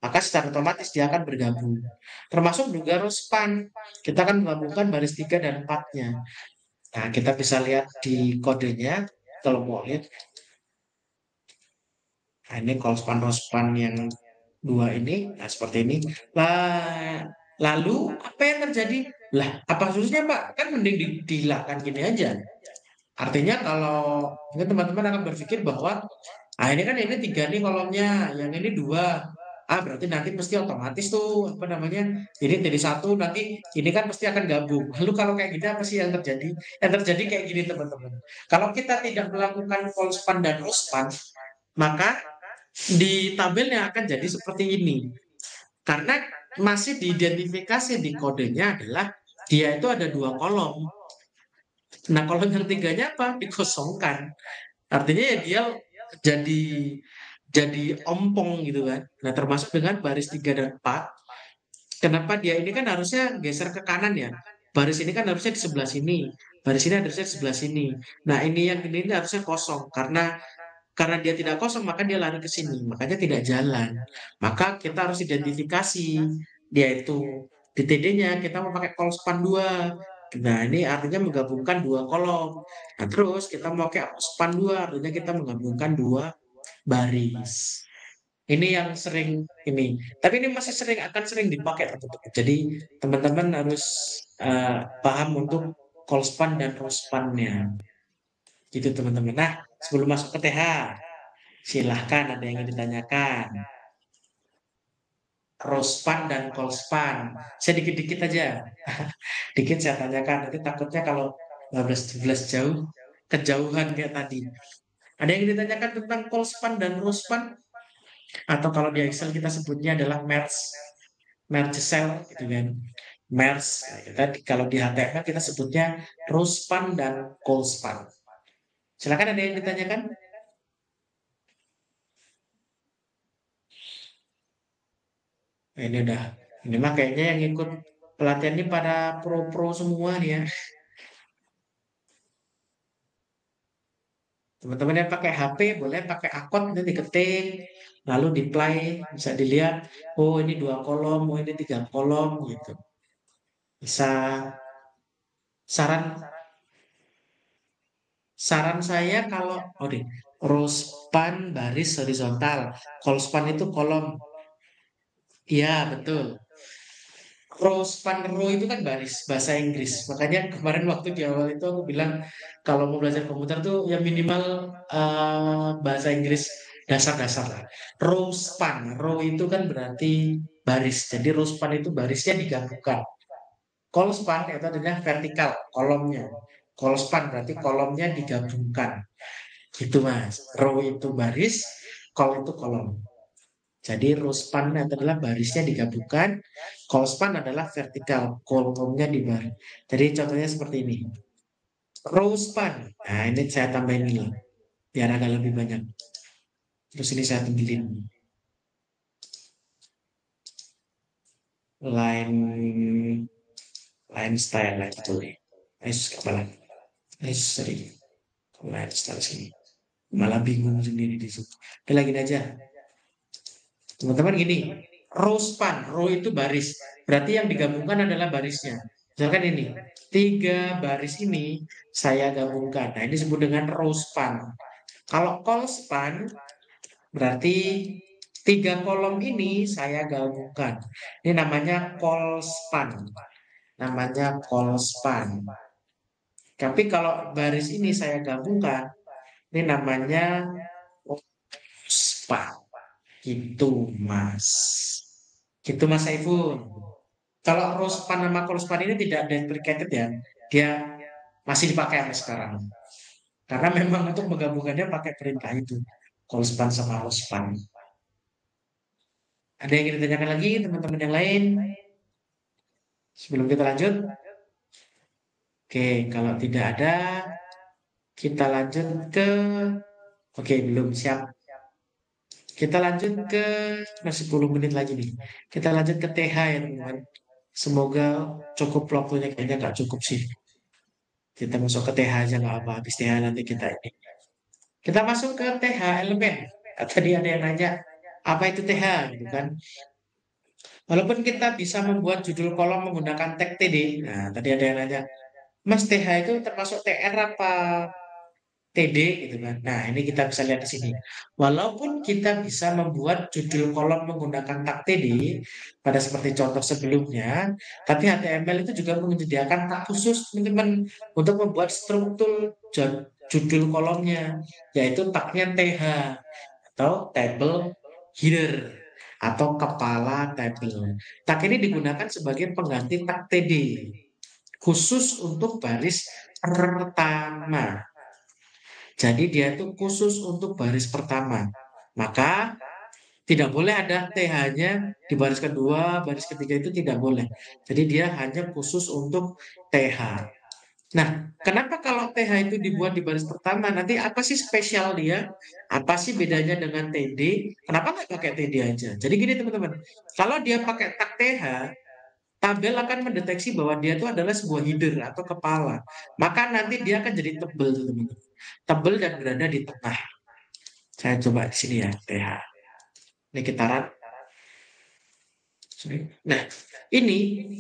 Maka secara otomatis dia akan bergabung. Termasuk juga row span. Kita akan menggabungkan baris 3 dan 4-nya. Nah, kita bisa lihat di kodenya kalau mau lihat. Nah, ini call span row span yang 2 ini, nah seperti ini. Lalu apa yang terjadi? Lah, apa susahnya Pak? Kan mending dilakukan gini aja. Artinya kalau mungkin teman-teman akan berpikir bahwa ini kan ini 3 nih kolomnya, yang ini 2. Berarti nanti pasti otomatis tuh apa namanya? Ini jadi satu nanti ini kan pasti akan gabung. Lalu kalau kayak gini apa sih yang terjadi? Yang terjadi kayak gini teman-teman. Kalau kita tidak melakukan call span dan row span, maka di tabelnya akan jadi seperti ini. Karena masih diidentifikasi di kodenya adalah dia itu ada 2 kolom. Nah, kolom yang tiganya apa? Dikosongkan. Artinya ya dia jadi ompong gitu kan. Nah, termasuk dengan baris 3 dan 4. Kenapa dia ini kan harusnya geser ke kanan ya. Baris ini kan harusnya di sebelah sini. Baris ini harusnya di sebelah sini. Nah, ini yang ini harusnya kosong karena dia tidak kosong maka dia lari ke sini, makanya tidak jalan. Maka kita harus identifikasi dia itu di TD-nya kita mau pakai call span 2. Nah, ini artinya menggabungkan 2 kolom. Nah, terus kita mau pakai span 2 artinya kita menggabungkan 2 baris. Ini yang sering ini. Tapi ini masih akan sering dipakai teman-teman. Jadi teman-teman harus paham untuk call span dan row span-nya. Gitu teman-teman. Nah, sebelum masuk ke TH, silahkan ada yang ingin ditanyakan. row span dan call span. Saya dikit-dikit aja. Dikit saya tanyakan. Nanti takutnya kalau 15-17 jauh, kejauhan kayak tadi. Ada yang ditanyakan tentang call span dan row span? Atau kalau di Excel kita sebutnya adalah merge cell, gitu kan. Merge. Kalau di HTML kita sebutnya row span dan call span. Silakan, ada yang ditanyakan? Ini udah. Ini mah kayaknya yang ikut pelatihan ini pada pro-pro semua nih ya. Teman-teman yang pakai HP boleh pakai akun, nanti diketik, lalu di play, bisa dilihat, oh ini 2 kolom, oh ini 3 kolom, gitu. Bisa. Saran saran saya kalau row span baris horizontal, call span itu kolom. Iya, betul. Row span row itu kan baris bahasa Inggris. Makanya kemarin waktu di awal itu aku bilang kalau mau belajar komputer tuh ya minimal bahasa Inggris dasar-dasar lah. Row span, row itu kan berarti baris. Jadi row span itu barisnya digabungkan. Call span itu adalah vertikal, kolomnya. Call span berarti kolomnya digabungkan. Gitu Mas. Row itu baris, call itu kolom. Jadi row span adalah barisnya digabungkan, call span adalah vertikal, kolomnya di baris. Jadi contohnya seperti ini. Row span. Nah, ini saya tambahin ini biar agak lebih banyak. Terus ini saya tembelin. Line style lah itu. Kepala. Sorry. Line style sini. Malah bingung sendiri di situ. Oke, lagi aja. Teman-teman gini, row span, row itu baris. Berarti yang digabungkan adalah barisnya. Misalkan ini, 3 baris ini saya gabungkan. Nah, ini disebut dengan row span. Kalau call span, berarti 3 kolom ini saya gabungkan. Ini namanya call span. Namanya call span. Tapi kalau baris ini saya gabungkan, ini namanya span. Gitu, Mas. Gitu, Mas Saiful. Kalau Rospan sama Kolspan ini tidak deprecated ya. Dia masih dipakai sampai sekarang. Karena memang untuk menggabungkannya pakai perintah itu. Kolspan sama Rospan. Ada yang ingin ditanyakan lagi teman-teman yang lain? Sebelum kita lanjut. Oke, kalau tidak ada, kita lanjut ke... Oke, belum siap. Kita lanjut ke... Masih 10 menit lagi nih. Kita lanjut ke TH ya teman-teman. Semoga cukup waktunya, kayaknya nggak cukup sih. Kita masuk ke TH aja nggak apa. Habis TH nanti kita ini. Kita masuk ke TH elemen. Tadi ada yang nanya, apa itu TH? Gitu kan. Walaupun kita bisa membuat judul kolom menggunakan tag TD. Nah, tadi ada yang nanya, Mas TH itu termasuk TR apa TD gitu kan. Nah, ini kita bisa lihat di sini. Walaupun kita bisa membuat judul kolom menggunakan tag TD pada seperti contoh sebelumnya, tapi HTML itu juga menyediakan tag khusus teman-teman untuk membuat struktur judul kolomnya, yaitu tagnya TH atau table header atau kepala table. Tag ini digunakan sebagai pengganti tag TD khusus untuk baris pertama. Jadi dia itu khusus untuk baris pertama. Maka tidak boleh ada TH-nya di baris kedua, baris ketiga itu tidak boleh. Jadi dia hanya khusus untuk TH. Nah, kenapa kalau TH itu dibuat di baris pertama? Nanti apa sih spesial dia? Apa sih bedanya dengan TD? Kenapa nggak pakai TD aja? Jadi gini teman-teman, kalau dia pakai tag TH, tabel akan mendeteksi bahwa dia itu adalah sebuah header atau kepala. Maka nanti dia akan jadi tebel, teman-teman. Tebel dan berada di tengah. Saya coba di sini ya, TH. Ini kita run. Nah, ini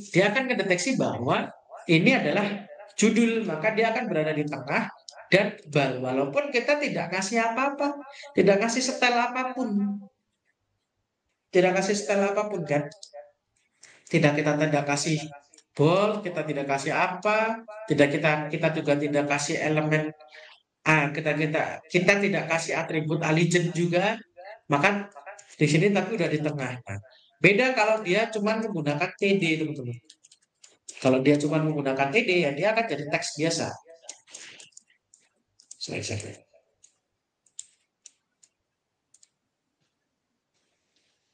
dia akan mendeteksi bahwa ini adalah judul, maka dia akan berada di tengah dan tebal. Walaupun kita tidak kasih apa-apa, tidak kasih setel apapun. Tidak kasih setel apapun kan. Tidak kasih bold, kita tidak kasih apa, kita juga tidak kasih elemen kita tidak kasih atribut allegiance juga, maka di sini tapi udah di tengah. Nah, Beda kalau dia cuma menggunakan TD, teman-teman. Kalau dia cuma menggunakan TD, ya dia akan jadi teks biasa. Sorry.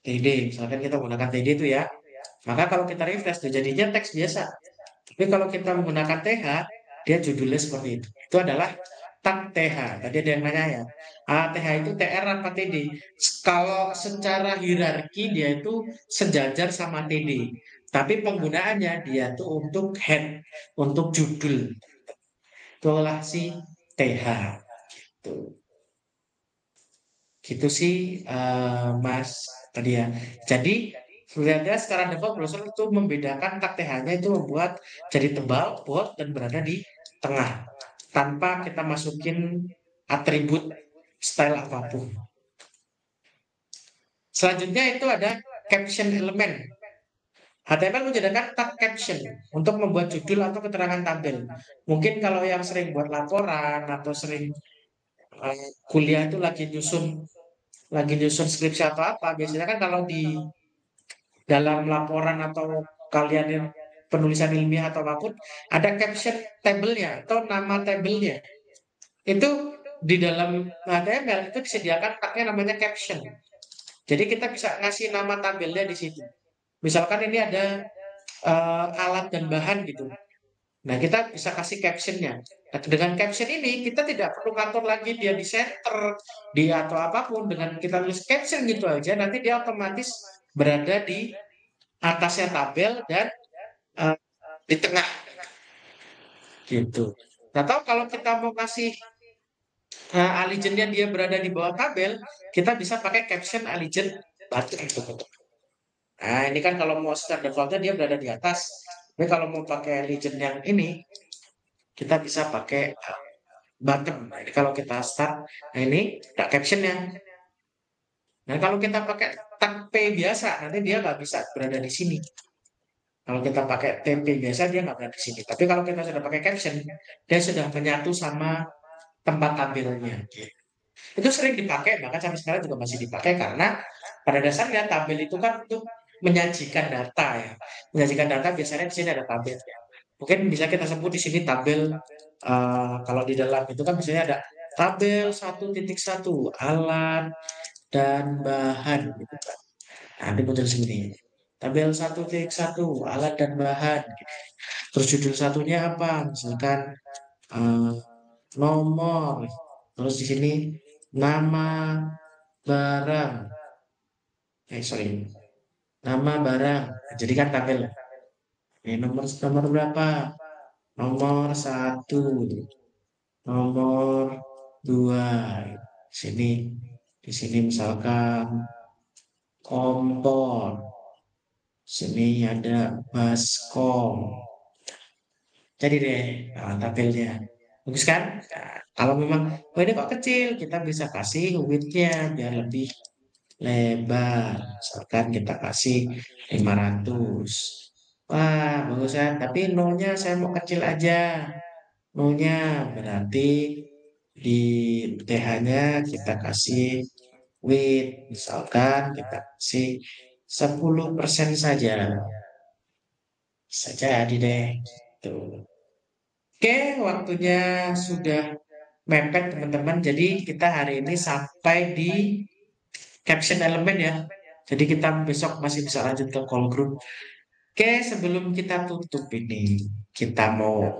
TD, misalkan kita menggunakan TD itu ya. Maka kalau kita refresh, tuh jadinya teks biasa. Tapi kalau kita menggunakan TH, dia judulnya seperti itu. Itu adalah tag TH. Tadi ada yang nanya ya. TH itu TR apa TD? Kalau secara hierarki dia itu sejajar sama TD. Tapi penggunaannya dia tuh untuk head, untuk judul. Itulah si TH. Gitu, gitu sih Mas tadi ya. Jadi sebenarnya secara default browser itu membedakan tag TH-nya itu membuat jadi tebal, bold, dan berada di tengah tanpa kita masukin atribut style apapun. Selanjutnya itu ada caption element. HTML menyediakan tag caption untuk membuat judul atau keterangan tampil. Mungkin kalau yang sering buat laporan atau sering kuliah itu lagi nyusun skripsi atau apa, biasanya kan kalau di dalam laporan atau kalian yang penulisan ilmiah atau apapun, ada caption tabelnya atau nama tabelnya. Itu di dalam HTML itu disediakan tagnya namanya caption. Jadi kita bisa ngasih nama tabelnya di situ. Misalkan ini ada alat dan bahan gitu. Nah, kita bisa kasih captionnya. Nah, dengan caption ini kita tidak perlu ngatur lagi dia di center, dia atau apapun. Dengan kita tulis caption gitu aja, nanti dia otomatis berada di atasnya tabel dan uh, di tengah gitu. Atau kalau kita mau kasih allegiance-nya dia berada di bawah tabel, kita bisa pakai caption allegiance button gitu. Nah, ini kan kalau mau start defaultnya dia berada di atas. Tapi kalau mau pakai legend yang ini, kita bisa pakai button. Nah, ini kalau kita start, nah ini ada captionnya. Nah, kalau kita pakai tag P biasa, nanti dia nggak bisa berada di sini. Kalau kita pakai TP biasa, dia nggak berada di sini. Tapi kalau kita sudah pakai caption, dia sudah menyatu sama tempat tabelnya. Itu sering dipakai, bahkan sampai sekarang juga masih dipakai karena pada dasarnya tabel itu kan untuk menyajikan data ya. Menyajikan data biasanya di sini ada tabel. Mungkin bisa kita sebut di sini tabel kalau di dalam itu kan misalnya ada tabel 1.1 alat dan bahan gitu kan. Nah, nanti muncul sini. Tabel 1.1 alat dan bahan. Gitu. Terus judul satunya apa? Misalkan eh, nomor. Terus di sini nama barang. Sorry. Nama barang. Jadi kan tabel. Ini nomor nomor berapa? Nomor satu, nomor dua. Sini, di sini misalkan kompor. Sini ada baskom. Jadi deh tabelnya. Bagus kan? Nah, kalau memang oh ini kok kecil, kita bisa kasih width-nya biar lebih lebar. Misalkan kita kasih 500. Wah, bagus kan? Tapi nolnya saya mau kecil aja. Nolnya berarti di TH-nya kita kasih width. Misalkan kita kasih 10% saja. Saja jadi deh. Tuh. Oke, waktunya sudah mepet teman-teman. Jadi kita hari ini sampai di caption elemen ya. Jadi kita besok masih bisa lanjut ke call group. Oke, sebelum kita tutup ini, kita mau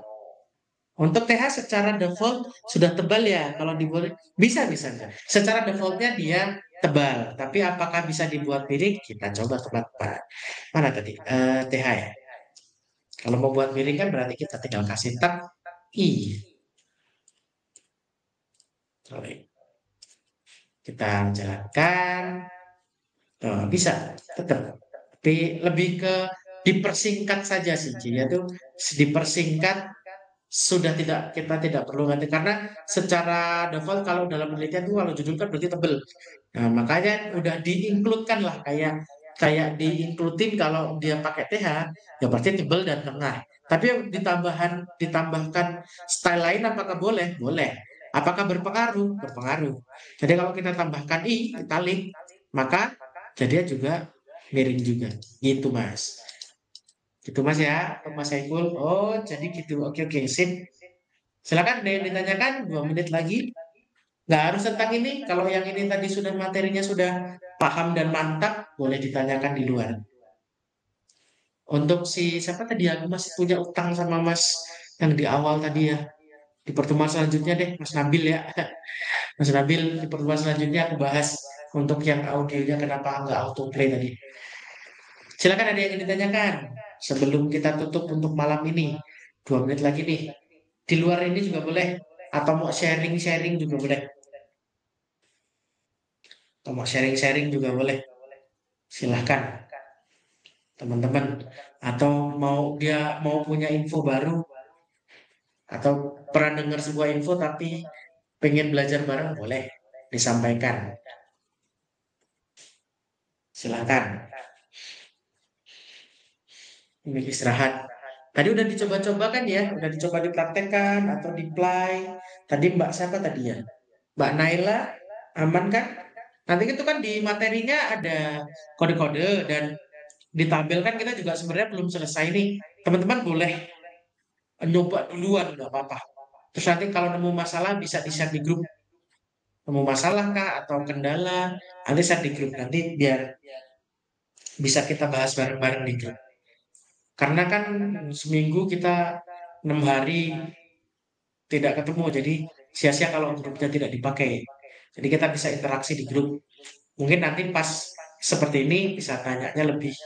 untuk TH secara default sudah tebal ya. Kalau dibuat bisa. Secara defaultnya dia tebal, tapi apakah bisa dibuat miring? Kita coba teman-teman. Mana tadi? TH ya. Kalau mau buat miring kan berarti kita tinggal kasih tab I. Sorry. Kita jalankan. Bisa tetap. Tapi lebih ke dipersingkat saja sih. Jadi itu dipersingkat sudah kita tidak perlu ganti karena secara default kalau dalam penelitian itu kalau judul kan berarti tebel. Nah, makanya udah diinclude-kan lah kayak diinclude kalau dia pakai TH ya berarti tebel dan tengah. Tapi yang ditambahkan style lain apakah boleh? Boleh. Apakah berpengaruh? Berpengaruh. Jadi kalau kita tambahkan i italic maka jadinya juga miring juga. Gitu Mas. Gitu Mas ya, untuk Mas Saiful. Oh, jadi gitu. Oke, oke, sip. Silakan ada yang ditanyakan 2 menit lagi. Nggak harus tentang ini. Kalau yang ini tadi sudah materinya sudah paham dan mantap, boleh ditanyakan di luar. Untuk si siapa tadi aku masih punya utang sama Mas yang di awal tadi ya. Di pertemuan selanjutnya deh, Mas Nabil ya. Mas Nabil, di pertemuan selanjutnya aku bahas untuk yang audionya kenapa nggak autoplay tadi. Silakan ada yang ingin ditanyakan sebelum kita tutup untuk malam ini. 2 menit lagi nih. Di luar ini juga boleh. Atau mau sharing-sharing juga boleh. Atau mau sharing-sharing juga boleh. Silahkan teman-teman. Atau mau dia mau punya info baru. Atau pernah dengar sebuah info tapi pengen belajar bareng boleh disampaikan. Silahkan. Ini istirahat. Tadi udah dicoba-coba kan ya? Udah dicoba dipraktekkan atau di-play. Tadi Mbak siapa tadi ya? Mbak Naila, aman kan? Nanti itu kan di materinya ada kode-kode dan ditampilkan kita juga sebenarnya belum selesai nih. Teman-teman boleh nyoba duluan, nggak apa-apa. Terus nanti kalau nemu masalah bisa di-share di grup. Nemu masalah kah atau kendala, nanti share di grup. Nanti biar bisa kita bahas bareng-bareng di grup. Karena kan seminggu kita 6 hari tidak ketemu, jadi sia-sia kalau grupnya tidak dipakai. Jadi kita bisa interaksi di grup. Mungkin nanti pas seperti ini bisa tanyanya lebih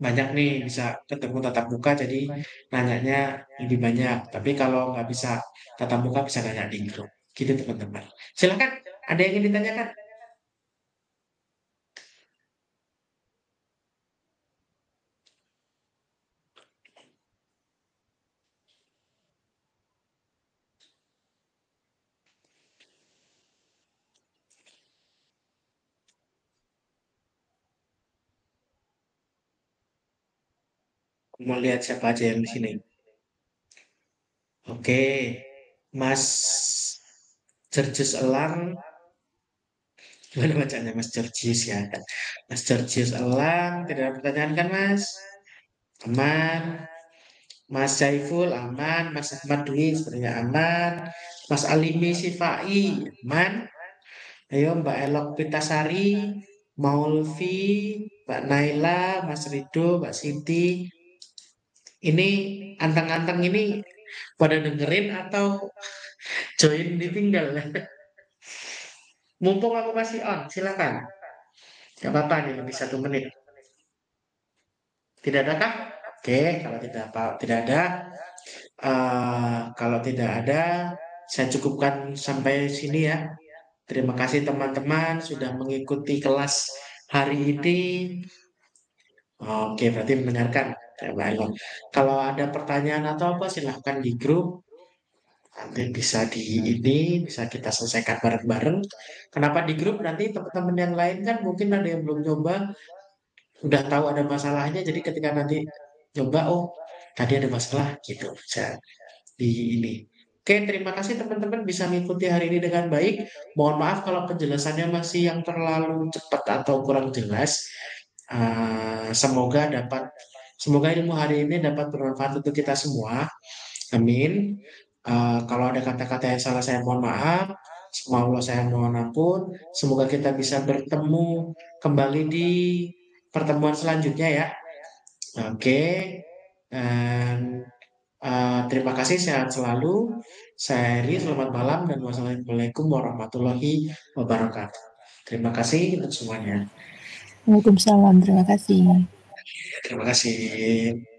banyak nih, bisa ketemu tatap muka, jadi nanyanya lebih banyak. Tapi kalau nggak bisa tatap muka, bisa nanya di grup. Gitu teman-teman. Silakan, ada yang ingin ditanyakan? Mau lihat siapa aja yang di sini. Oke, Mas Jerjus Elang, gimana bacanya Mas Jerjus ya? Mas Jerjus Elang, tidak ada pertanyaan kan Mas? Aman. Mas Saiful aman, Mas Ahmad Dwi sepertinya aman, Mas Alimi Sifai aman. Ayo Mbak Elok Pitasari, Maulvi, Mbak Naila, Mas Rido, Mbak Siti. Ini anteng-anteng ini pada dengerin atau join ditinggal? Mumpung aku masih on, silakan. Gak apa-apa nih, lebih 1 menit. Tidak ada kah? Oke, kalau tidak apa, tidak ada. Kalau tidak ada, saya cukupkan sampai sini ya. Terima kasih teman-teman sudah mengikuti kelas hari ini. Oke, berarti mendengarkan. Ya, baiklah. Kalau ada pertanyaan atau apa, silahkan di grup. Nanti bisa di ini, bisa kita selesaikan bareng-bareng. Kenapa di grup? Nanti teman-teman yang lain kan mungkin ada yang belum coba, udah tahu ada masalahnya. Jadi ketika nanti coba, oh tadi ada masalah gitu. Bisa di ini. Oke, terima kasih teman-teman bisa mengikuti hari ini dengan baik. Mohon maaf kalau penjelasannya masih yang terlalu cepat atau kurang jelas. Semoga semoga ilmu hari ini dapat bermanfaat untuk kita semua. Amin. Kalau ada kata-kata yang salah saya mohon maaf. Semua Allah saya mohon ampun. Semoga kita bisa bertemu kembali di pertemuan selanjutnya ya. Oke. Dan terima kasih, sehat selalu. Saya Heri, selamat malam dan wassalamualaikum warahmatullahi wabarakatuh. Terima kasih untuk semuanya. Waalaikumsalam, terima kasih. Terima kasih.